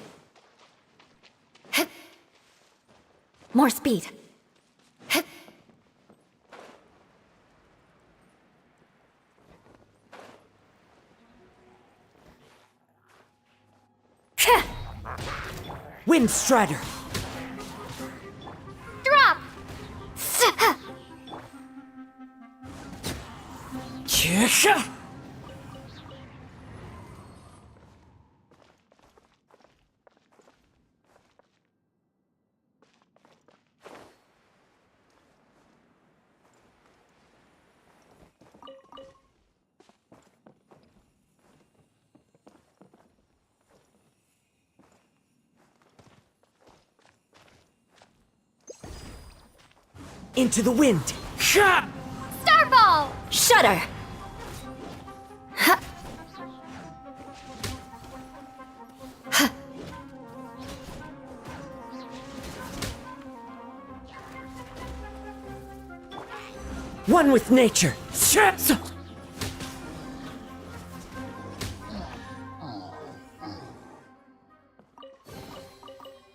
More speed. Wind Strider! Drop! Into the wind! Starball! Shudder! One with nature!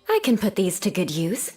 I can put these to good use.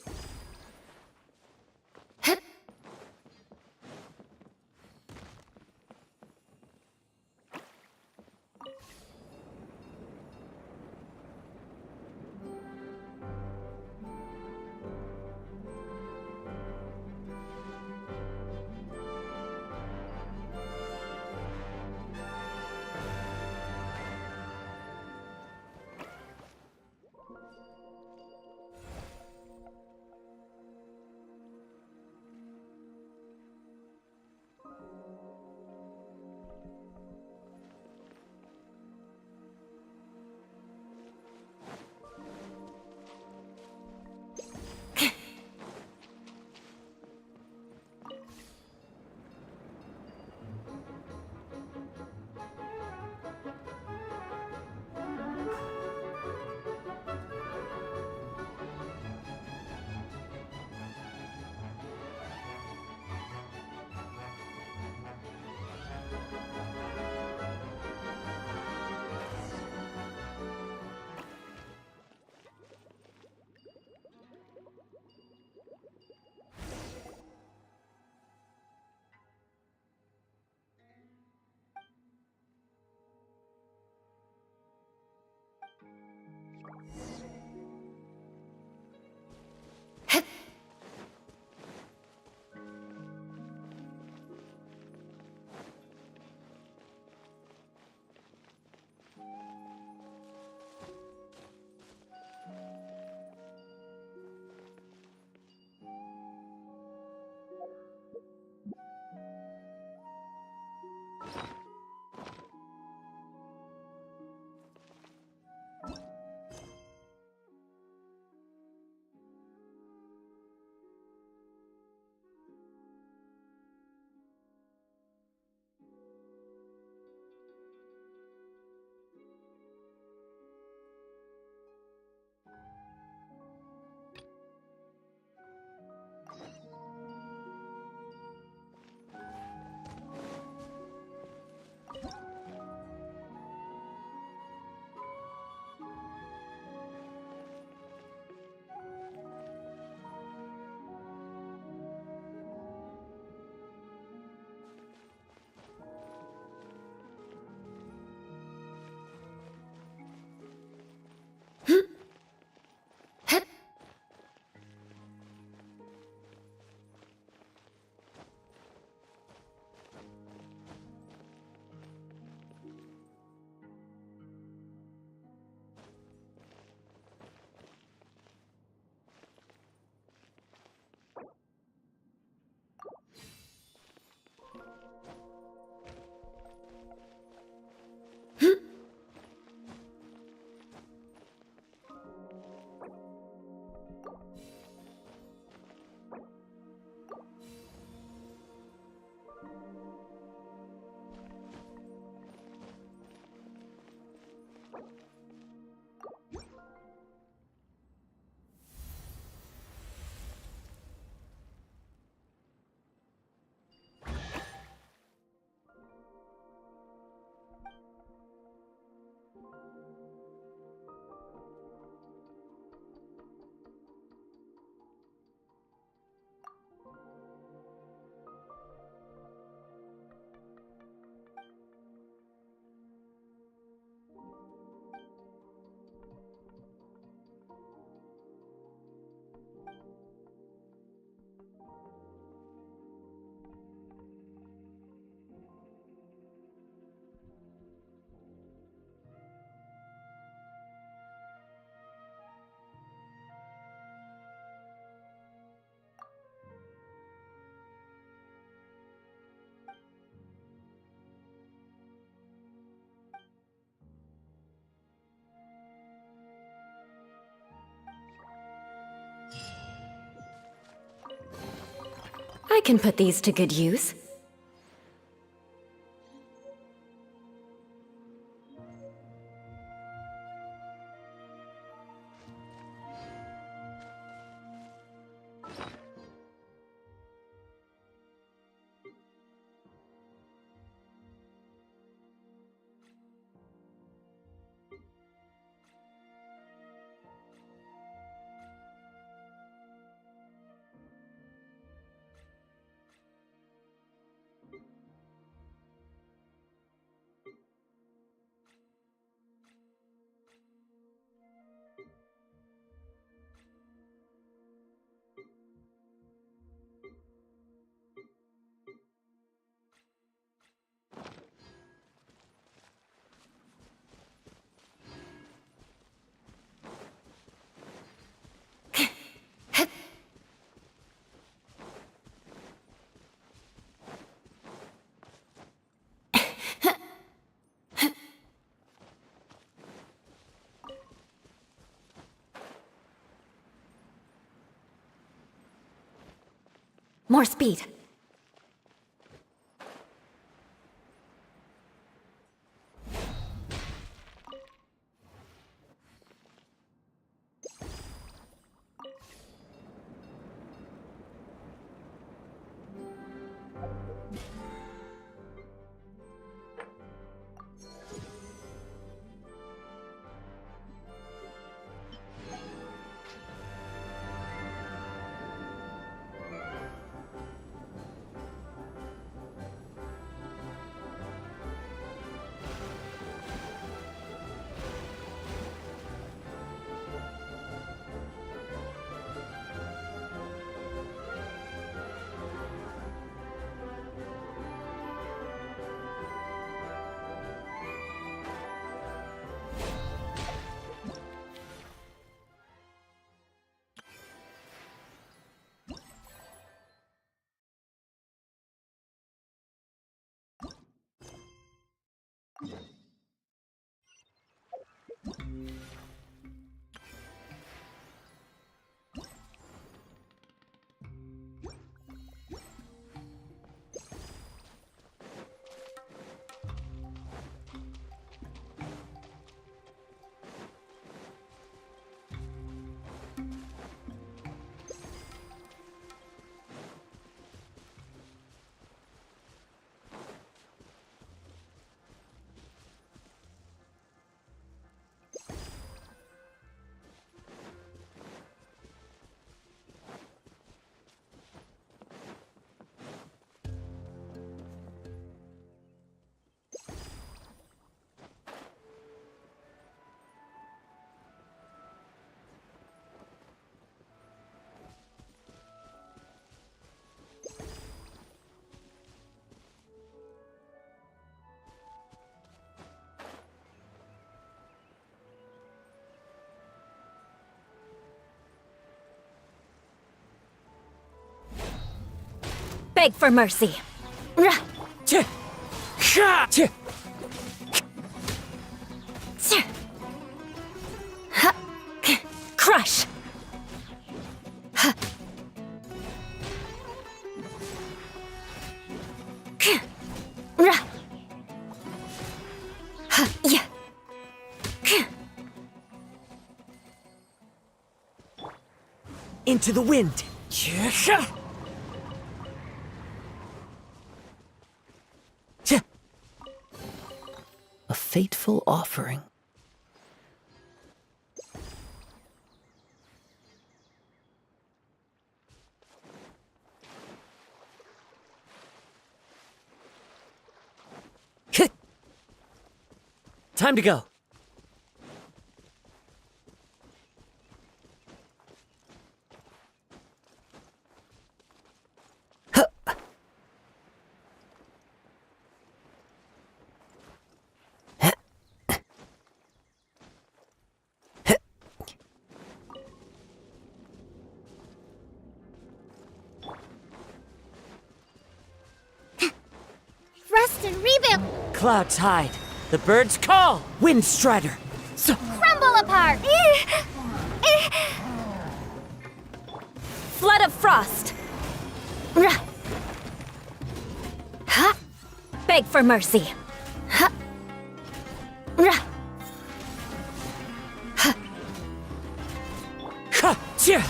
can put these to good use. More speed. Beg for mercy. Crush. Into the wind. A fateful offering. Time to go. Rest and rebuild! Clouds hide. The birds call. Wind Strider. Crumble apart! Flood of frost. beg for mercy. Ha. Rah. Ha. Ha! Tja!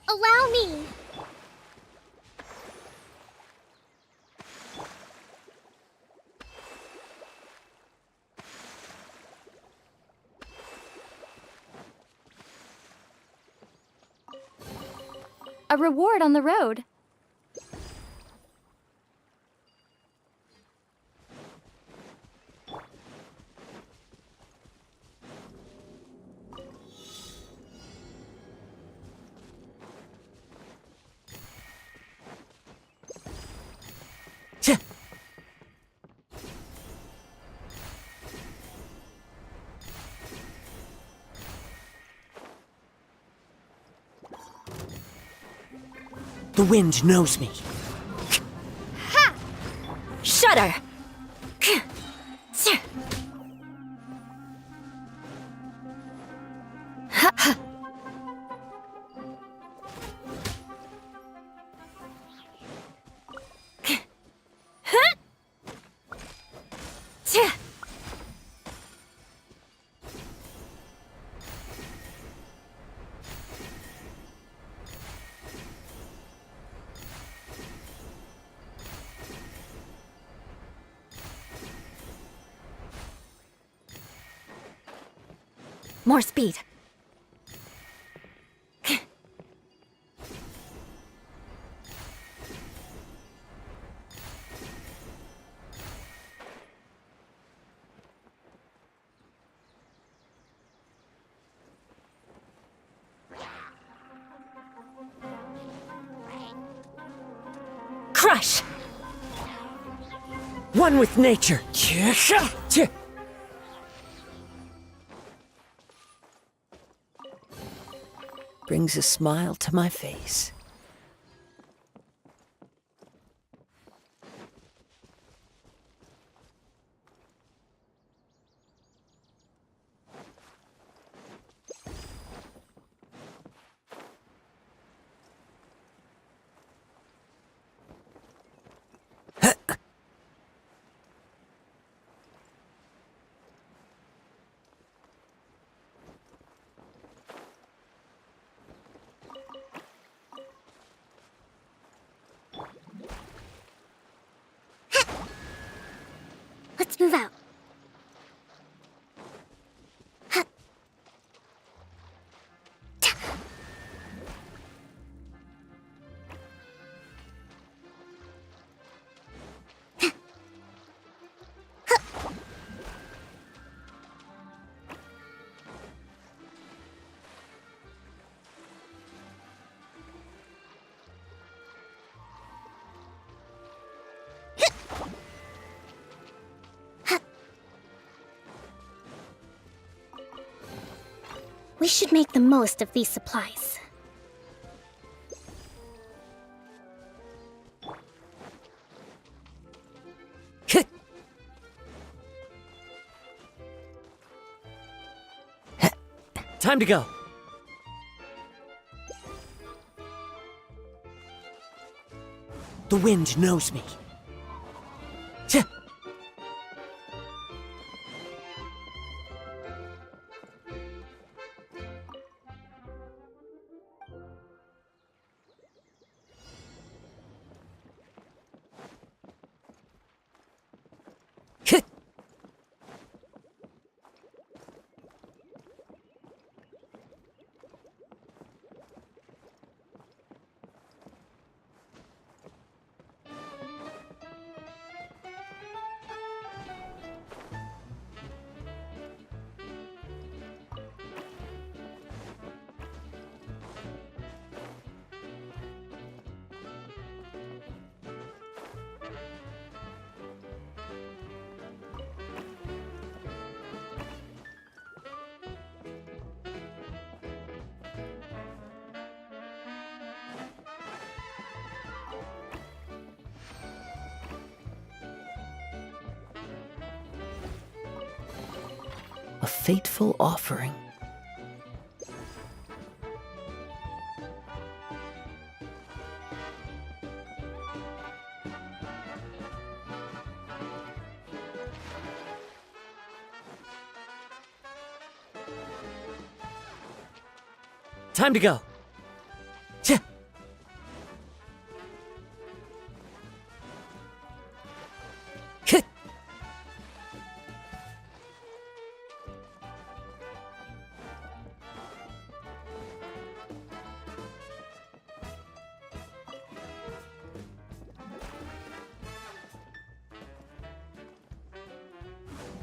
Allow me! A reward on the road. Tja. The wind knows me. Shudder! More speed. Crush! One with nature. Brings a smile to my face. Let's move out. We should make the most of these supplies. Time to go. The wind knows me. Tja. A fateful offering. Time to go. Tch. Hit.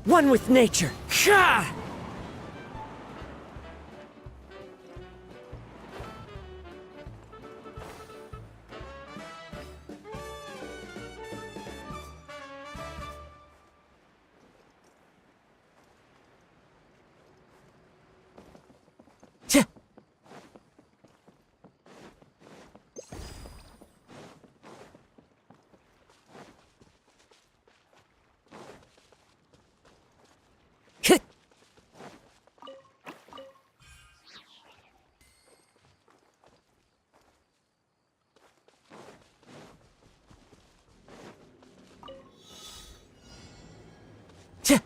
One with nature. Ha! Hit. Tch.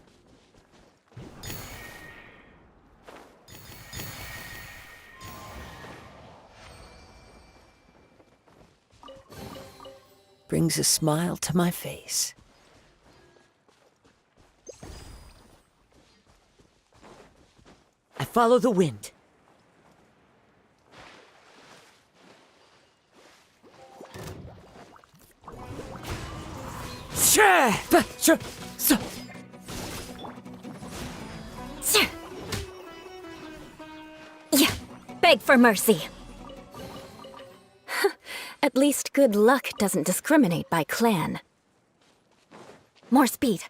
Brings a smile to my face. I follow the wind. Yeah, beg for mercy. At least good luck doesn't discriminate by clan. More speed.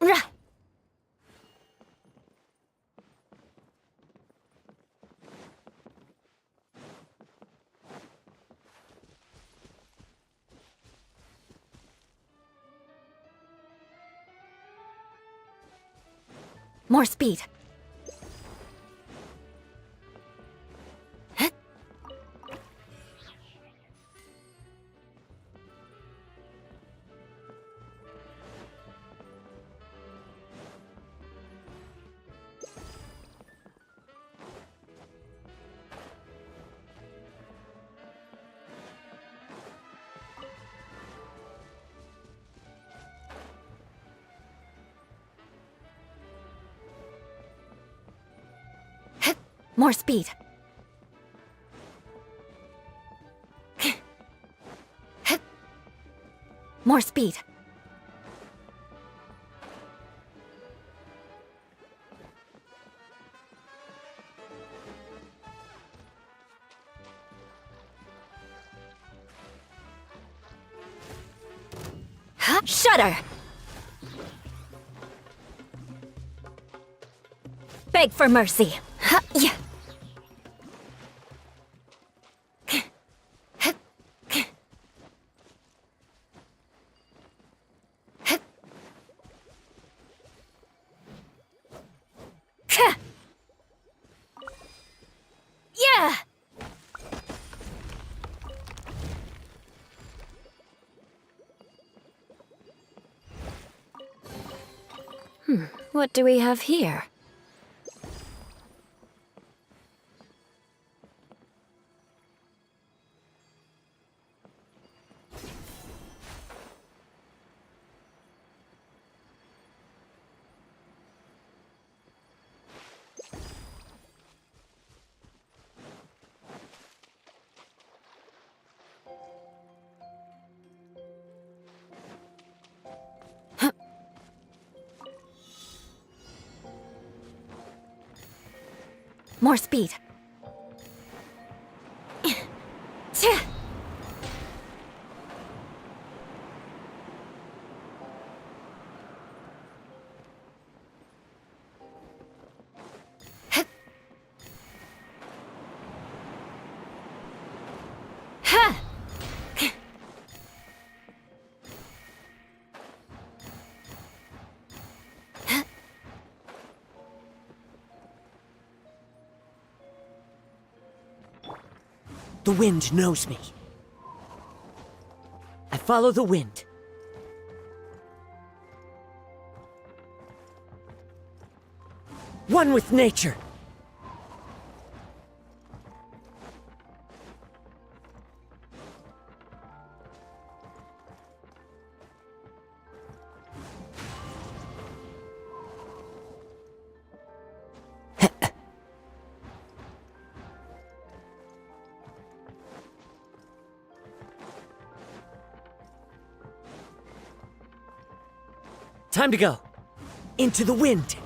Rah! More speed. More speed. More speed. Shudder! Beg for mercy. Yeah. Yeah! What do we have here? More speed. Ha! The wind knows me. I follow the wind. One with nature. Time to go. Into the wind.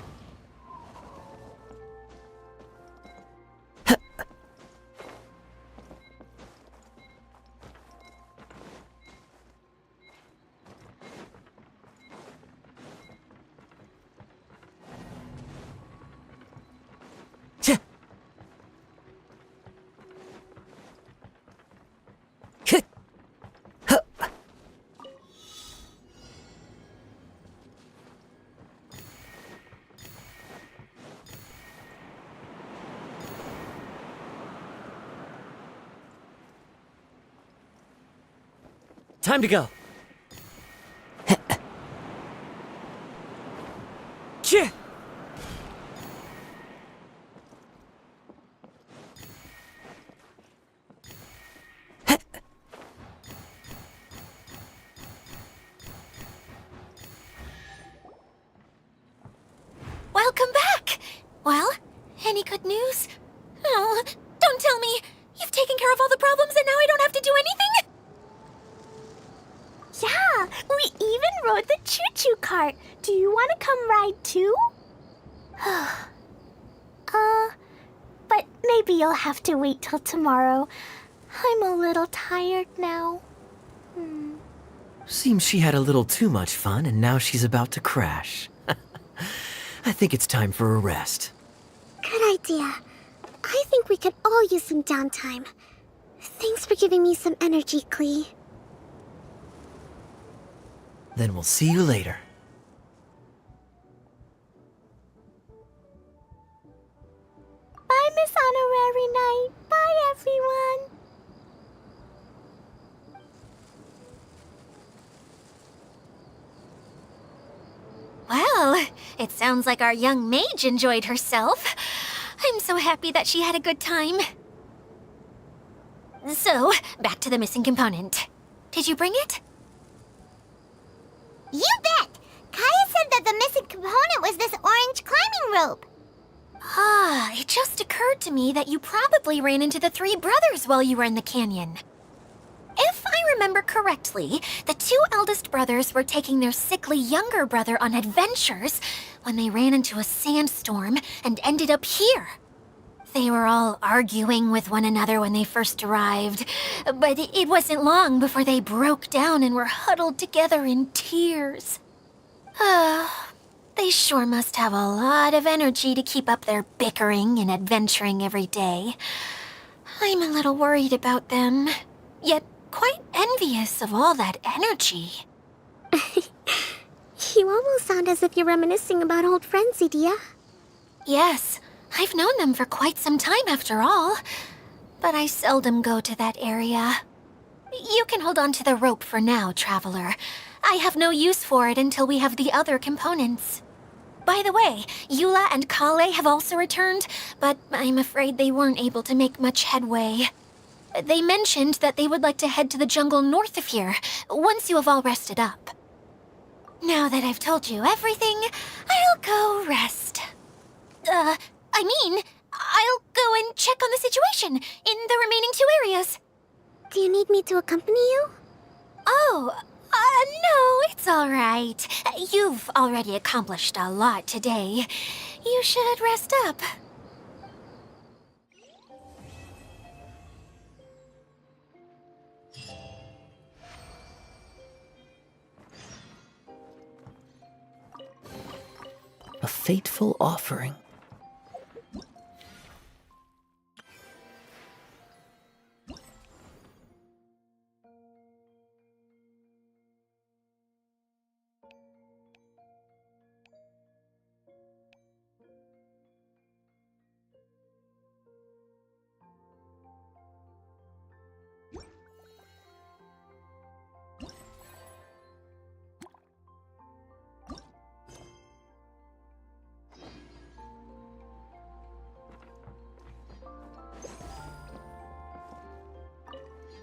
Time to go. Welcome back! Well, any good news? Oh, don't tell me! You've taken care of all the problems and now I don't have to do anything? Yeah, we even rode the choo-choo cart. Do you want to come ride too? But maybe you'll have to wait till tomorrow. I'm a little tired now. Seems she had a little too much fun and now she's about to crash. I think it's time for a rest. Good idea. I think we could all use some downtime. Thanks for giving me some energy, Klee. Then we'll see you later. Bye, Miss Honorary Knight. Bye, everyone. Well, it sounds like our young mage enjoyed herself. I'm so happy that she had a good time. So, back to the missing component. Did you bring it? You bet! Kaya said that the missing component was this orange climbing rope. Ah, it just occurred to me that you probably ran into the three brothers while you were in the canyon. If I remember correctly, the two eldest brothers were taking their sickly younger brother on adventures when they ran into a sandstorm and ended up here. They were all arguing with one another when they first arrived, but it wasn't long before they broke down and were huddled together in tears. They sure must have a lot of energy to keep up their bickering and adventuring every day. I'm a little worried about them, yet quite envious of all that energy. You almost sound as if you're reminiscing about old friends, Idia. Yes, I've known them for quite some time after all, but I seldom go to that area. You can hold on to the rope for now, Traveler. I have no use for it until we have the other components. By the way, Eula and Kale have also returned, but I'm afraid they weren't able to make much headway. They mentioned that they would like to head to the jungle north of here, once you have all rested up. Now that I've told you everything, I'll go rest. I'll go and check on the situation in the remaining two areas. Do you need me to accompany you? Oh, no, it's all right. You've already accomplished a lot today. You should rest up. A fateful offering.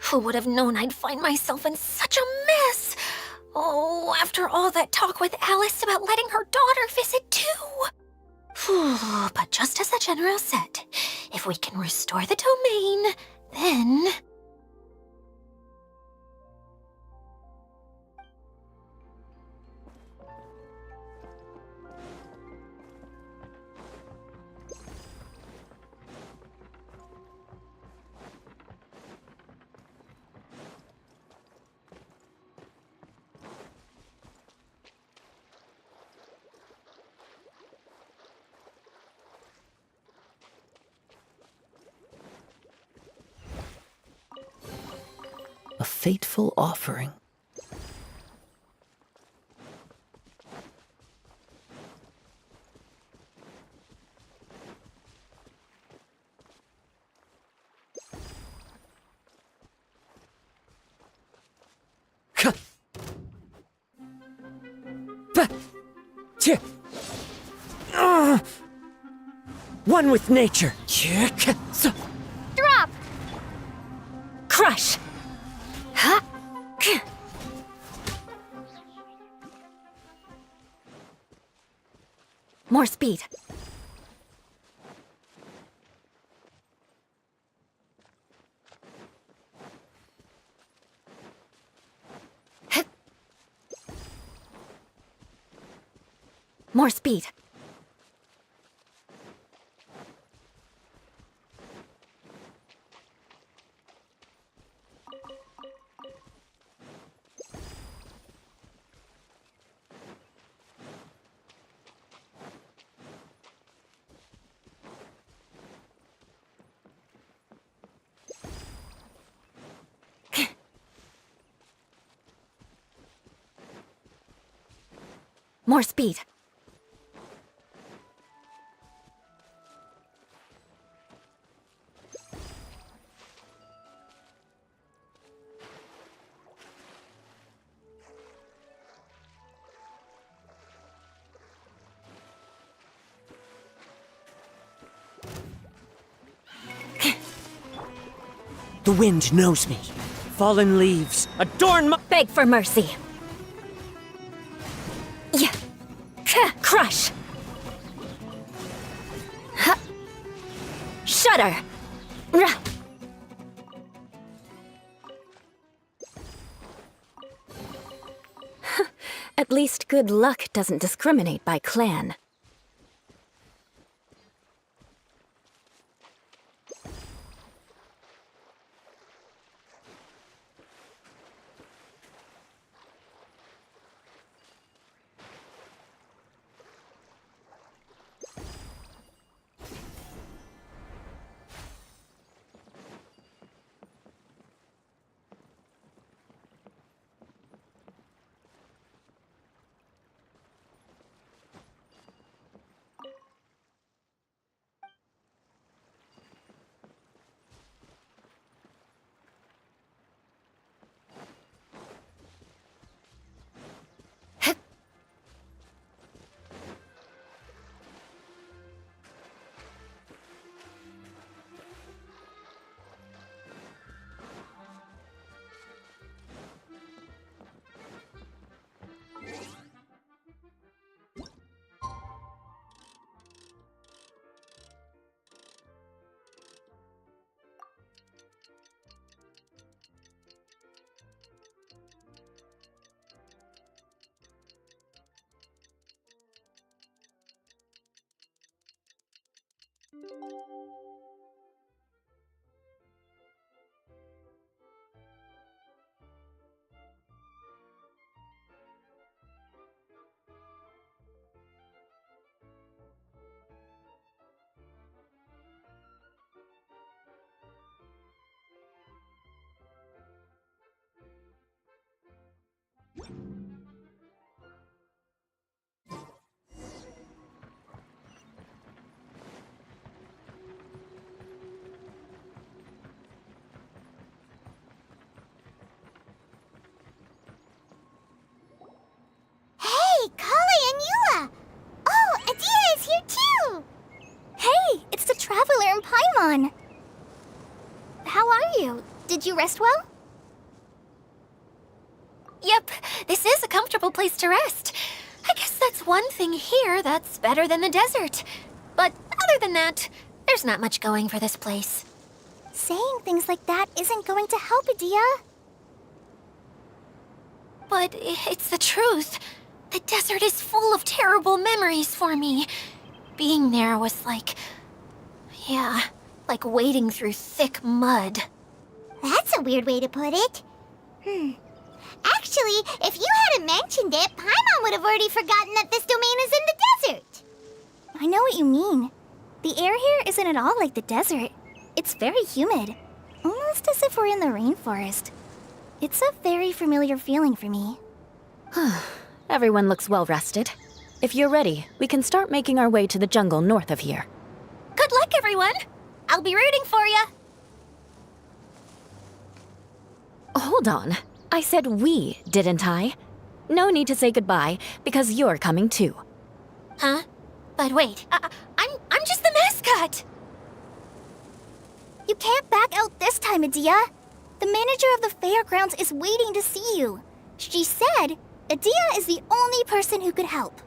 Who would have known I'd find myself in such a mess? Oh, after all that talk with Alice about letting her daughter visit too. But just as the general said, if we can restore the domain, then... A fateful offering. One with nature. Drop! Crush! Ha! More speed. More speed. More speed. The wind knows me. Fallen leaves adorn my— Beg for mercy. Yeah. Crush. Ha. Shudder. Rah. At least good luck doesn't discriminate by clan. Hey, Kali and Eula! Oh, Adia is here too! Hey, it's the Traveler and Paimon. How are you? Did you rest well? Yep, this is a comfortable place to rest. I guess that's one thing here that's better than the desert. But other than that, there's not much going for this place. Saying things like that isn't going to help, Adia. But it's the truth. The desert is full of terrible memories for me. Being there was like... yeah, like wading through thick mud. That's a weird way to put it. Actually, if you hadn't mentioned it, Paimon would have already forgotten that this domain is in the desert. I know what you mean. The air here isn't at all like the desert. It's very humid. Almost as if we're in the rainforest. It's a very familiar feeling for me. Everyone looks well rested. If you're ready, we can start making our way to the jungle north of here. Good luck, everyone! I'll be rooting for you! Hold on. I said we, didn't I? No need to say goodbye, because you're coming too. Huh? But wait, I'm just the mascot! You can't back out this time, Adia. The manager of the fairgrounds is waiting to see you. She said Adia is the only person who could help.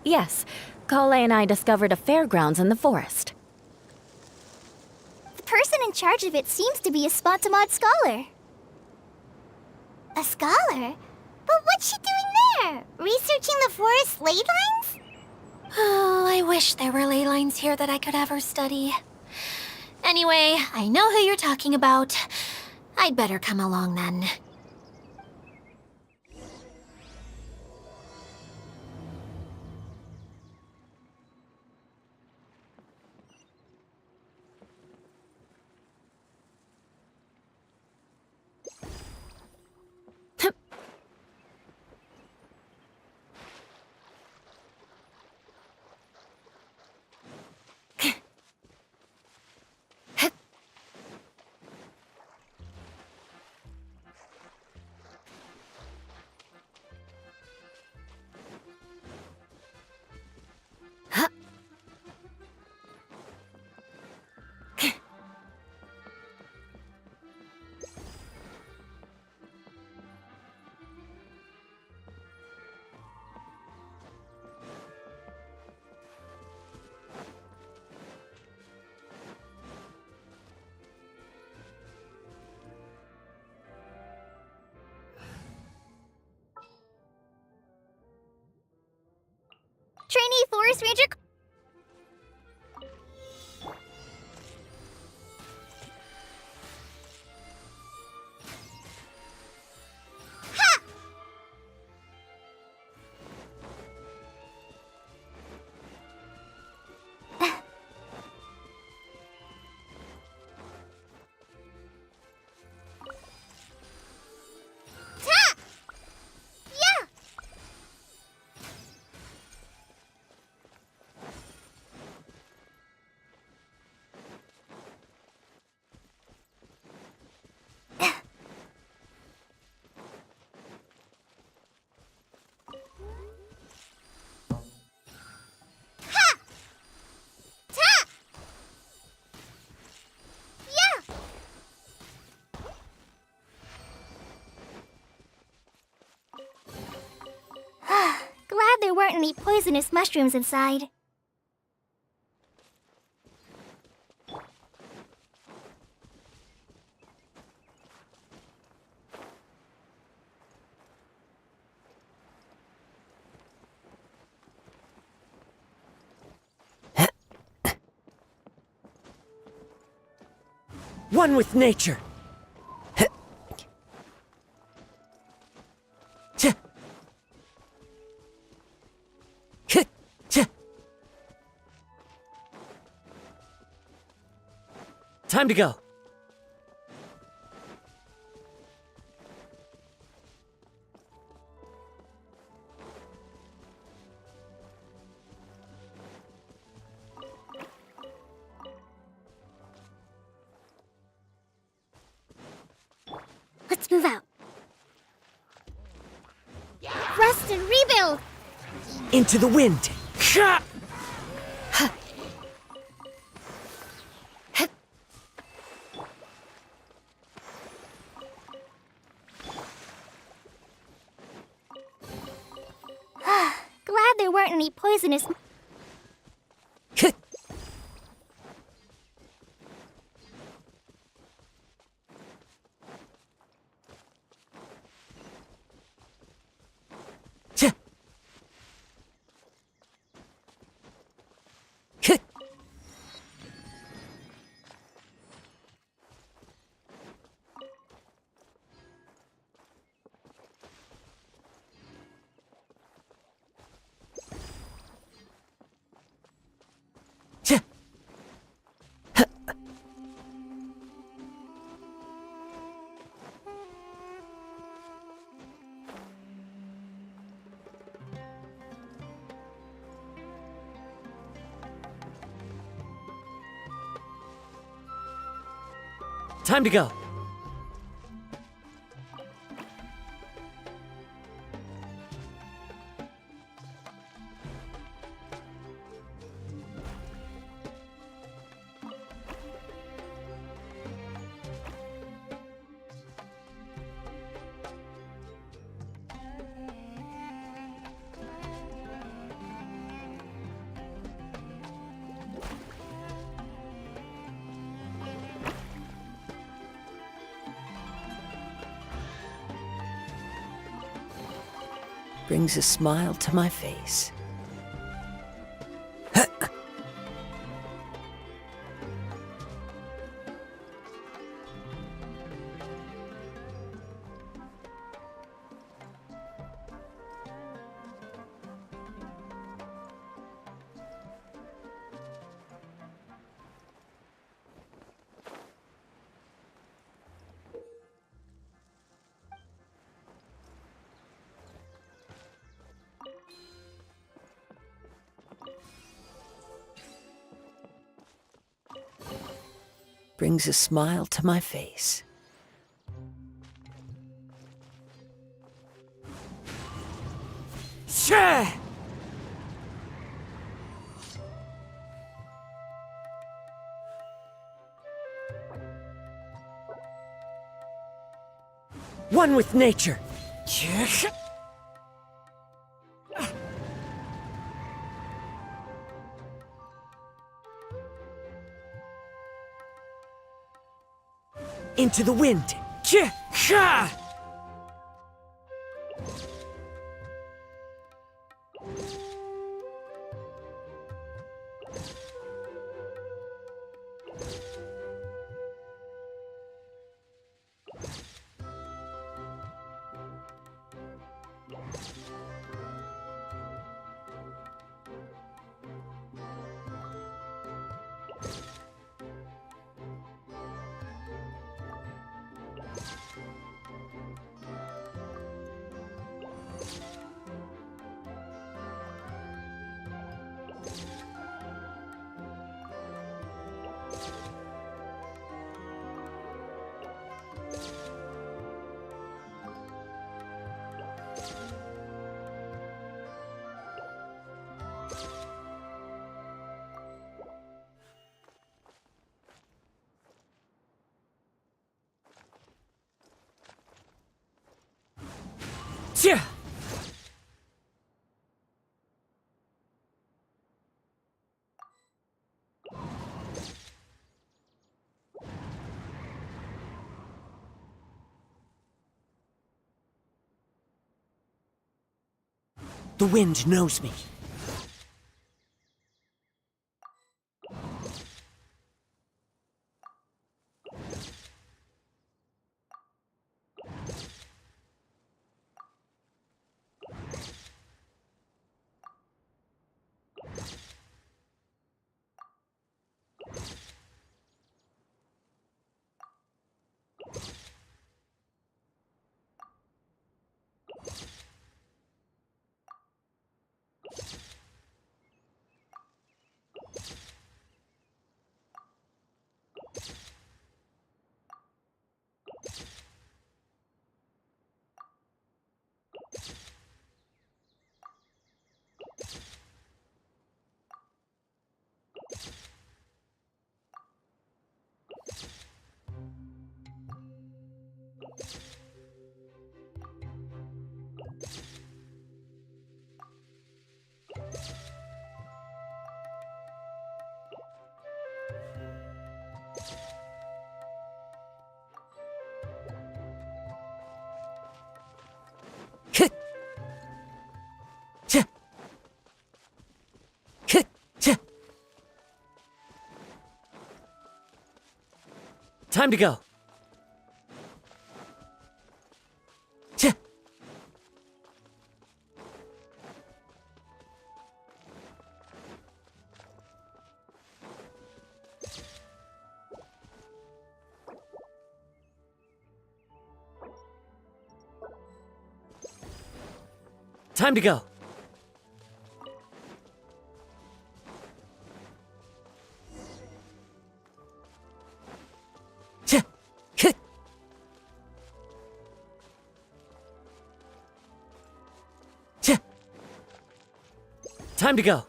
Yes, Kale and I discovered a fairgrounds in the forest. The person in charge of it seems to be a Spontamod scholar. A scholar? But what's she doing there? Researching the forest ley lines? Oh, I wish there were ley lines here that I could ever study. Anyway, I know who you're talking about. I'd better come along then. Trainee Forest Ranger... Glad there weren't any poisonous mushrooms inside. One with nature. Time to go. Let's move out. Rest must rebuild! Into the wind! Ha! Glad there weren't any poisonous... Time to go. Brings a smile to my face. Brings a smile to my face. Yeah! One with nature. Into the wind. Yeah! The wind knows me. Time to go. Time to go. Time to go.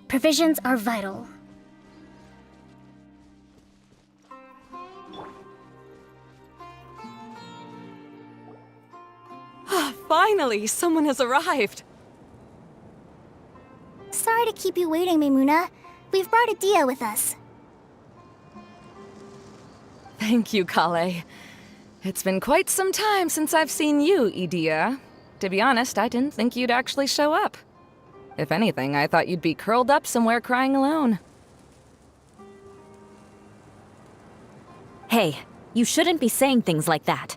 Provisions are vital. Finally, someone has arrived. Sorry to keep you waiting, Maimuna. We've brought Adia with us. Thank you, Kale. It's been quite some time since I've seen you, Idia. To be honest, I didn't think you'd actually show up. If anything, I thought you'd be curled up somewhere crying alone. Hey, you shouldn't be saying things like that.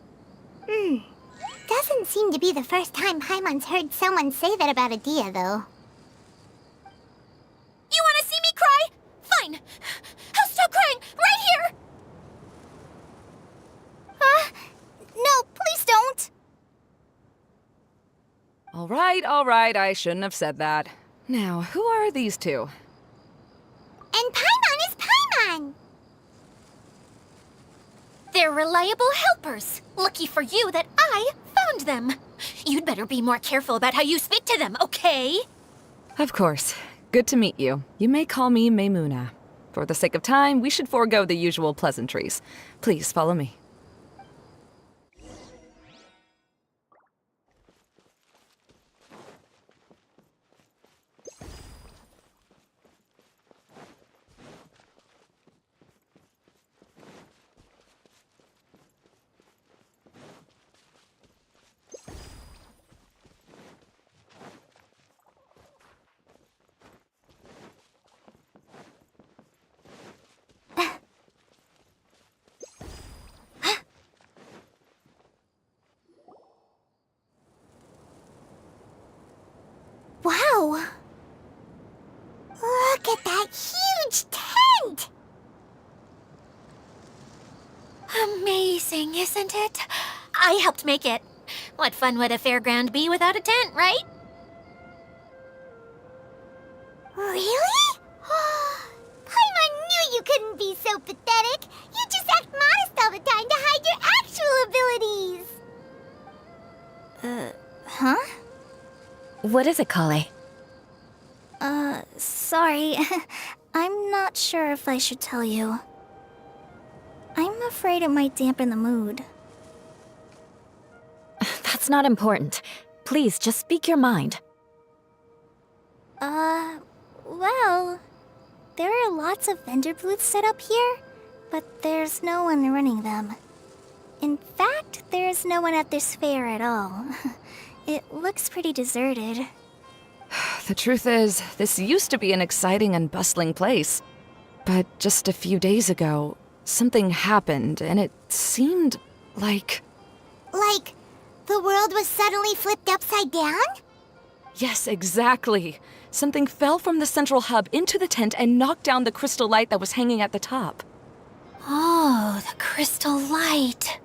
Doesn't seem to be the first time Paimon's heard someone say that about Adia, though. You want to see me cry? Fine. I'll stop crying right here. No, please don't! All right, I shouldn't have said that. Now, who are these two? And Paimon is Paimon! They're reliable helpers. Lucky for you that I found them. You'd better be more careful about how you speak to them, okay? Of course. Good to meet you. You may call me Maimuna. For the sake of time, we should forego the usual pleasantries. Please follow me. at that huge tent! Amazing, isn't it? I helped make it. What fun would a fairground be without a tent, right? Really? Paimon knew you couldn't be so pathetic. You just act modest all the time to hide your actual abilities. Huh? What is it, Kale? Sorry. I'm not sure if I should tell you. I'm afraid it might dampen the mood. That's not important. Please, just speak your mind. Well, there are lots of vendor booths set up here, but there's no one running them. In fact, there's no one at this fair at all. It looks pretty deserted. The truth is, this used to be an exciting and bustling place. But just a few days ago, something happened, and it seemed like... Like, the world was suddenly flipped upside down? Yes, exactly. Something fell from the central hub into the tent and knocked down the crystal light that was hanging at the top. Oh, the crystal light.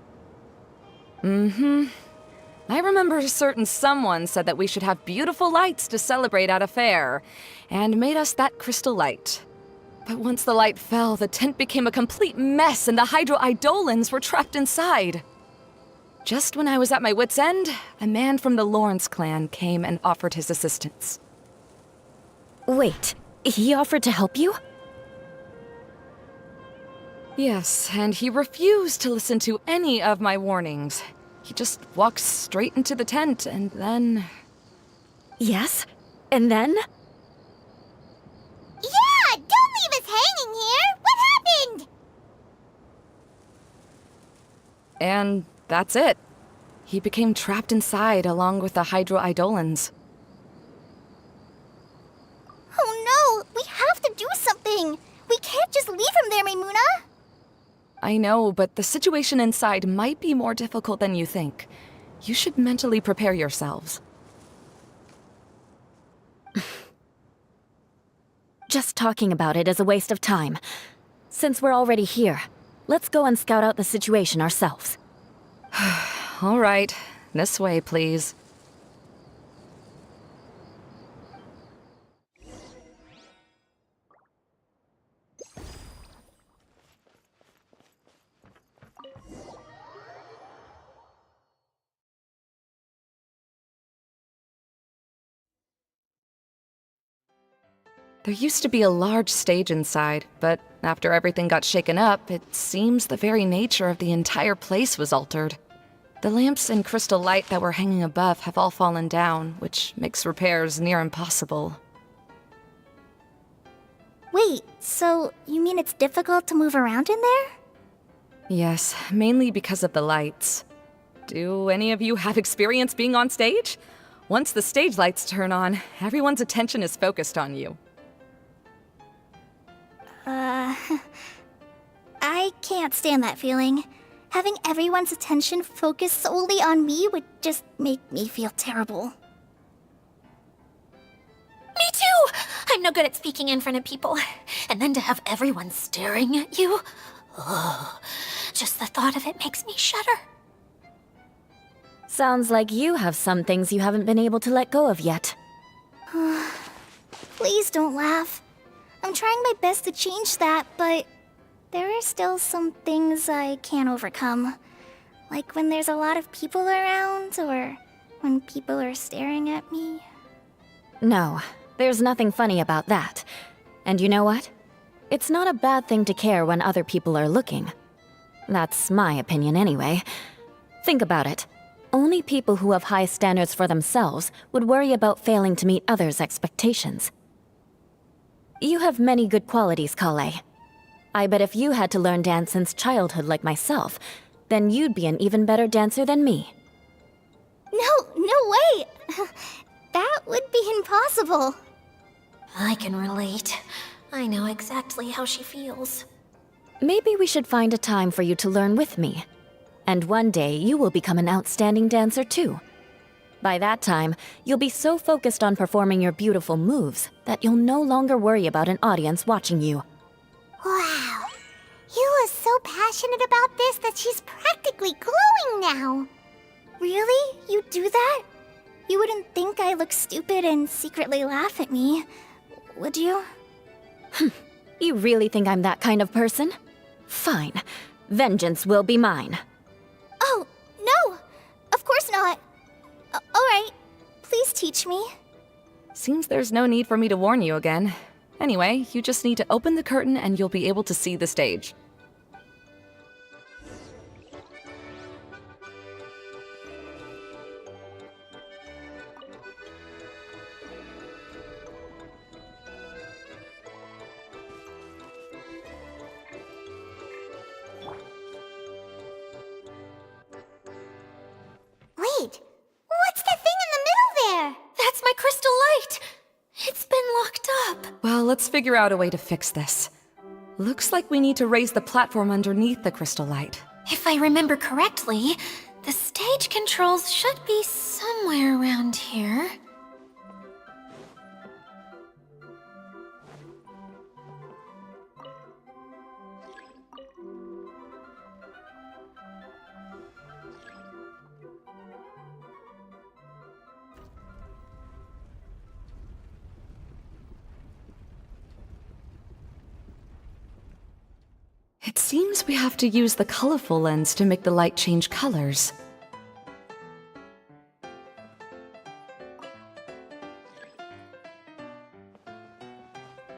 Mm-hmm. I remember a certain someone said that we should have beautiful lights to celebrate at a fair, and made us that crystal light. But once the light fell, the tent became a complete mess and the Hydro-Eidolons were trapped inside. Just when I was at my wit's end, a man from the Lawrence clan came and offered his assistance. Wait, he offered to help you? Yes, and he refused to listen to any of my warnings. He just walked straight into the tent, and then... Yes? And then? Yeah! Don't leave us hanging here! What happened? And that's it. He became trapped inside along with the Hydro-Eidolons. Oh no! We have to do something! We can't just leave him there, Maimuna! I know, but the situation inside might be more difficult than you think. You should mentally prepare yourselves. Just talking about it is a waste of time. Since we're already here, let's go and scout out the situation ourselves. All right, this way, please. There used to be a large stage inside, but after everything got shaken up, it seems the very nature of the entire place was altered. The lamps and crystal light that were hanging above have all fallen down, which makes repairs near impossible. Wait, so you mean it's difficult to move around in there? Yes, mainly because of the lights. Do any of you have experience being on stage? Once the stage lights turn on, everyone's attention is focused on you. I can't stand that feeling. Having everyone's attention focused solely on me would just make me feel terrible. Me too! I'm no good at speaking in front of people. And then to have everyone staring at you. Oh, just the thought of it makes me shudder. Sounds like you have some things you haven't been able to let go of yet. Please don't laugh. I'm trying my best to change that, but there are still some things I can't overcome. Like when there's a lot of people around, or when people are staring at me. No, there's nothing funny about that. And you know what? It's not a bad thing to care when other people are looking. That's my opinion anyway. Think about it. Only people who have high standards for themselves would worry about failing to meet others' expectations. You have many good qualities, Kale. I bet if you had to learn dance since childhood like myself, then you'd be an even better dancer than me. No way! That would be impossible. I can relate. I know exactly how she feels. Maybe we should find a time for you to learn with me. And one day you will become an outstanding dancer too. By that time, you'll be so focused on performing your beautiful moves that you'll no longer worry about an audience watching you. Wow. Eula's so passionate about this that she's practically glowing now. Really? You do that? You wouldn't think I look stupid and secretly laugh at me, would you? You really think I'm that kind of person? Fine. Vengeance will be mine. Oh, no! Of course not. Alright, please teach me. Seems there's no need for me to warn you again. Anyway, you just need to open the curtain and you'll be able to see the stage. Wait, what's the thing in the middle there? That's my crystal light! It's been locked up. Well, let's figure out a way to fix this. Looks like we need to raise the platform underneath the crystal light. If I remember correctly, the stage controls should be somewhere around here. It seems we have to use the colorful lens to make the light change colors.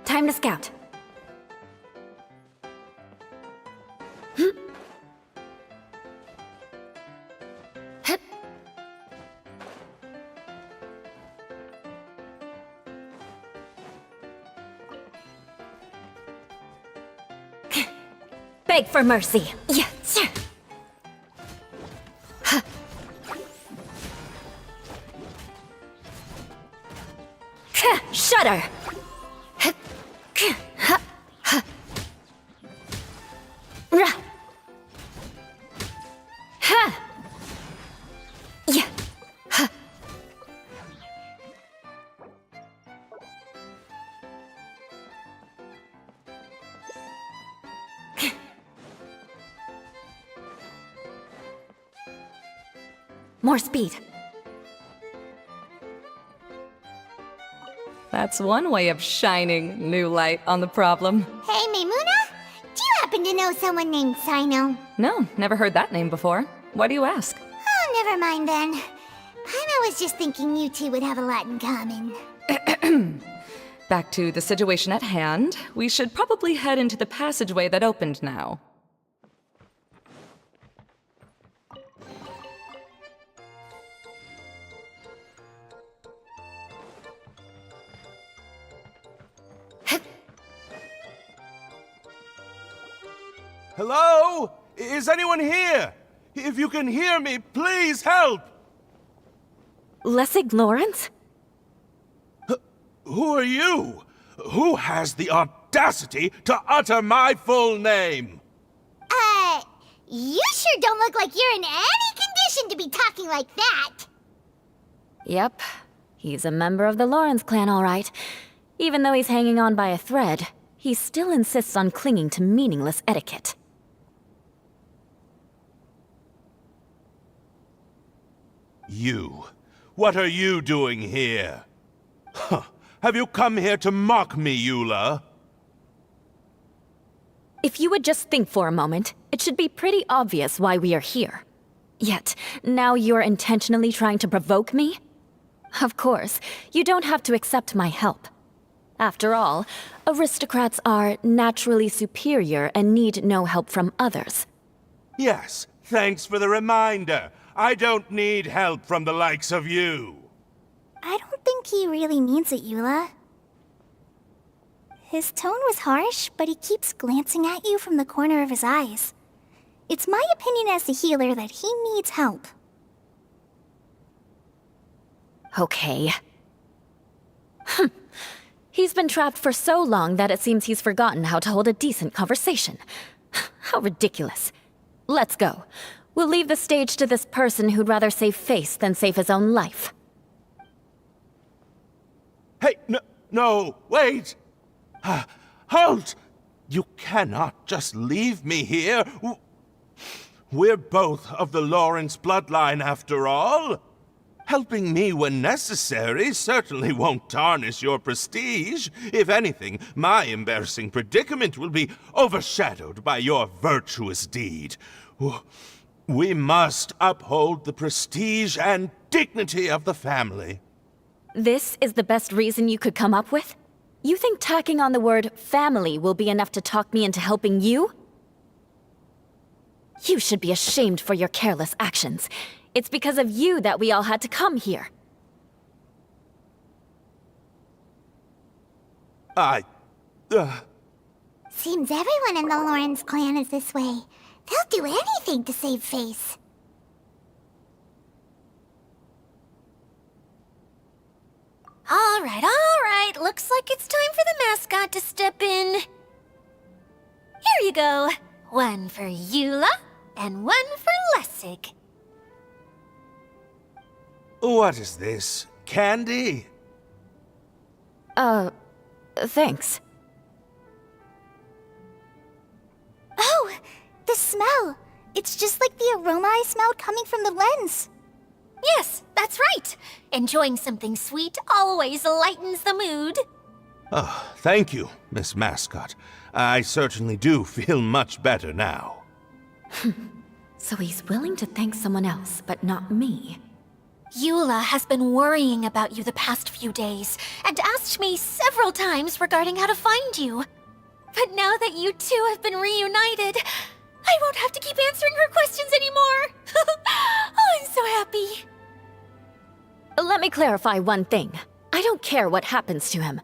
Time to scout. Beg for mercy. Yeah. Shudder. More speed. That's one way of shining new light on the problem. Hey, Maimuna? Do you happen to know someone named Sino? No, never heard that name before. Why do you ask? Oh, never mind then. I was just thinking you two would have a lot in common. Back to the situation at hand. We should probably head into the passageway that opened now. Hello? Is anyone here? If you can hear me, please help! Lessig Lawrence? Who are you? Who has the audacity to utter my full name? You sure don't look like you're in any condition to be talking like that. Yep. He's a member of the Lawrence clan, all right. Even though he's hanging on by a thread, he still insists on clinging to meaningless etiquette. You. What are you doing here? Huh. Have you come here to mock me, Eula? If you would just think for a moment, it should be pretty obvious why we are here. Yet, now you're intentionally trying to provoke me? Of course, you don't have to accept my help. After all, aristocrats are naturally superior and need no help from others. Yes, thanks for the reminder. I don't need help from the likes of you. I don't think he really means it, Eula. His tone was harsh, but he keeps glancing at you from the corner of his eyes. It's my opinion as the healer that he needs help. Okay. He's been trapped for so long that it seems he's forgotten how to hold a decent conversation. How ridiculous. Let's go. We'll leave the stage to this person who'd rather save face than save his own life. Hey, no, wait! Halt! You cannot just leave me here. We're both of the Lawrence bloodline, after all. Helping me when necessary certainly won't tarnish your prestige. If anything, my embarrassing predicament will be overshadowed by your virtuous deed. We must uphold the prestige and dignity of the family. This is the best reason you could come up with? You think tacking on the word family will be enough to talk me into helping you? You should be ashamed for your careless actions. It's because of you that we all had to come here. Seems everyone in the Lawrence clan is this way. They'll do anything to save face. All right. Looks like it's time for the mascot to step in. Here you go. One for Eula, and one for Lessig. What is this? Candy? Thanks. Oh, the smell. It's just like the aroma I smelled coming from the lens. Yes, that's right. Enjoying something sweet always lightens the mood. Oh, thank you, Miss Mascot. I certainly do feel much better now. So he's willing to thank someone else, but not me. Eula has been worrying about you the past few days, and asked me several times regarding how to find you. But now that you two have been reunited, I won't have to keep answering her questions anymore. Oh, I'm so happy. Let me clarify one thing. I don't care what happens to him.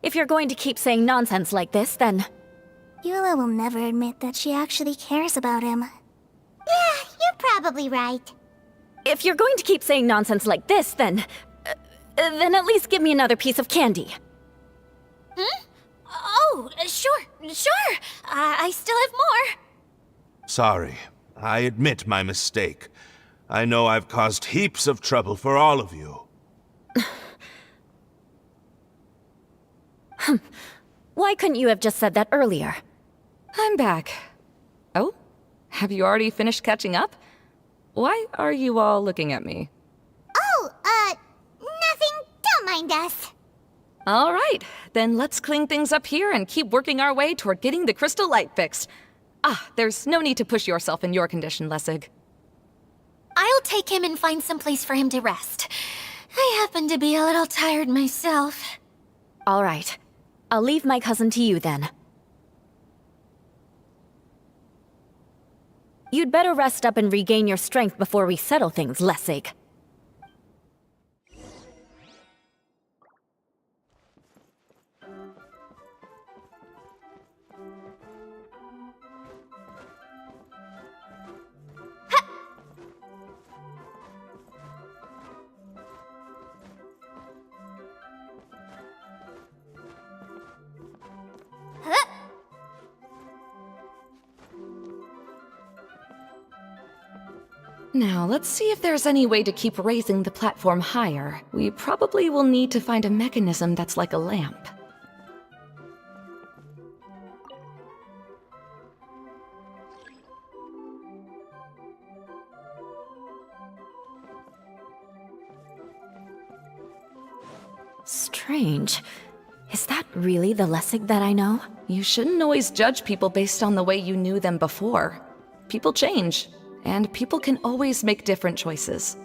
If you're going to keep saying nonsense like this, then... Eula will never admit that she actually cares about him. Yeah, you're probably right. If you're going to keep saying nonsense like this, then at least give me another piece of candy. Oh, sure. I still have more. Sorry. I admit my mistake. I know I've caused heaps of trouble for all of you. Why couldn't you have just said that earlier? I'm back. Oh? Have you already finished catching up? Why are you all looking at me? Oh, nothing. Don't mind us. All right, then let's clean things up here and keep working our way toward getting the crystal light fixed. There's no need to push yourself in your condition, Lessig. I'll take him and find some place for him to rest. I happen to be a little tired myself. All right. I'll leave my cousin to you then. You'd better rest up and regain your strength before we settle things, Lessig. Now, let's see if there's any way to keep raising the platform higher. We probably will need to find a mechanism that's like a lamp. Strange. Is that really the Lessig that I know? You shouldn't always judge people based on the way you knew them before. People change. And people can always make different choices.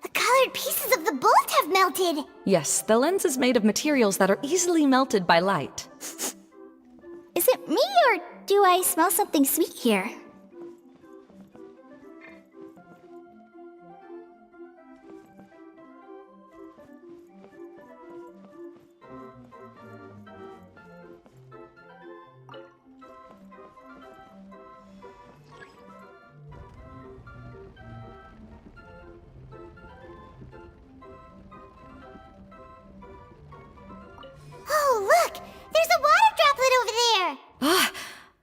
The colored pieces of the bullet have melted. Yes, the lens is made of materials that are easily melted by light. Is it me, or do I smell something sweet here? Oh, look! There's a water droplet over there!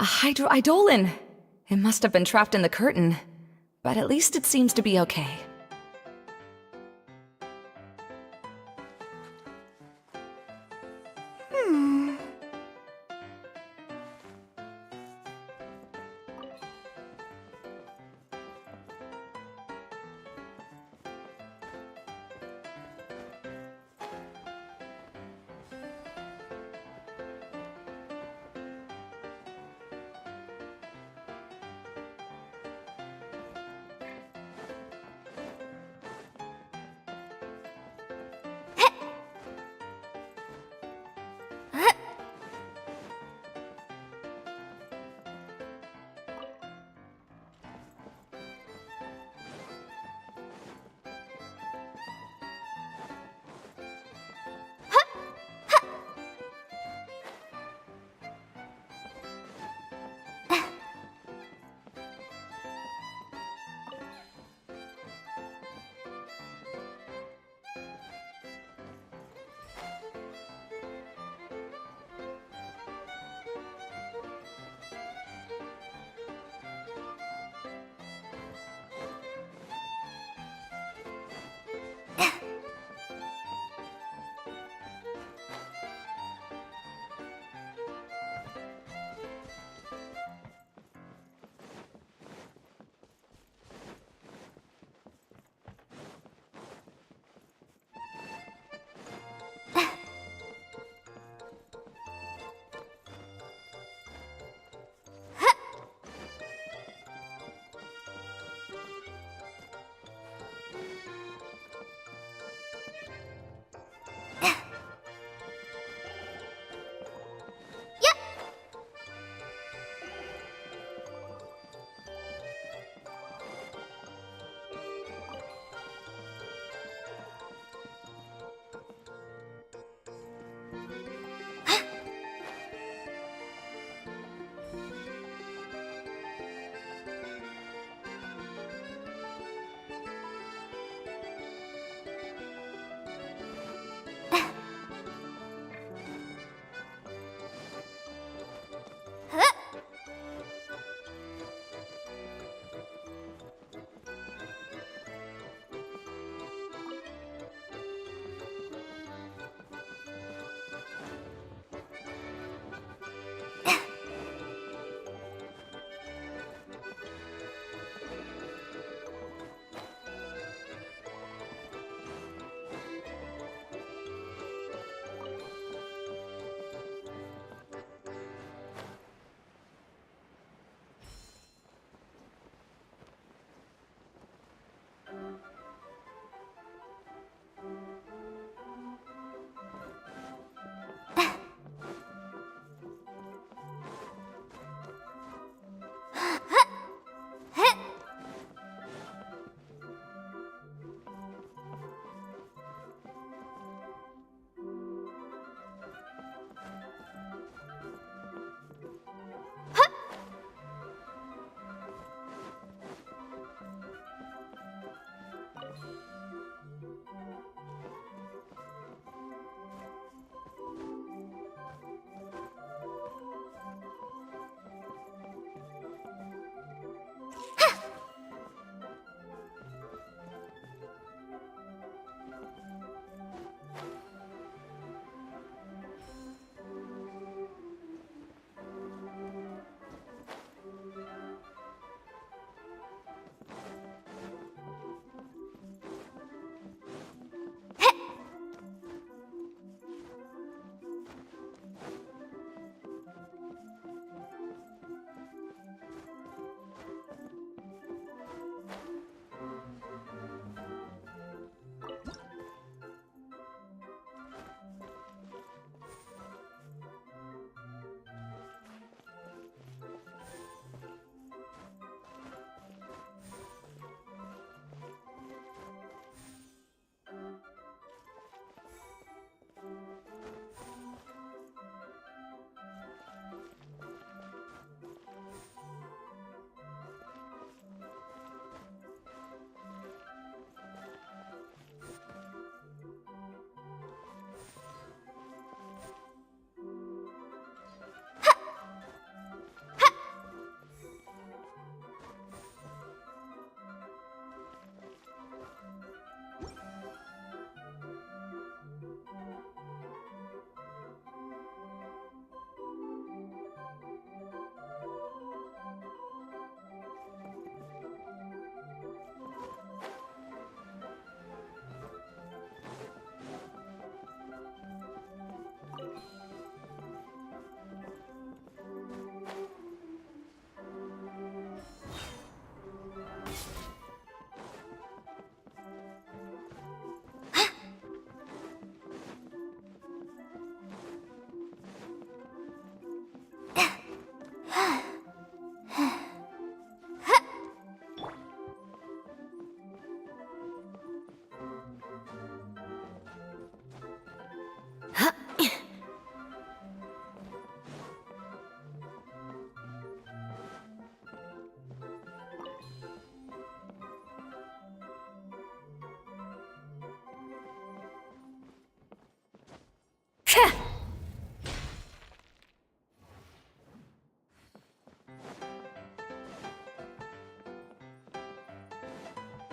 A hydroidolin! It must have been trapped in the curtain. but at least it seems to be okay.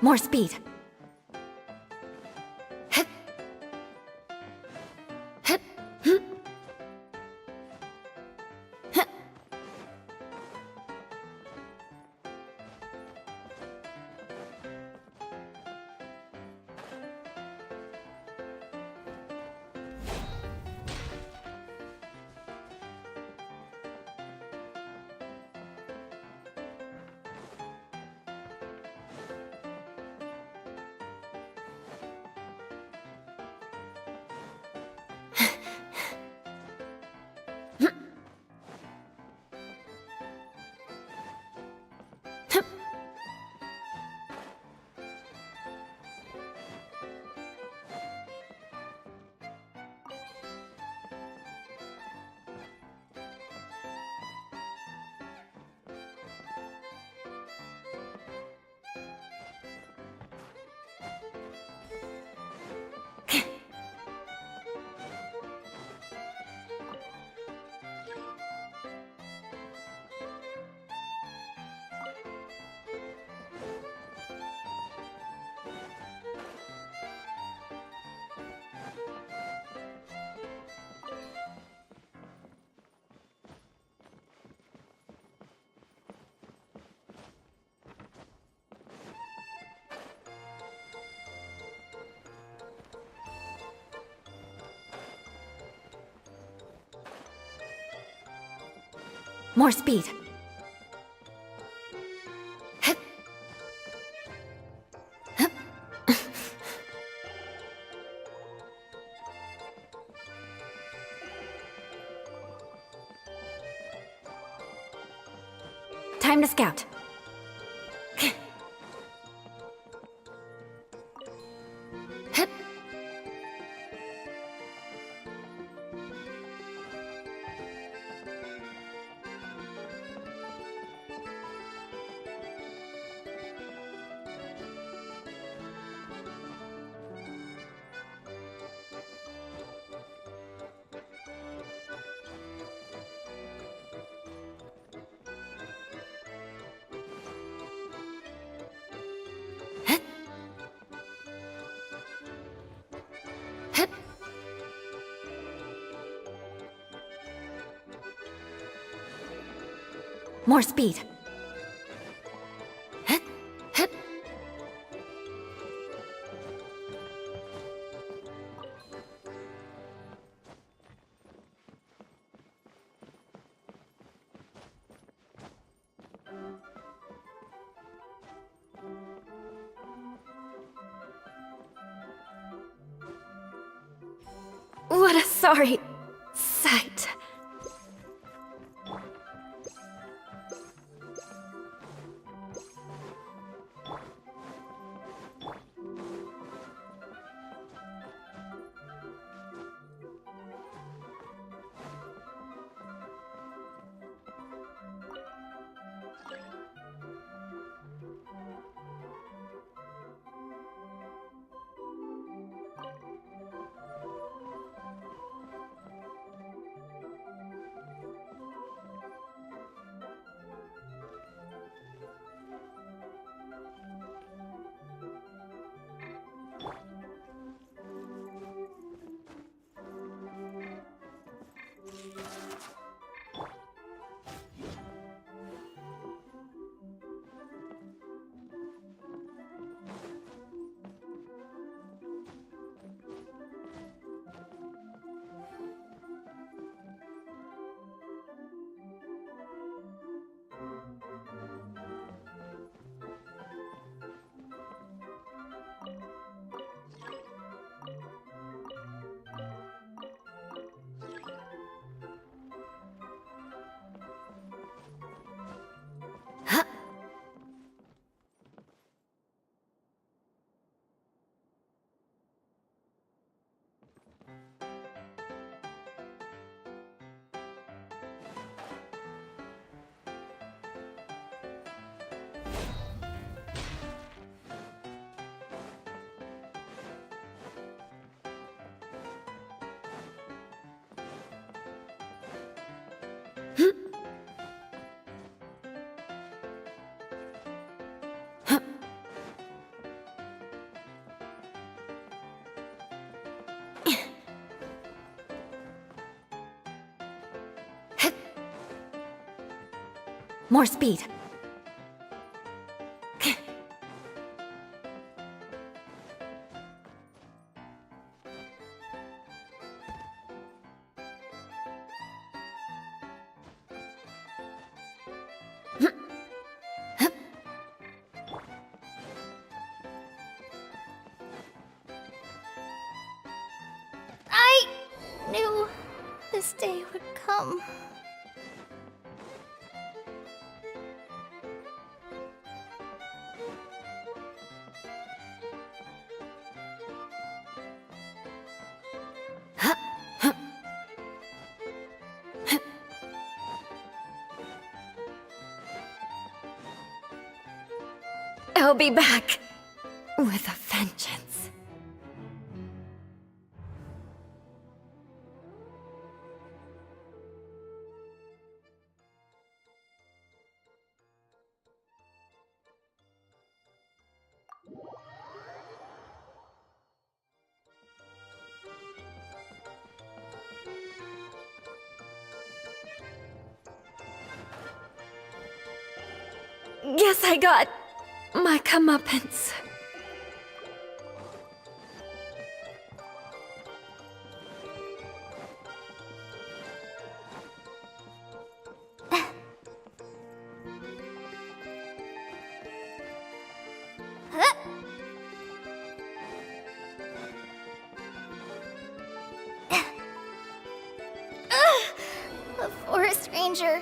More speed. More speed. Time to scout. More speed. What a sorry sight. More speed. I knew this day would come. I'll be back with a vengeance. Guess I got my comeuppance. A forest ranger.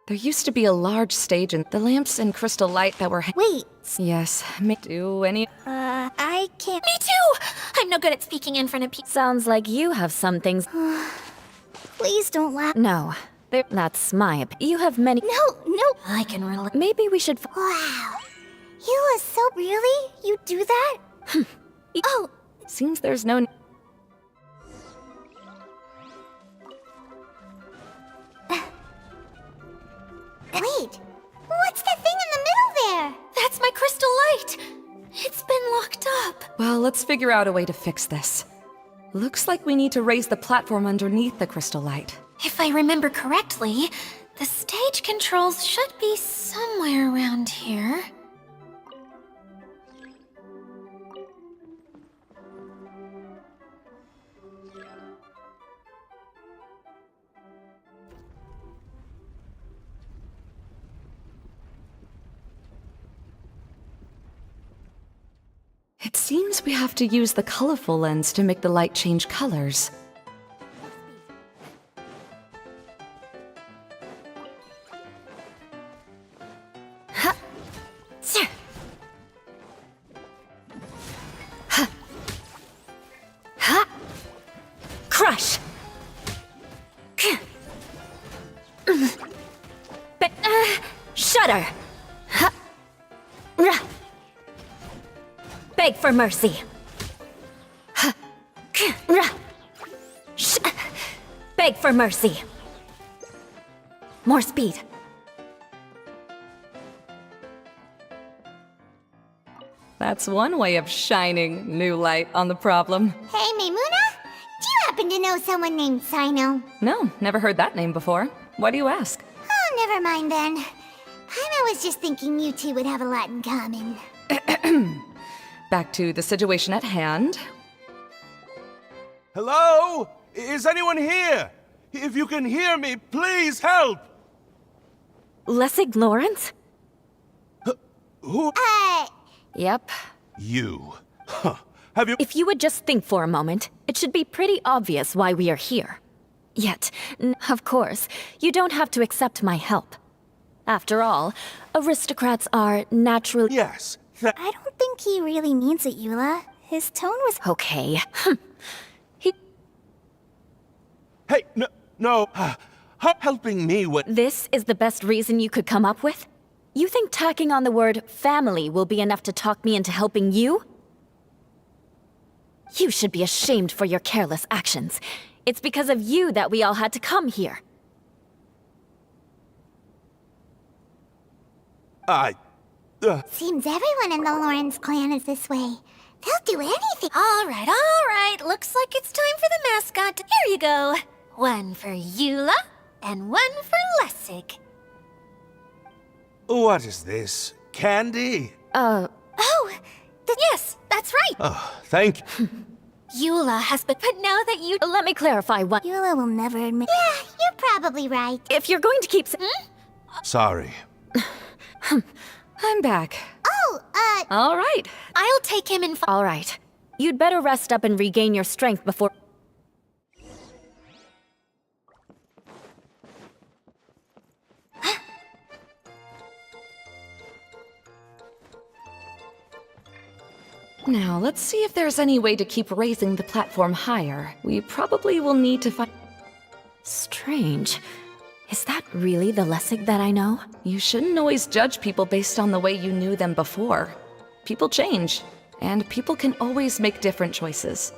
There used to be a large stage and the lamps and crystal light that were Wait, Yes, may do any... I can't. Me too! I'm no good at speaking in front of people. Sounds like you have some things. Please don't laugh. No, that's my opinion. You have many. No. I can relate. Maybe we should. Wow. You are so really? You do that? Oh, Seems there's no... wait. What's the thing in the middle there? That's my crystal light! It's been locked up. Well, let's figure out a way to fix this. Looks like we need to raise the platform underneath the crystal light. If I remember correctly, the stage controls should be somewhere around here. It seems we have to use the colorful lens to make the light change colors. Crush! Shudder! Beg for mercy. Beg for mercy. More speed. That's one way of shining new light on the problem. Hey, Maimuna? Do you happen to know someone named Sino? No, never heard that name before. Why do you ask? Oh, never mind then. I was just thinking you two would have a lot in common. Back to the situation at hand. Hello? Is anyone here? If you can hear me, please help! Lessig Lawrence? Who? Yep. You. Huh. Have you... If you would just think for a moment, it should be pretty obvious why we are here. Yet, of course, you don't have to accept my help. After all, aristocrats are naturally... Yes. I don't think he really means it, Eula. His tone was... Okay. Hey, no. Helping me with... This is the best reason you could come up with? You think tacking on the word family will be enough to talk me into helping you? You should be ashamed for your careless actions. It's because of you that we all had to come here. Seems everyone in the Lawrence clan is this way. They'll do anything. All right. Looks like it's time for the mascot. Here you go. One for Eula, and one for Lessig. What is this? Candy? Oh, yes, that's right. Oh, thank you. Eula has but now that you... Let me clarify one. Eula will never admit. Yeah, you're probably right. If you're going to keep... Sorry. I'm back. Oh, All right. I'll take him in... All right. You'd better rest up and regain your strength before... Now, let's see if there's any way to keep raising the platform higher. We probably will need to find... Strange. Is that really the Lessig that I know? You shouldn't always judge people based on the way you knew them before. People change, and people can always make different choices.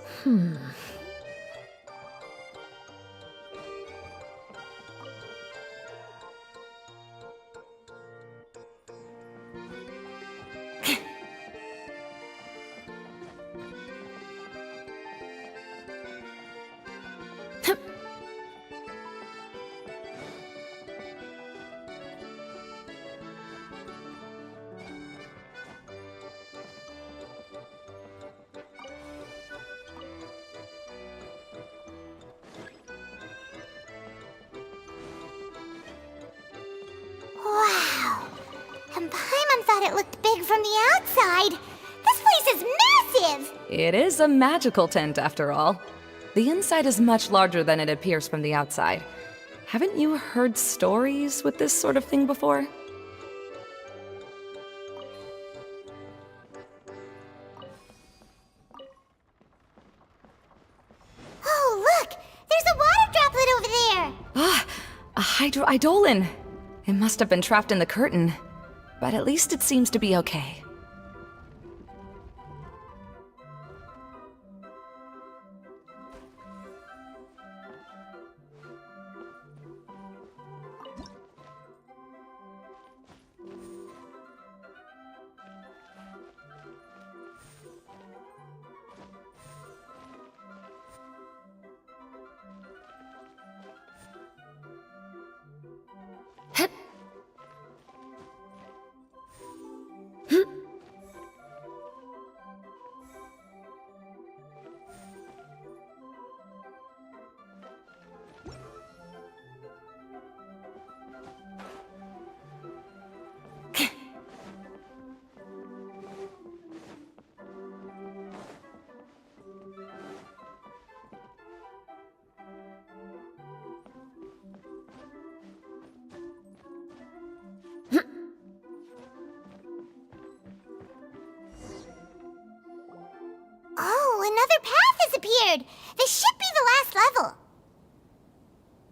wow. And Paimon thought it looked big from the outside. This place is massive! It is a magical tent, after all. The inside is much larger than it appears from the outside. Haven't you heard stories with this sort of thing before? Oh, look! There's a water droplet over there! Ah, a hydroidolin. It must have been trapped in the curtain. But at least it seems to be okay. Oh, another path has appeared! This should be the last level!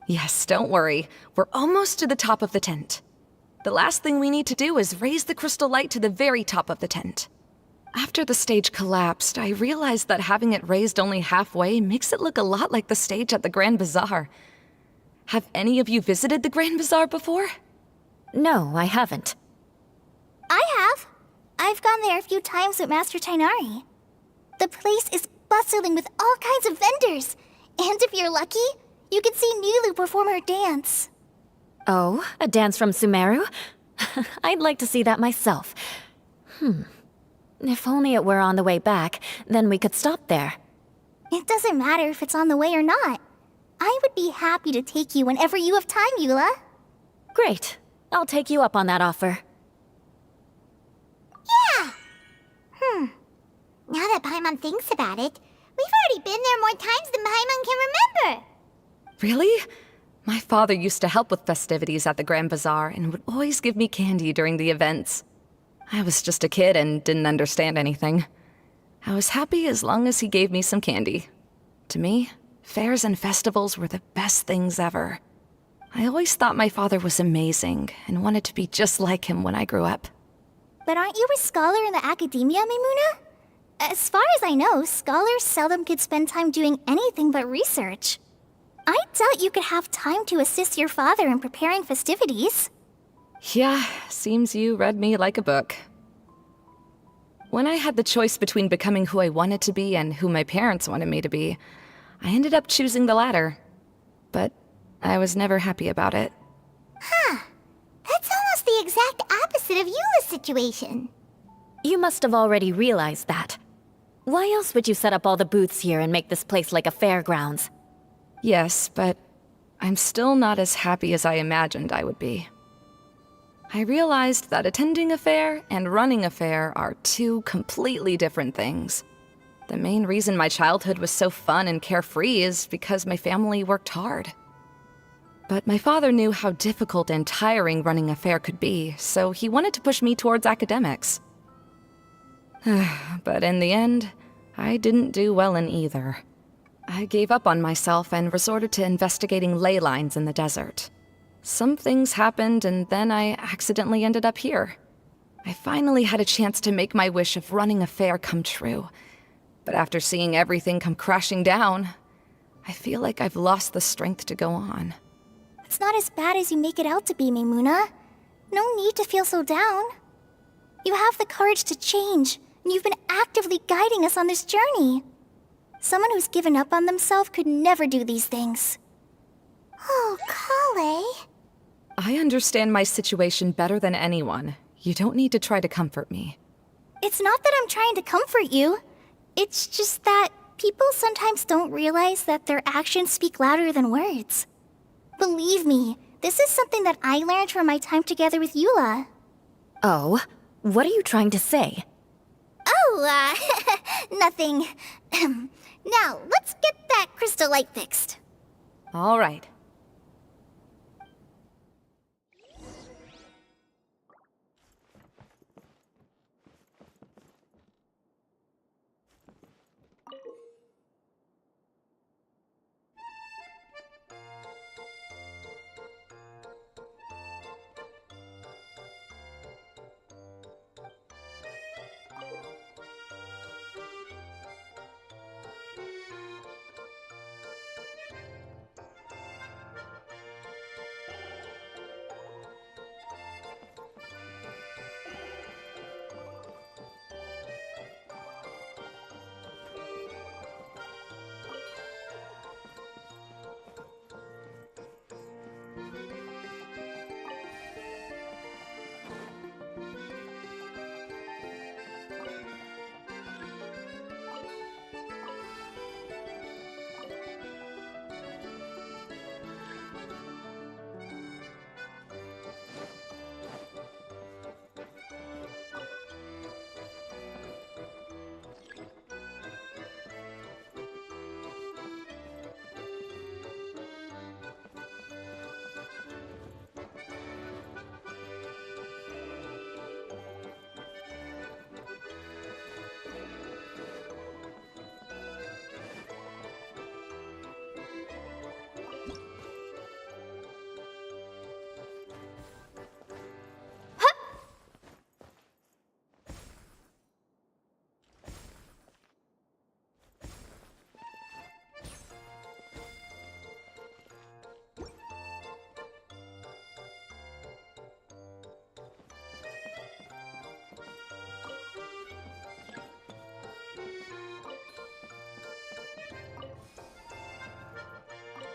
Yes, don't worry. We're almost to the top of the tent. The last thing we need to do is raise the crystal light to the very top of the tent. After the stage collapsed, I realized that having it raised only halfway makes it look a lot like the stage at the Grand Bazaar. Have any of you visited the Grand Bazaar before? No, I haven't. I have. I've gone there a few times with Master Tainari. The place is bustling with all kinds of vendors. And if you're lucky, you can see Nulu perform her dance. Oh, a dance from Sumeru? I'd like to see that myself. If only it were on the way back, then we could stop there. It doesn't matter if it's on the way or not. I would be happy to take you whenever you have time, Eula. Great. I'll take you up on that offer. Yeah! Now that Paimon thinks about it, we've already been there more times than Paimon can remember. Really? My father used to help with festivities at the Grand Bazaar and would always give me candy during the events. I was just a kid and didn't understand anything. I was happy as long as he gave me some candy. To me, fairs and festivals were the best things ever. I always thought my father was amazing and wanted to be just like him when I grew up. But aren't you a scholar in the academia, Maimuna? As far as I know, scholars seldom could spend time doing anything but research. I doubt you could have time to assist your father in preparing festivities. Yeah, seems you read me like a book. When I had the choice between becoming who I wanted to be and who my parents wanted me to be, I ended up choosing the latter. But I was never happy about it. That's almost the exact opposite of Eula's situation. You must have already realized that. Why else would you set up all the booths here and make this place like a fairgrounds? Yes, but I'm still not as happy as I imagined I would be. I realized that attending a fair and running a fair are two completely different things. The main reason my childhood was so fun and carefree is because my family worked hard. But my father knew how difficult and tiring running a fair could be, so he wanted to push me towards academics. But in the end, I didn't do well in either. I gave up on myself and resorted to investigating ley lines in the desert. Some things happened, and then I accidentally ended up here. I finally had a chance to make my wish of running a fair come true. But after seeing everything come crashing down, I feel like I've lost the strength to go on. It's not as bad as you make it out to be, Maimuna. No need to feel so down. You have the courage to change, and you've been actively guiding us on this journey. Someone who's given up on themselves could never do these things. Oh, Kale. I understand my situation better than anyone. You don't need to try to comfort me. It's not that I'm trying to comfort you. It's just that people sometimes don't realize that their actions speak louder than words. Believe me, this is something that I learned from my time together with Eula. Oh? What are you trying to say? Oh, nothing. Now, let's get that crystal light fixed. All right.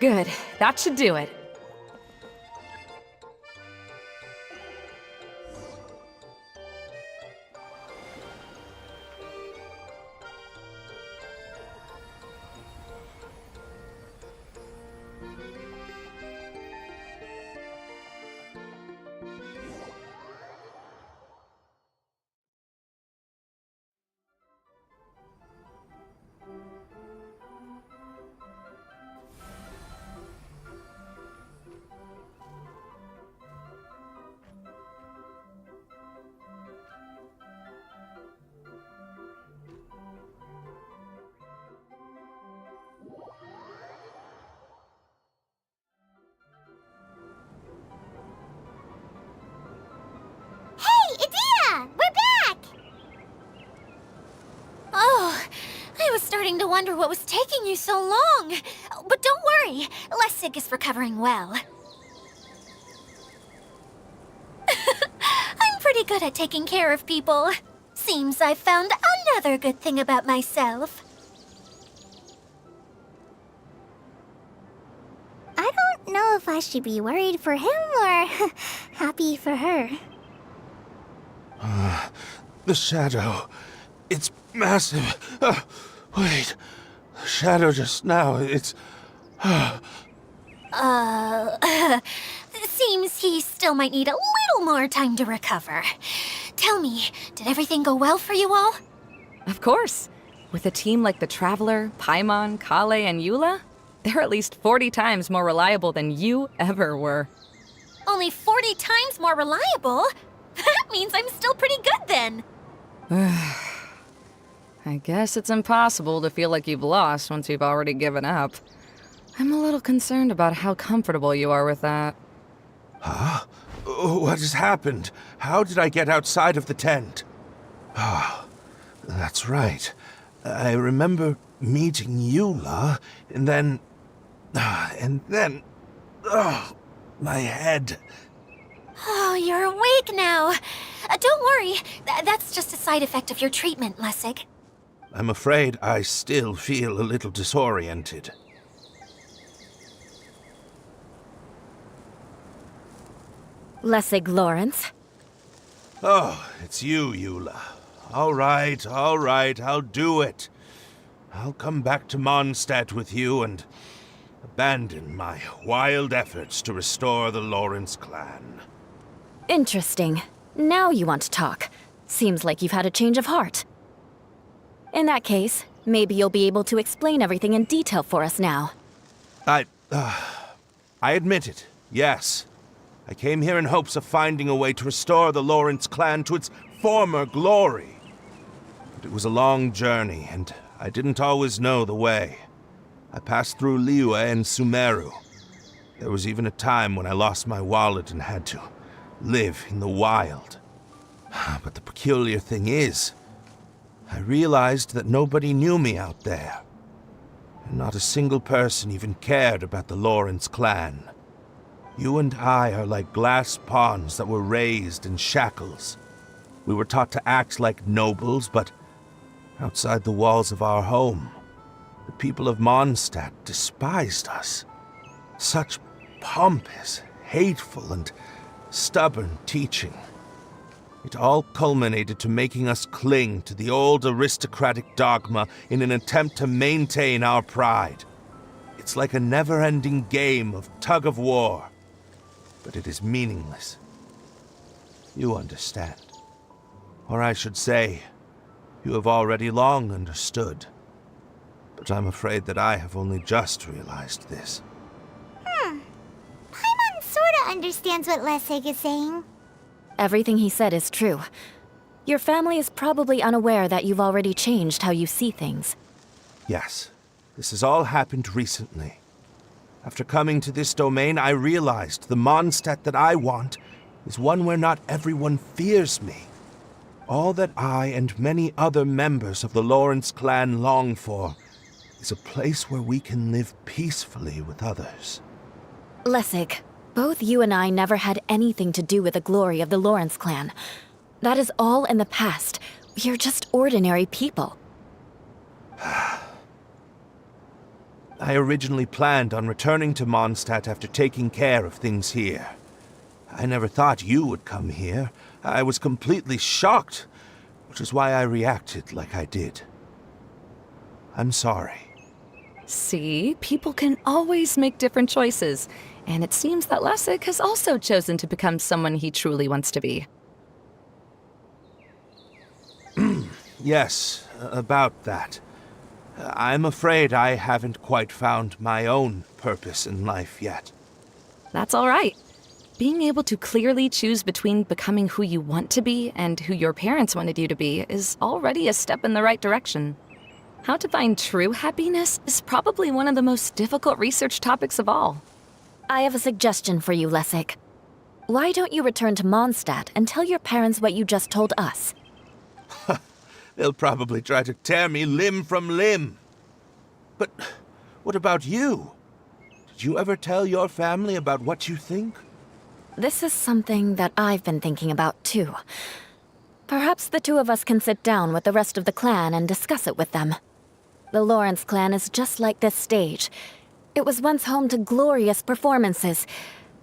Good. That should do it. Hey, Idea! We're back! Oh, I was starting to wonder what was taking you so long. But don't worry, Lessig is recovering well. good at taking care of people. Seems I've found another good thing about myself. I don't know if I should be worried for him or happy for her. The shadow. It's massive. Wait. The shadow just now, it's... Seems he still might need a little more time to recover. Tell me, did everything go well for you all? Of course. With a team like the Traveler, Paimon, Kale, and Eula, they're at least 40 times more reliable than you ever were. Only 40 times more reliable? That means I'm still pretty good then. I guess it's impossible to feel like you've lost once you've already given up. I'm a little concerned about how comfortable you are with that. Huh? What has happened? How did I get outside of the tent? Ah, that's right. I remember meeting Eula, and then... my head. Oh, you're awake now. Don't worry, that's just a side effect of your treatment, Lessig. I'm afraid I still feel a little disoriented. Lessig Lawrence. Oh, it's you, Eula. All right, I'll do it. I'll come back to Mondstadt with you and abandon my wild efforts to restore the Lawrence clan. Interesting. Now you want to talk. Seems like you've had a change of heart. In that case, maybe you'll be able to explain everything in detail for us now. I admit it, yes. I came here in hopes of finding a way to restore the Lawrence clan to its former glory. But it was a long journey, and I didn't always know the way. I passed through Liyue and Sumeru. There was even a time when I lost my wallet and had to live in the wild. But the peculiar thing is, I realized that nobody knew me out there. And not a single person even cared about the Lawrence clan. You and I are like glass pawns that were raised in shackles. We were taught to act like nobles, but outside the walls of our home, the people of Mondstadt despised us. Such pompous, hateful, and stubborn teaching. It all culminated to making us cling to the old aristocratic dogma in an attempt to maintain our pride. It's like a never-ending game of tug-of-war, but it is meaningless. You understand. Or I should say, you have already long understood. But I'm afraid that I have only just realized this. Paimon sorta understands what Lessig is saying. Everything he said is true. Your family is probably unaware that you've already changed how you see things. Yes, this has all happened recently. After coming to this domain, I realized the Mondstadt that I want is one where not everyone fears me. All that I and many other members of the Lawrence clan long for is a place where we can live peacefully with others. Lessig, both you and I never had anything to do with the glory of the Lawrence clan. That is all in the past. We are just ordinary people. I originally planned on returning to Mondstadt after taking care of things here. I never thought you would come here. I was completely shocked, which is why I reacted like I did. I'm sorry. See, people can always make different choices, and it seems that Lessig has also chosen to become someone he truly wants to be. Yes, about that. I'm afraid I haven't quite found my own purpose in life yet. That's all right. Being able to clearly choose between becoming who you want to be and who your parents wanted you to be is already a step in the right direction. How to find true happiness is probably one of the most difficult research topics of all. I have a suggestion for you, Lessig. Why don't you return to Mondstadt and tell your parents what you just told us? They'll probably try to tear me limb from limb. But what about you? Did you ever tell your family about what you think? This is something that I've been thinking about, too. Perhaps the two of us can sit down with the rest of the clan and discuss it with them. The Lawrence clan is just like this stage. It was once home to glorious performances,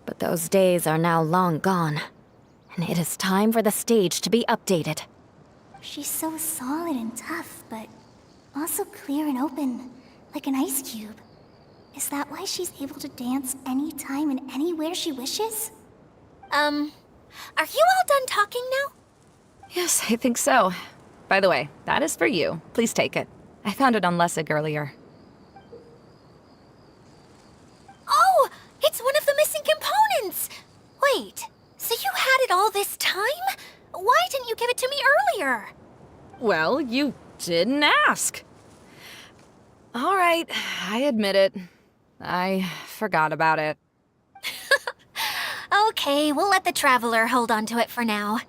but those days are now long gone. And it is time for the stage to be updated. She's so solid and tough, but also clear and open, like an ice cube. Is that why she's able to dance anytime and anywhere she wishes? Are you all done talking now? Yes, I think so. By the way, that is for you. Please take it. I found it on Lessig earlier. Oh, it's one of the missing components! Wait, so you had it all this time? Why didn't you give it to me earlier? Well, you didn't ask. All right, I admit it. I forgot about it. Okay, we'll let the Traveler hold on to it for now.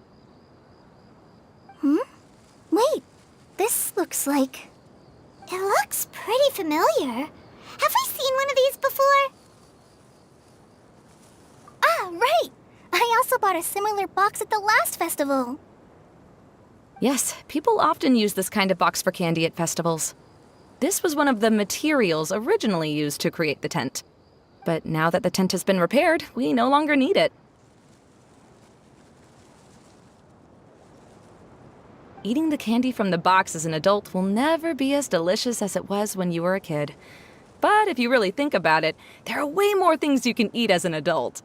Wait, this looks like... It looks pretty familiar. Have we seen one of these before? Ah, right! I also bought a similar box at the last festival. Yes, people often use this kind of box for candy at festivals. This was one of the materials originally used to create the tent. But now that the tent has been repaired, we no longer need it. Eating the candy from the box as an adult will never be as delicious as it was when you were a kid. But if you really think about it, there are way more things you can eat as an adult.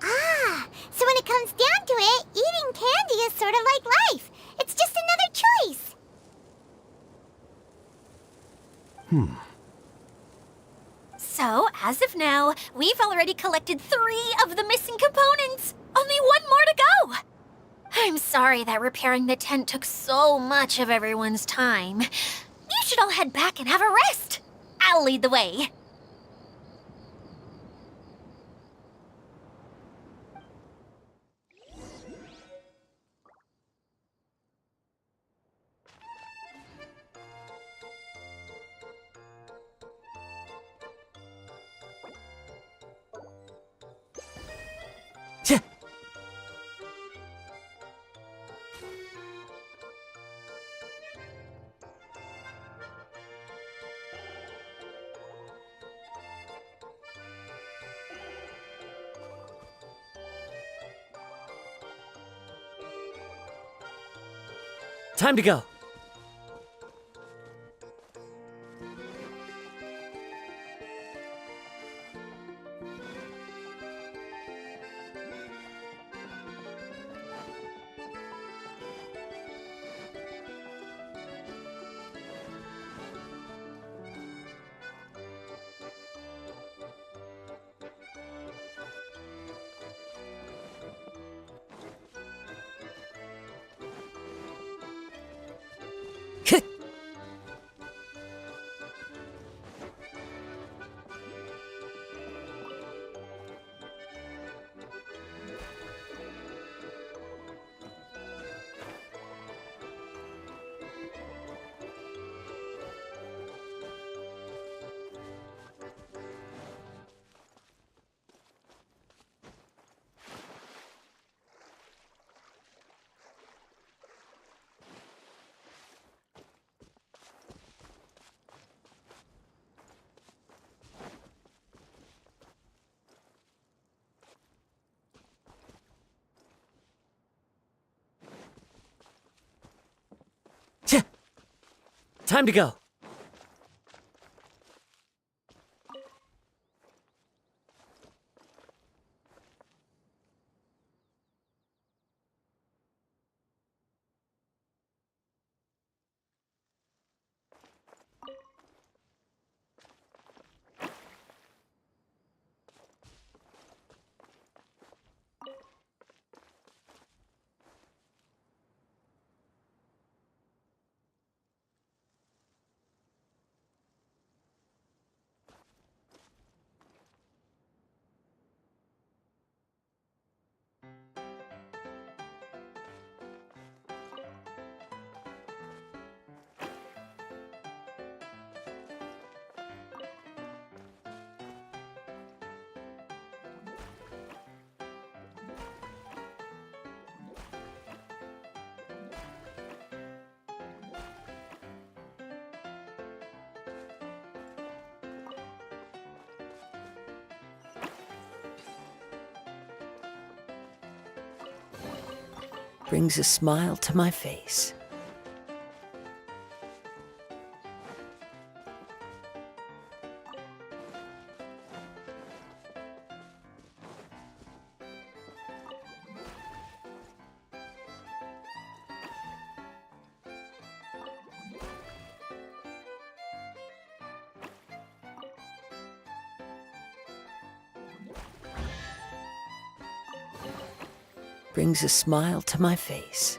Ah, so when it comes down to it, eating candy is sort of like life. It's just another choice. So, as of now, we've already collected 3 of the missing components. Only 1 more to go. I'm sorry that repairing the tent took so much of everyone's time. You should all head back and have a rest. I'll lead the way. Time to go. Time to go. brings a smile to my face. Brings a smile to my face.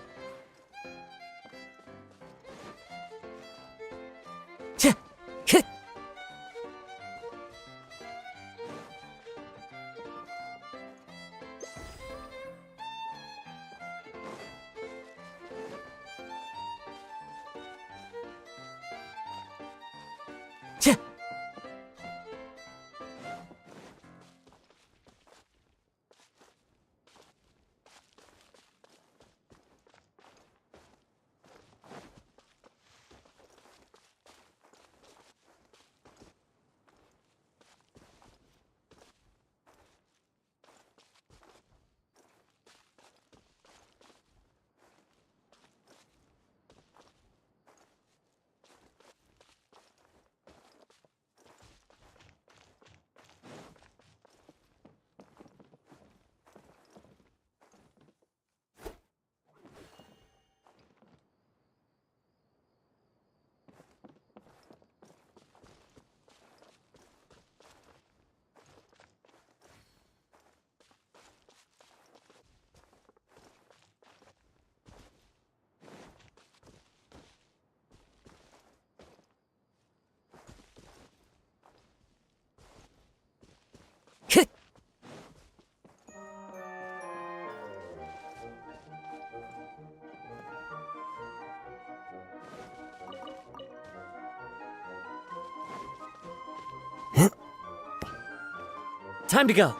Time to go.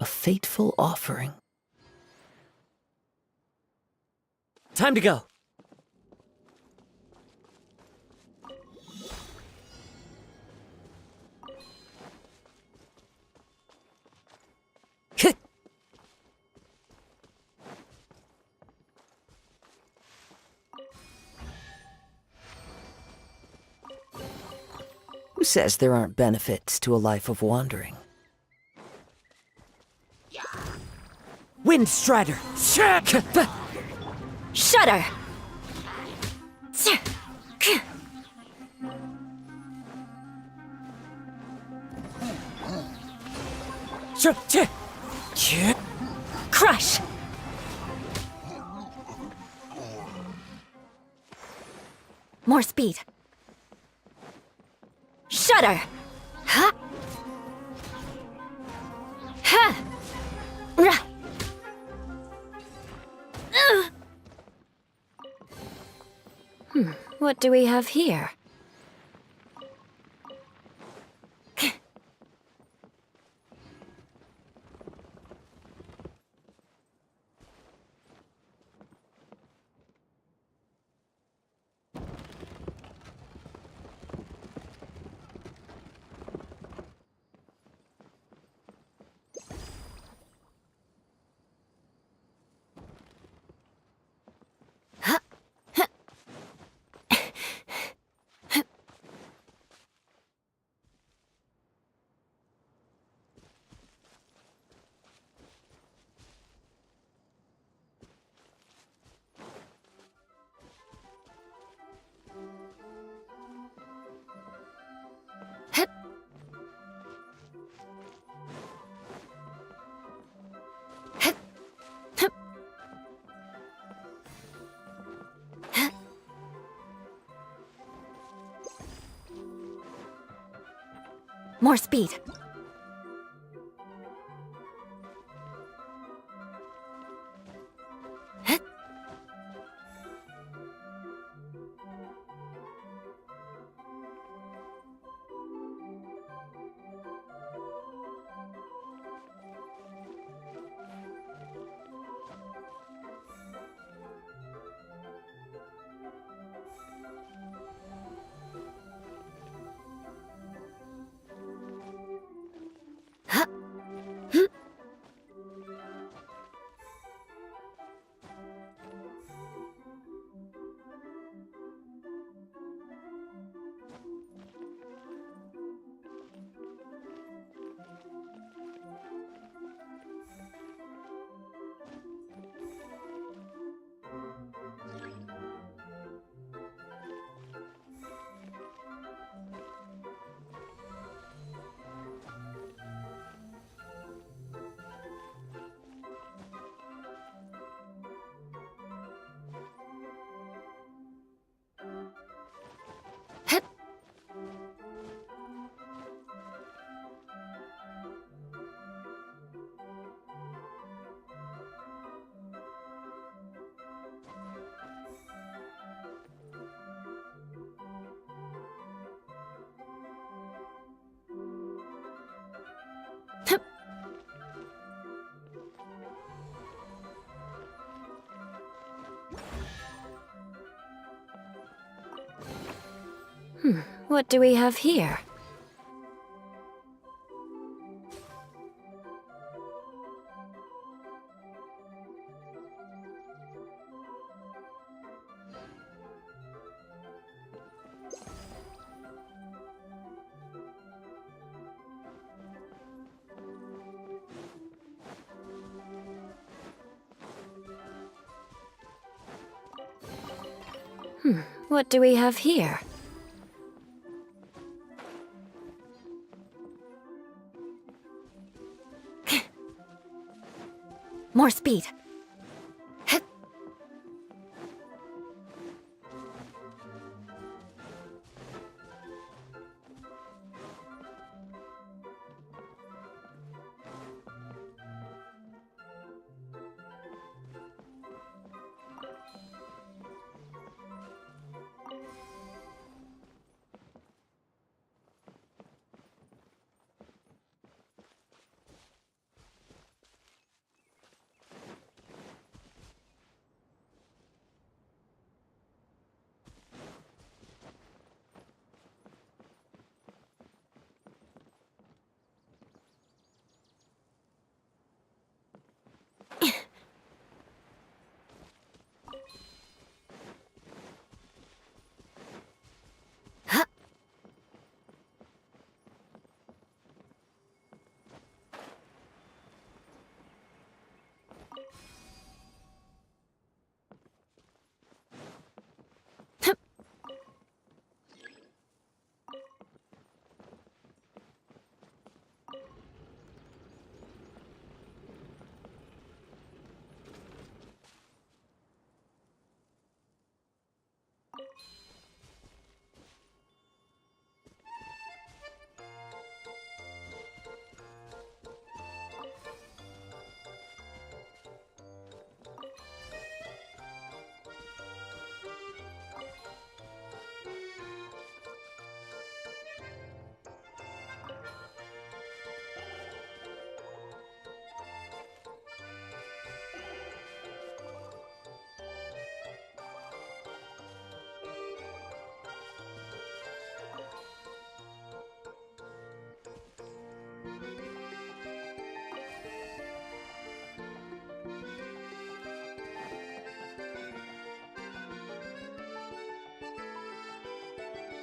A fateful offering. Time to go. Who says there aren't benefits to a life of wandering? Wind Strider! Shudder! Crush! More speed. Shudder! Ha! Ha! Rah! What do we have here? More speed. What do we have here? What do we have here? More speed.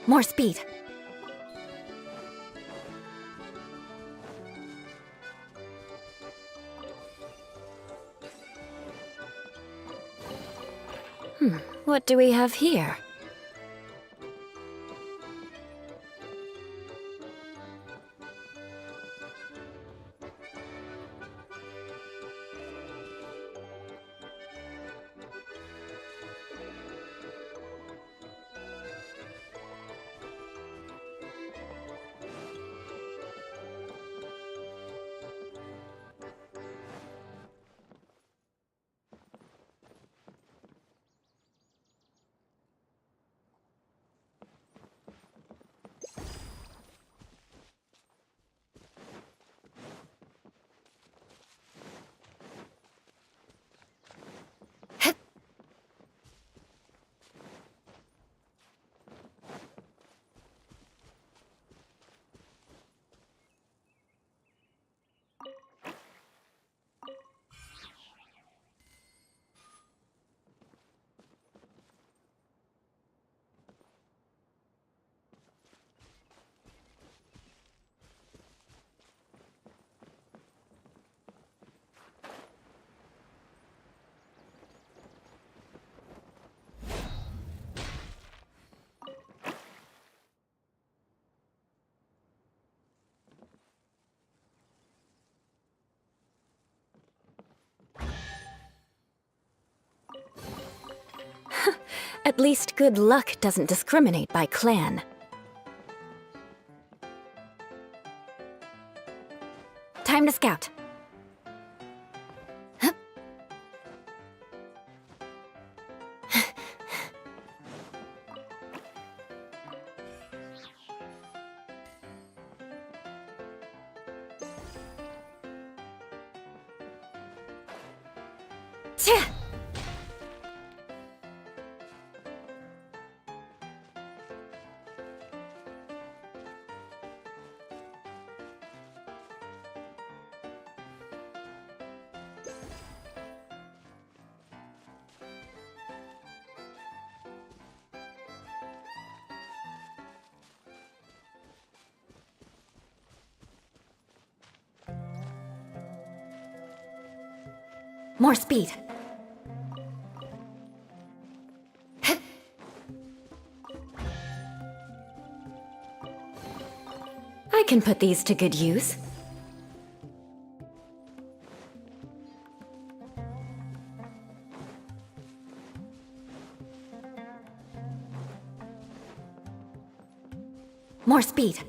More speed. What do we have here? At least good luck doesn't discriminate by clan. Time to scout. More speed. I can put these to good use. More speed.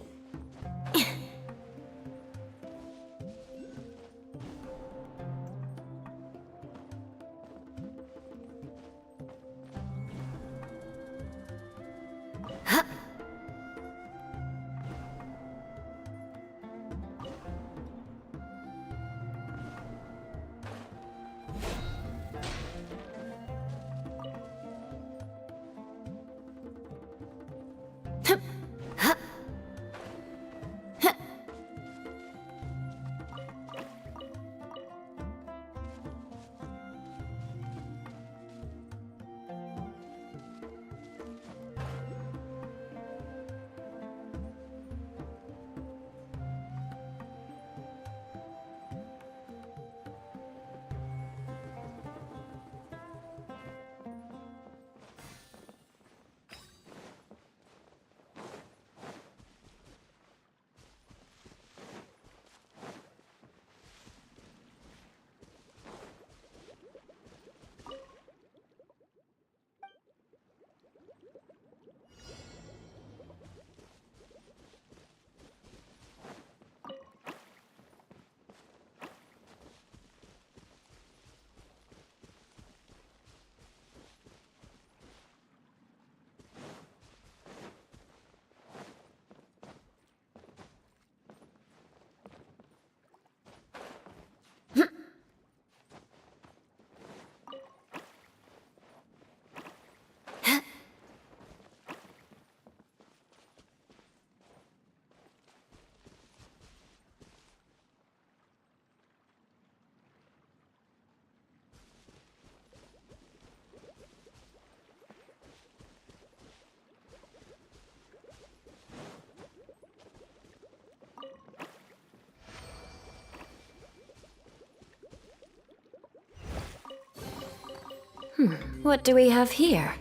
What do we have here?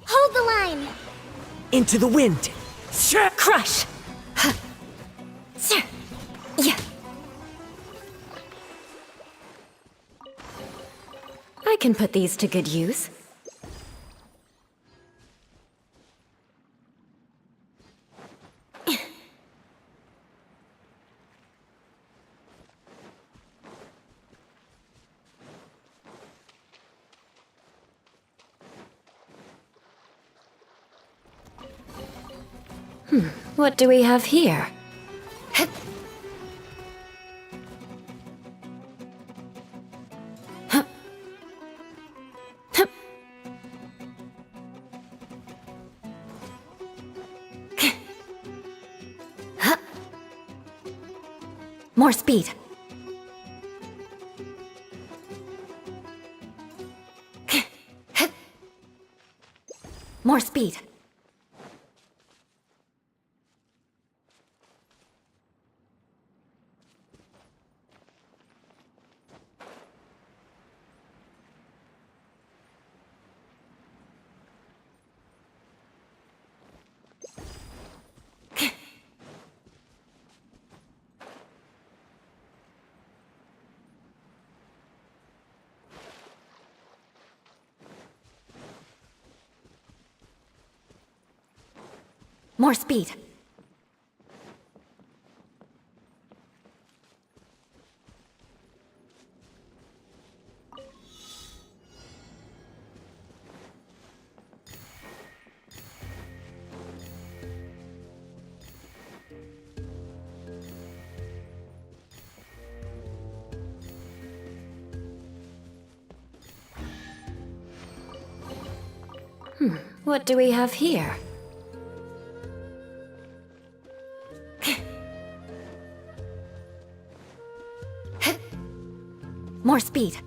Hold the line! Into the wind! Crush! Yeah. I can put these to good use. What do we have here? More speed. More speed. More speed. What do we have here? More speed.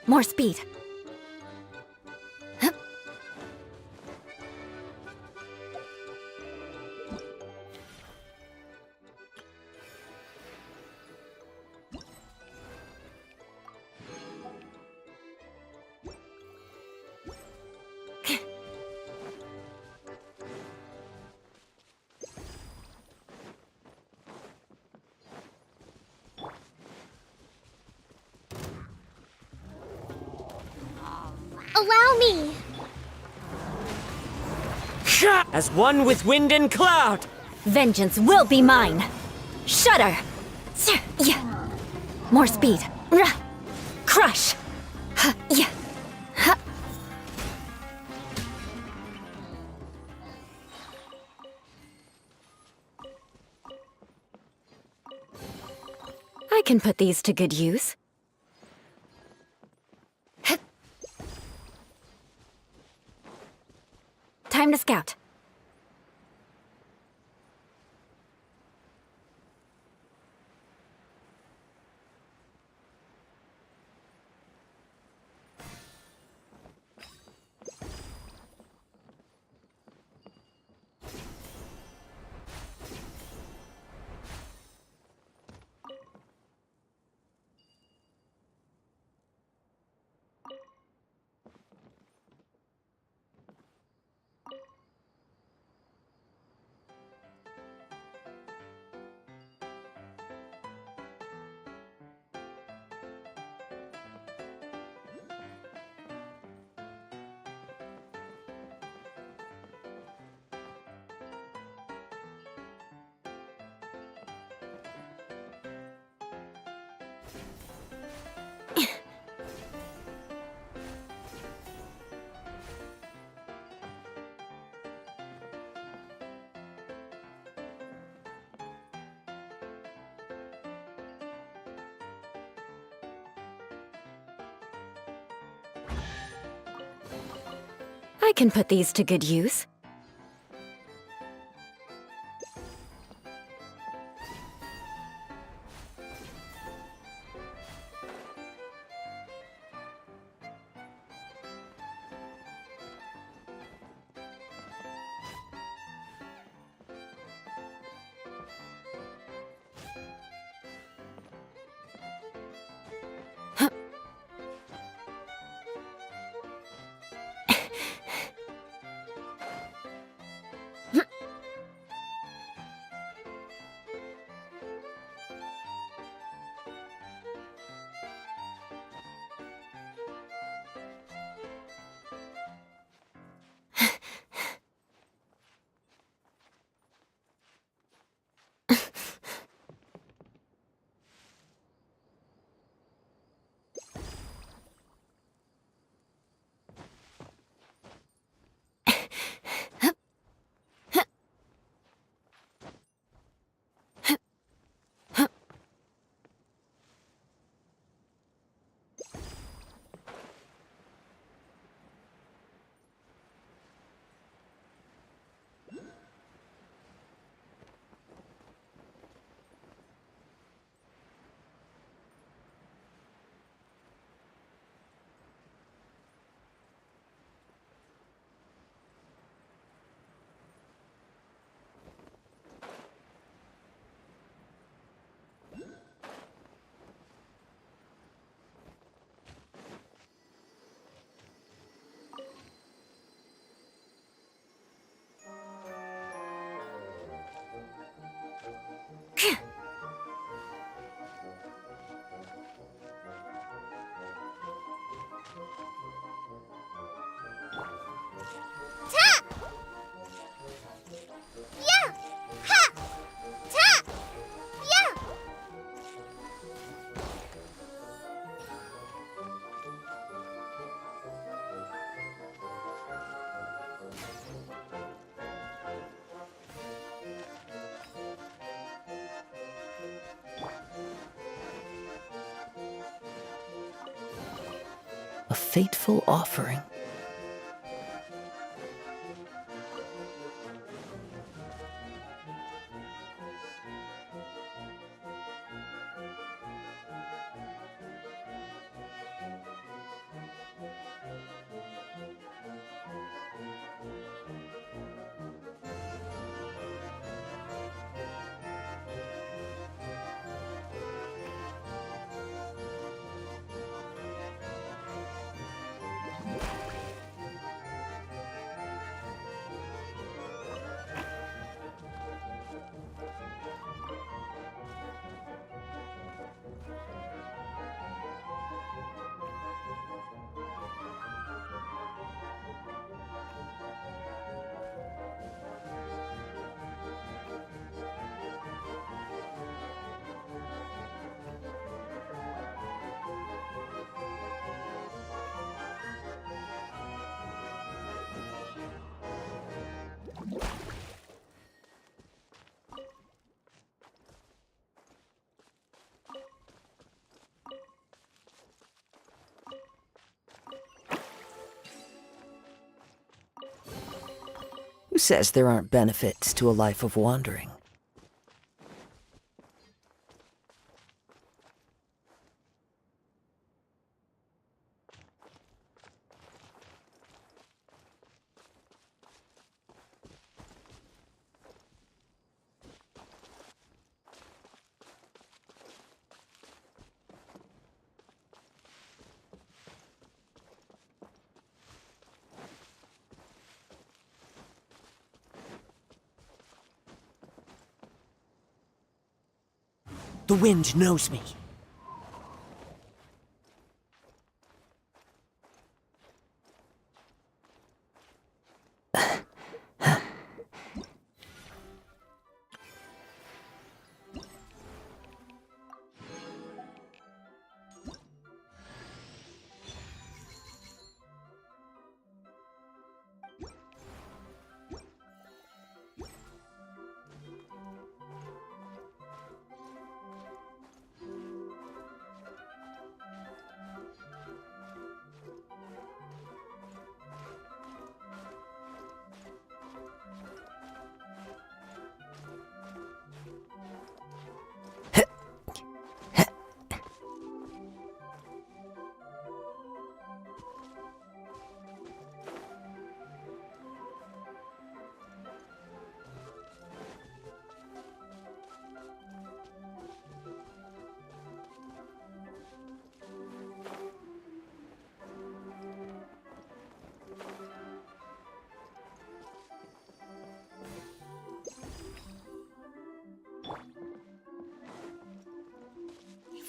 More speed. Allow me! As one with wind and cloud! Vengeance will be mine! Shudder! More speed. Crush! I can put these to good use. Time to scout. I can put these to good use. A fateful offering. Who says there aren't benefits to a life of wandering? The wind knows me.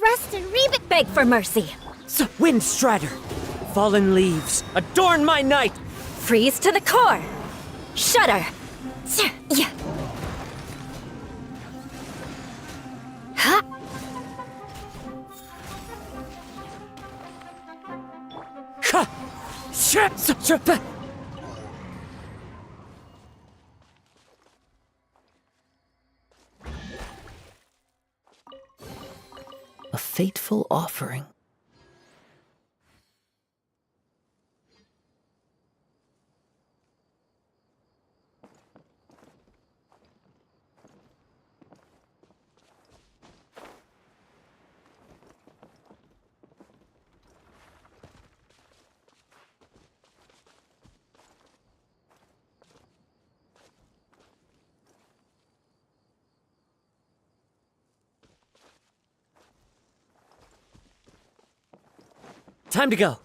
Rest and beg for mercy. Wind Strider! Fallen leaves, adorn my night! Freeze to the core. Shudder. Yeah. Huh? A fateful offering. Time to go.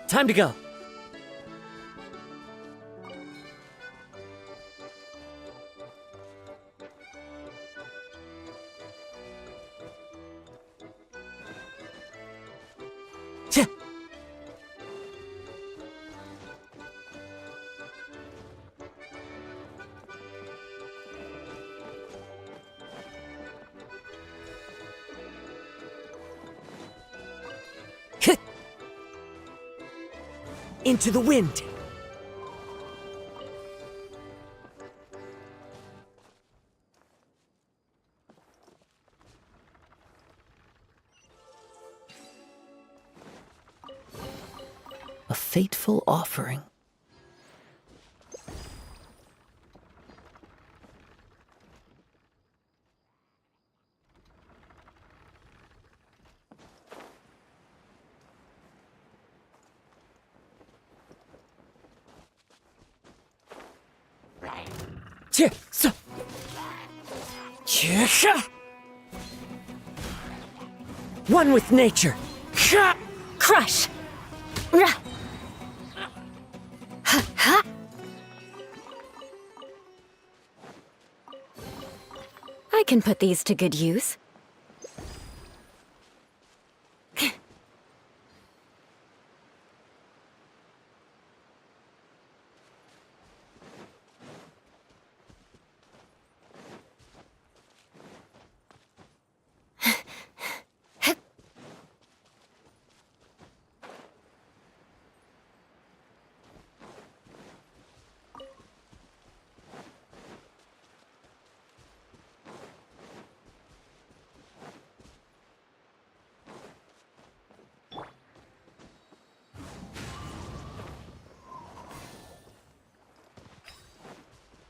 Time to go. Tch! Hit! Into the wind. A fateful offering. Tch! So. Tch! One with nature. Tch! Crush! Rah! Ha ha! I can put these to good use.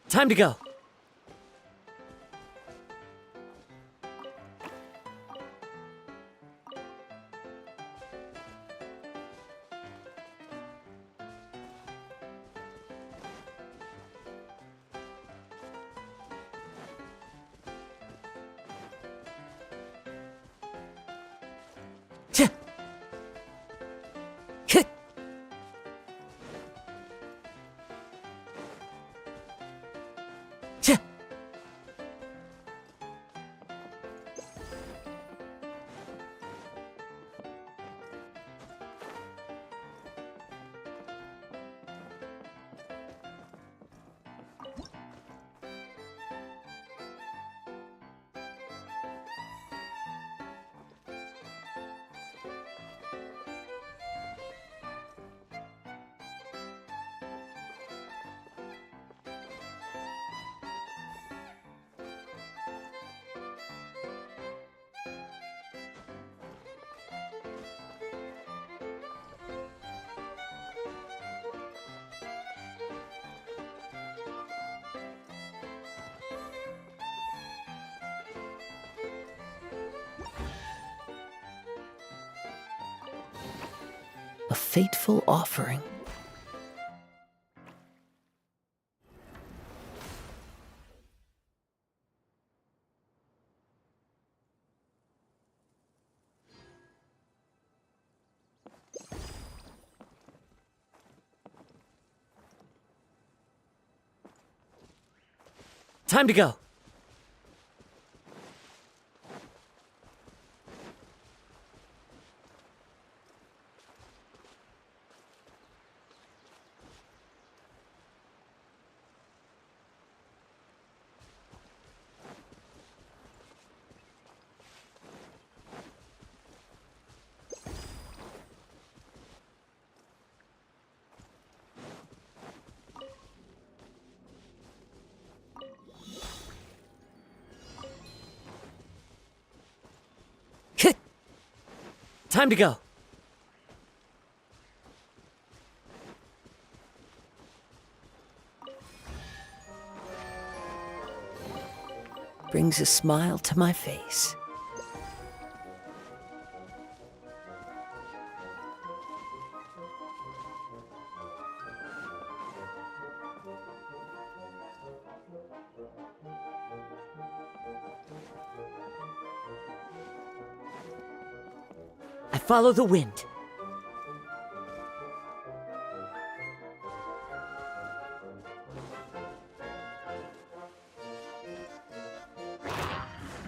Time to go. Tch! Hit! Tch! A fateful offering. Time to go. Hit! Time to go. Brings a smile to my face. I follow the wind.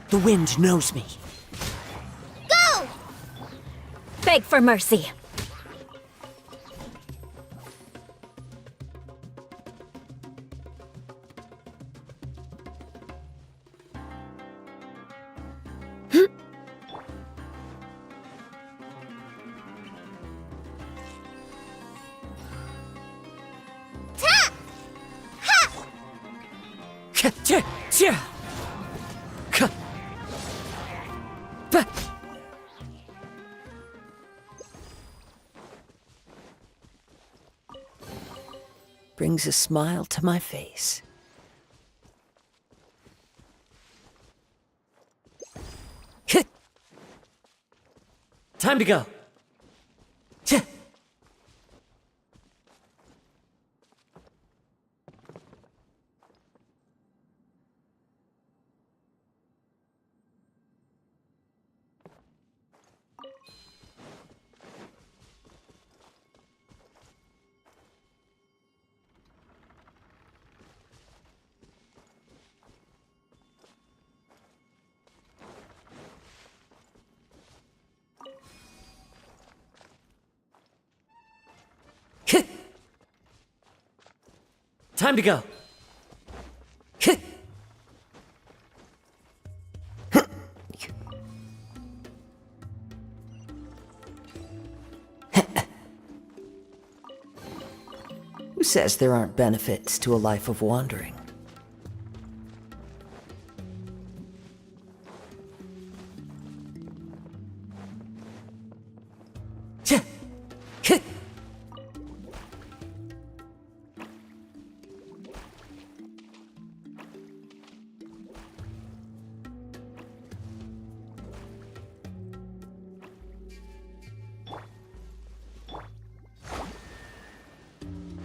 The wind knows me. Go! Beg for mercy. Brings a smile to my face. Time to go. Time to go. Who says there aren't benefits to a life of wandering?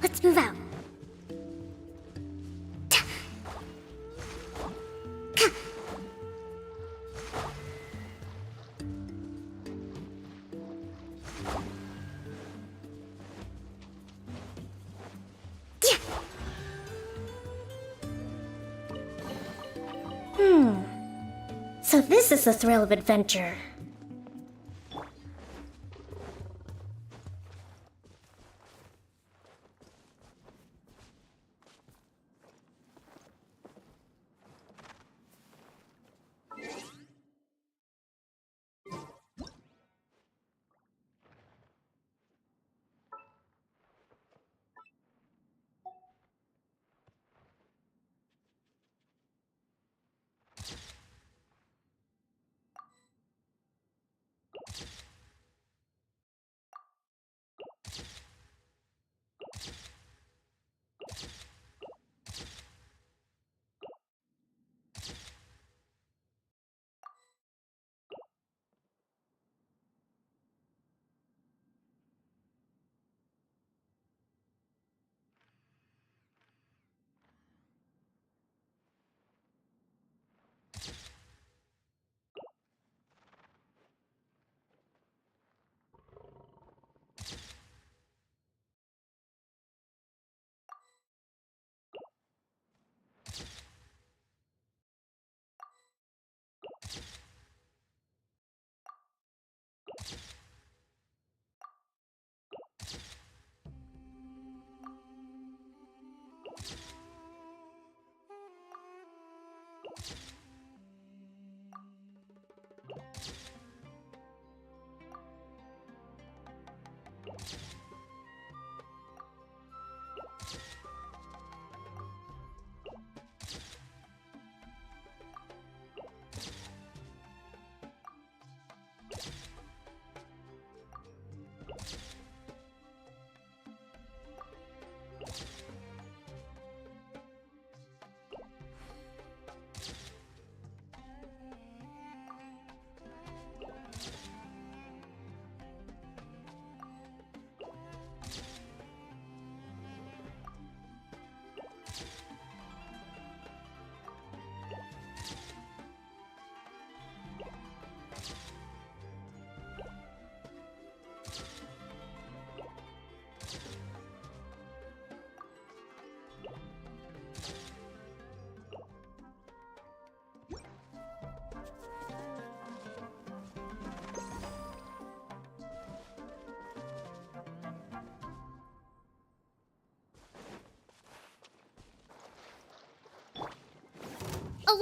Let's move out. So this is the thrill of adventure.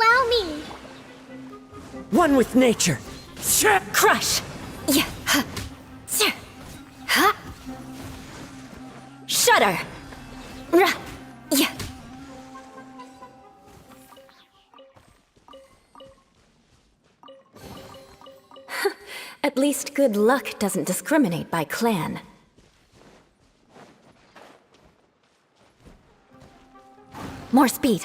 Allow me! One with nature. Crush! Yeah. Huh. Sir. Huh. Shudder! Rah. Yeah. At least good luck doesn't discriminate by clan. More speed.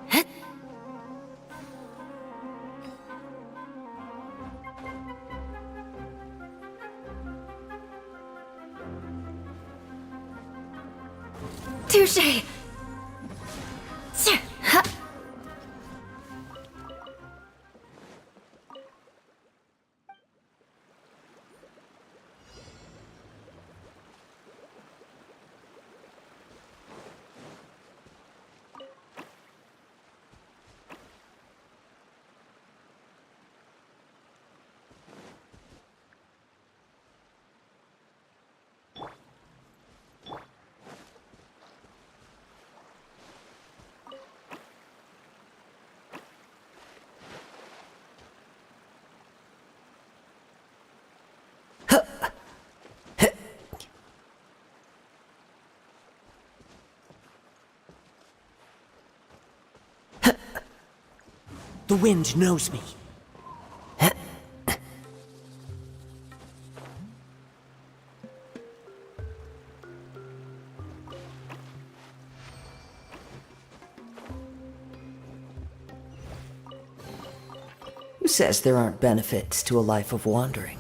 Huh? Touché! Sir, huh? The wind knows me. Who says there aren't benefits to a life of wandering?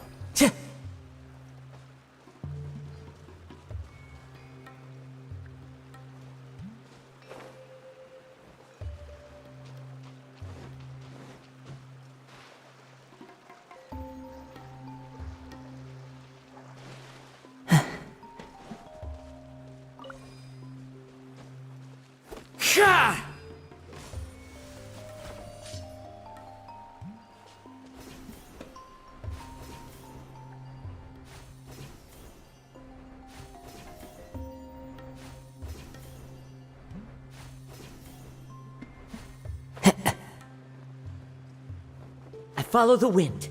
Follow the wind.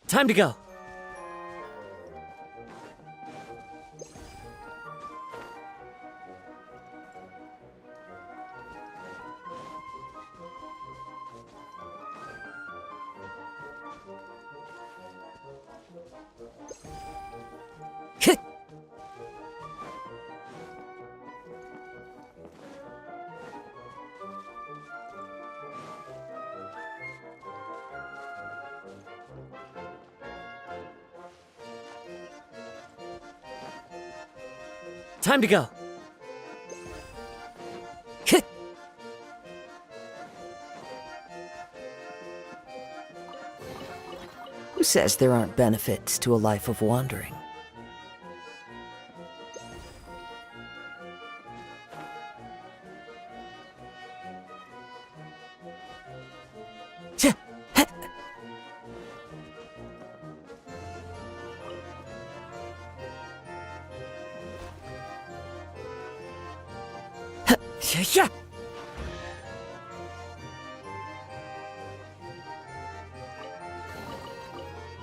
Time to go. Time to go. Who says there aren't benefits to a life of wandering? Yeah.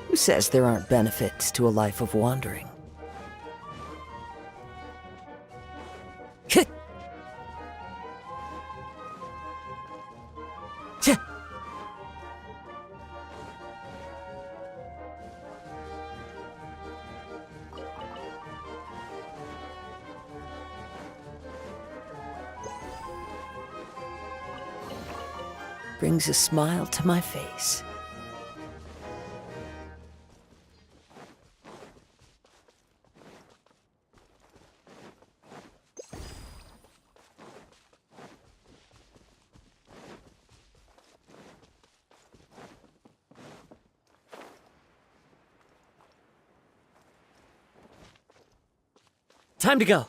Who says there aren't benefits to a life of wandering? Brings a smile to my face. Time to go.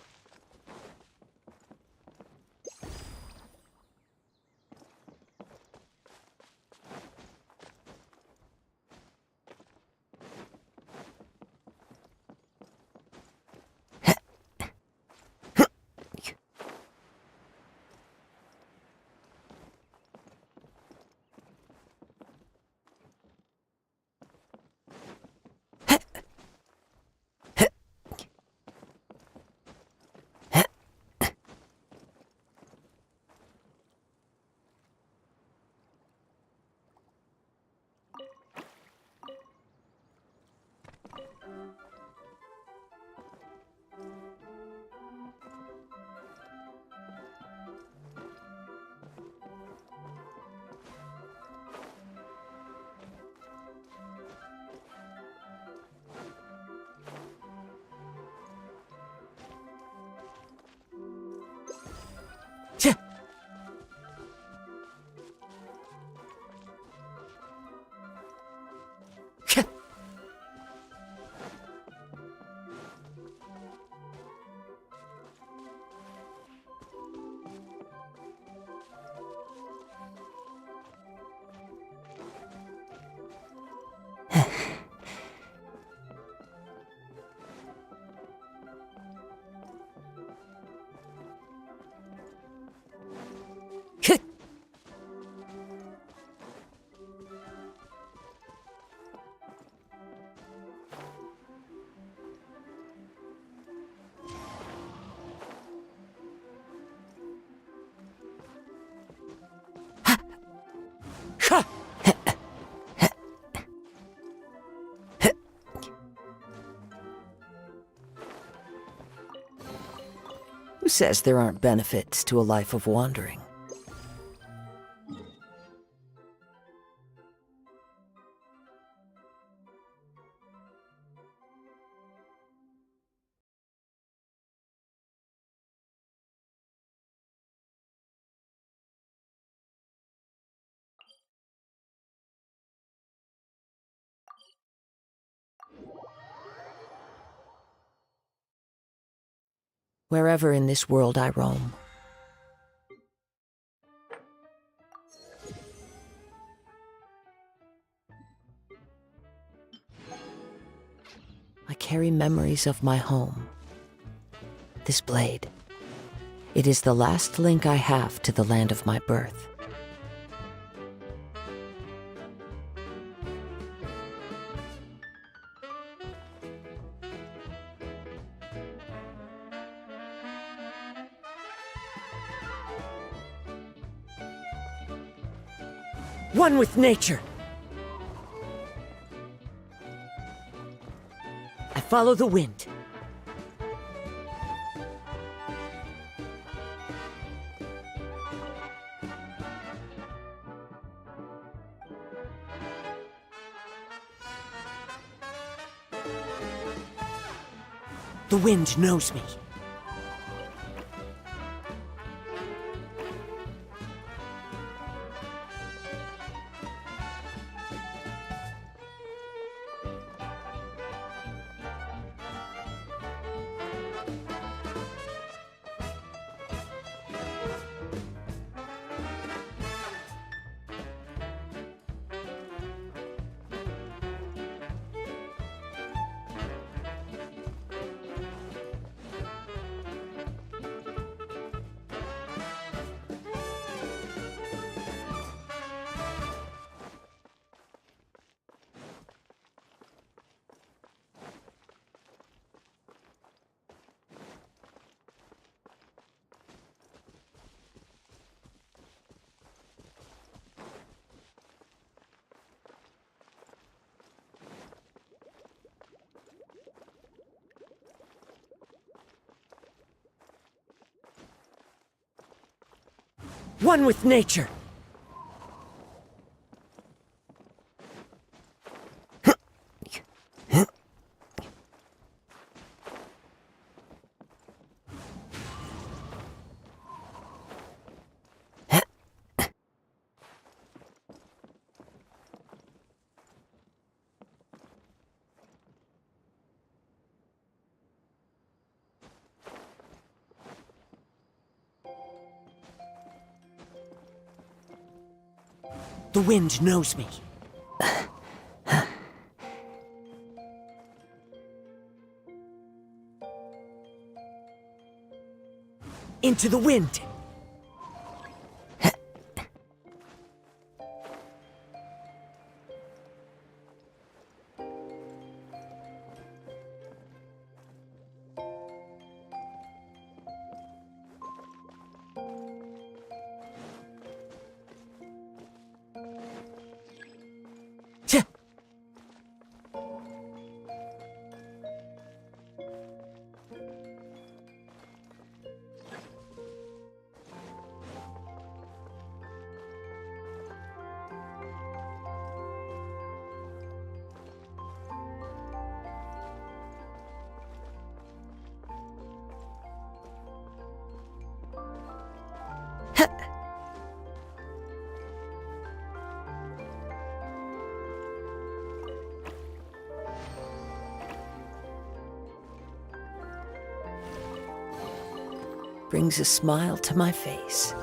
Who says there aren't benefits to a life of wandering? Wherever in this world I roam, I carry memories of my home. This blade, it is the last link I have to the land of my birth. One with nature. I follow the wind. The wind knows me. One with nature. The wind knows me. Into the wind. Brings a smile to my face.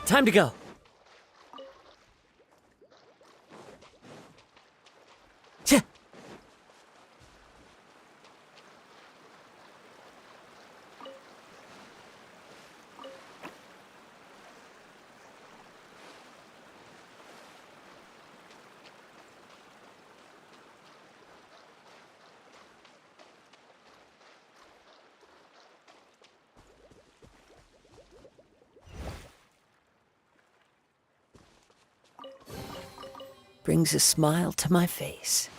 Time to go. brings a smile to my face.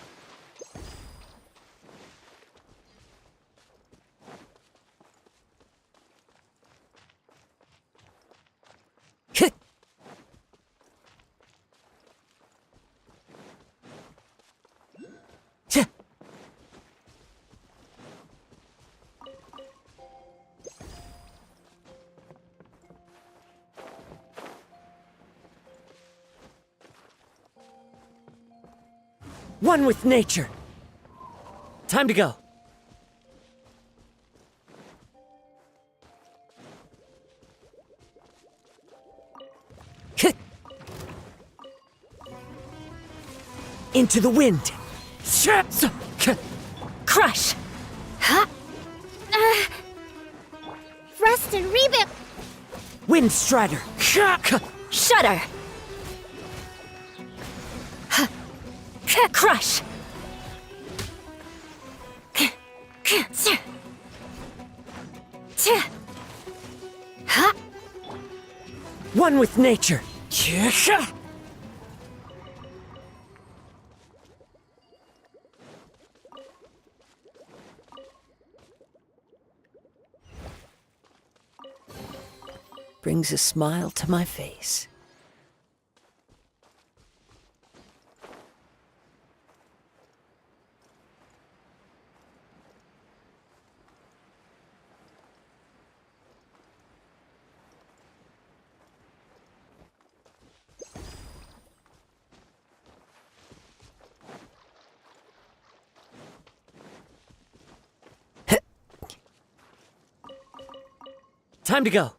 One with nature. Time to go. Into the wind. Crush! Rest and rebuild. Wind Strider. Shudder! Crush! One with nature. Brings a smile to my face. Time to go.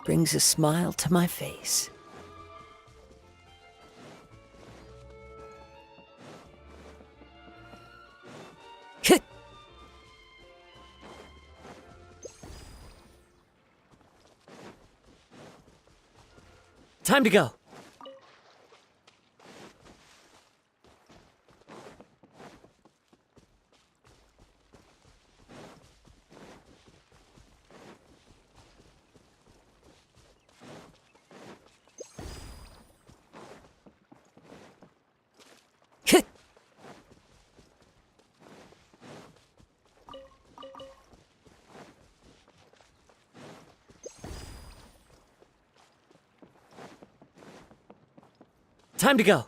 Brings a smile to my face. Time to go. Time to go.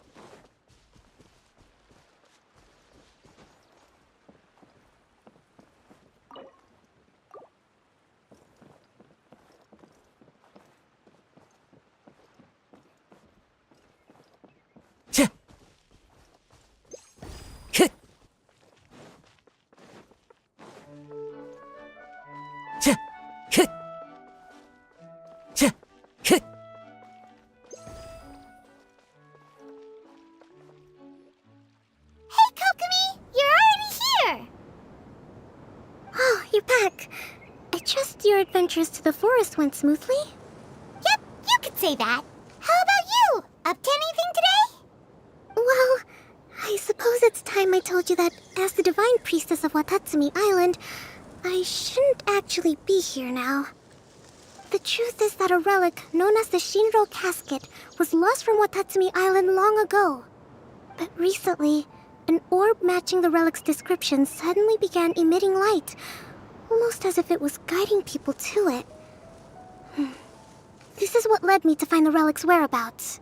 Adventures to the forest went smoothly? Yep, you could say that. How about you? Up to anything today? Well, I suppose it's time I told you that as the divine priestess of Watatsumi Island, I shouldn't actually be here now. The truth is that a relic known as the Shinro Casket was lost from Watatsumi Island long ago. But recently, an orb matching the relic's description suddenly began emitting light, almost as if it was guiding people to it. This is what led me to find the relic's whereabouts.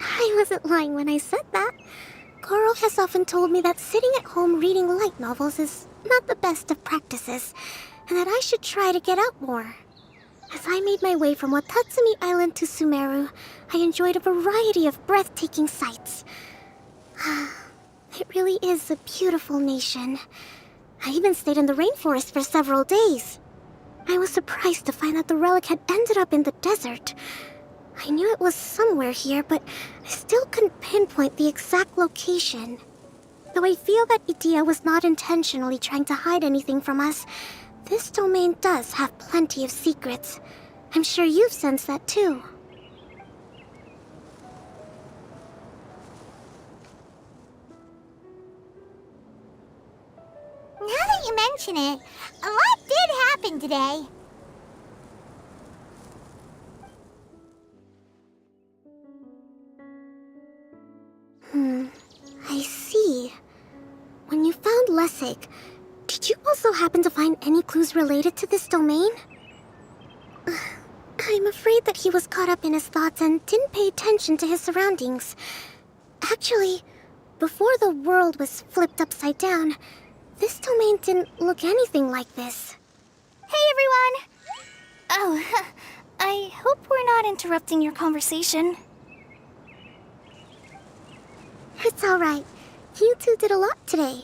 I wasn't lying when I said that. Goro has often told me that sitting at home reading light novels is not the best of practices, and that I should try to get out more. As I made my way from Watatsumi Island to Sumeru, I enjoyed a variety of breathtaking sights. It really is a beautiful nation. I even stayed in the rainforest for several days. I was surprised to find that the relic had ended up in the desert. I knew it was somewhere here, but I still couldn't pinpoint the exact location. Though I feel that Idia was not intentionally trying to hide anything from us, this domain does have plenty of secrets. I'm sure you've sensed that too. Now that you mention it, a lot did happen today. I see. When you found Lessig, did you also happen to find any clues related to this domain? I'm afraid that he was caught up in his thoughts and didn't pay attention to his surroundings. Actually, before the world was flipped upside down, this domain didn't look anything like this. Hey, everyone! Oh, I hope we're not interrupting your conversation. It's alright. You two did a lot today.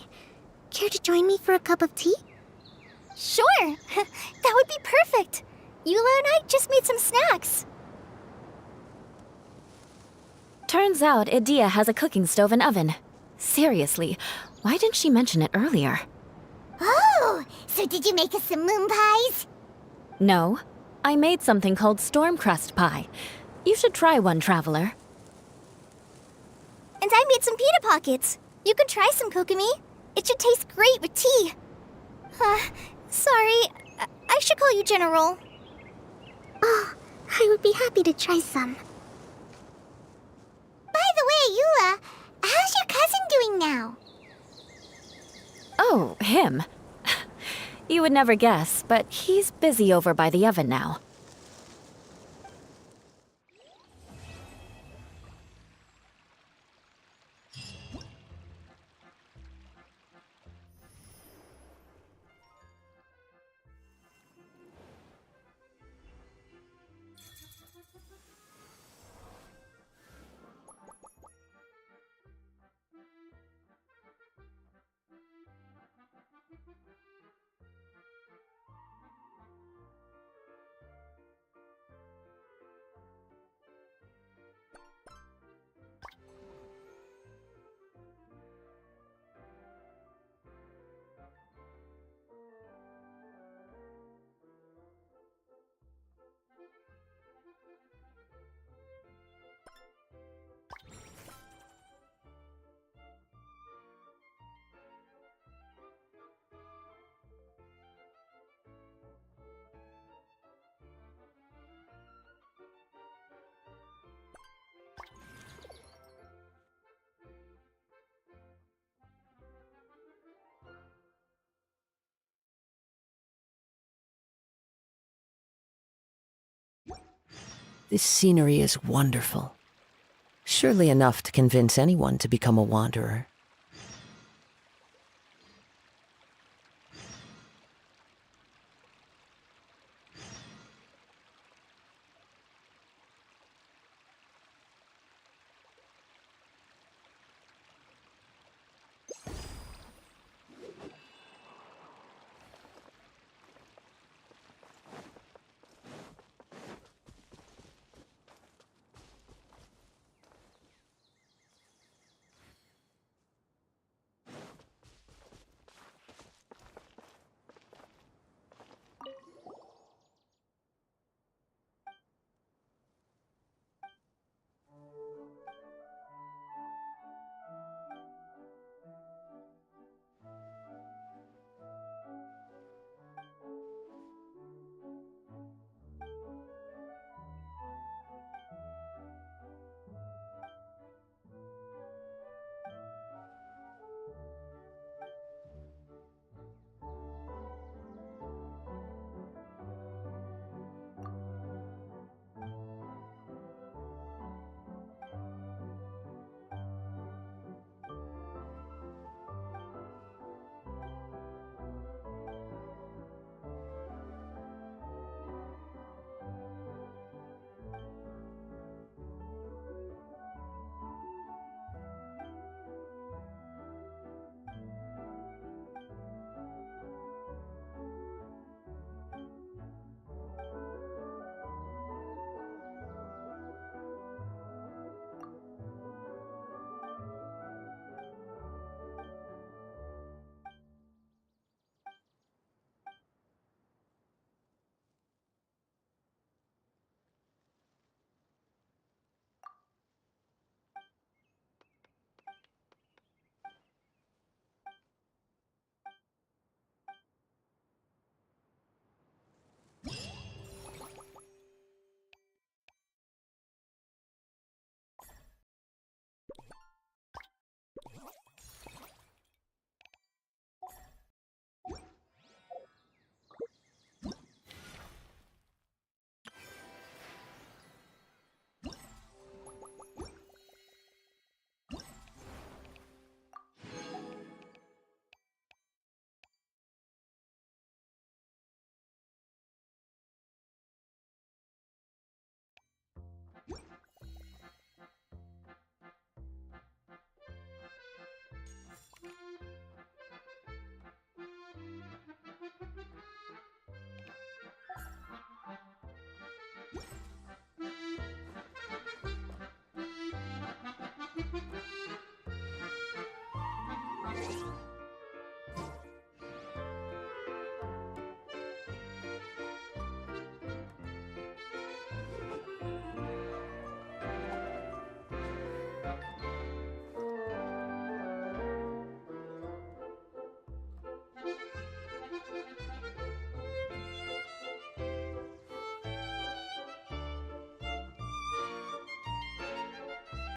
Care to join me for a cup of tea? Sure! That would be perfect! Eula and I just made some snacks. Turns out Idia has a cooking stove and oven. Seriously, why didn't she mention it earlier? Oh, so did you make us some moon pies? No, I made something called storm crust pie. You should try one, Traveler. And I made some pita pockets. You could try some, Kokomi. It should taste great with tea. Sorry. I should call you General. Oh, I would be happy to try some. By the way, Eula, how's your cousin doing now? Oh, him. You would never guess, but he's busy over by the oven now. This scenery is wonderful. Surely enough to convince anyone to become a wanderer.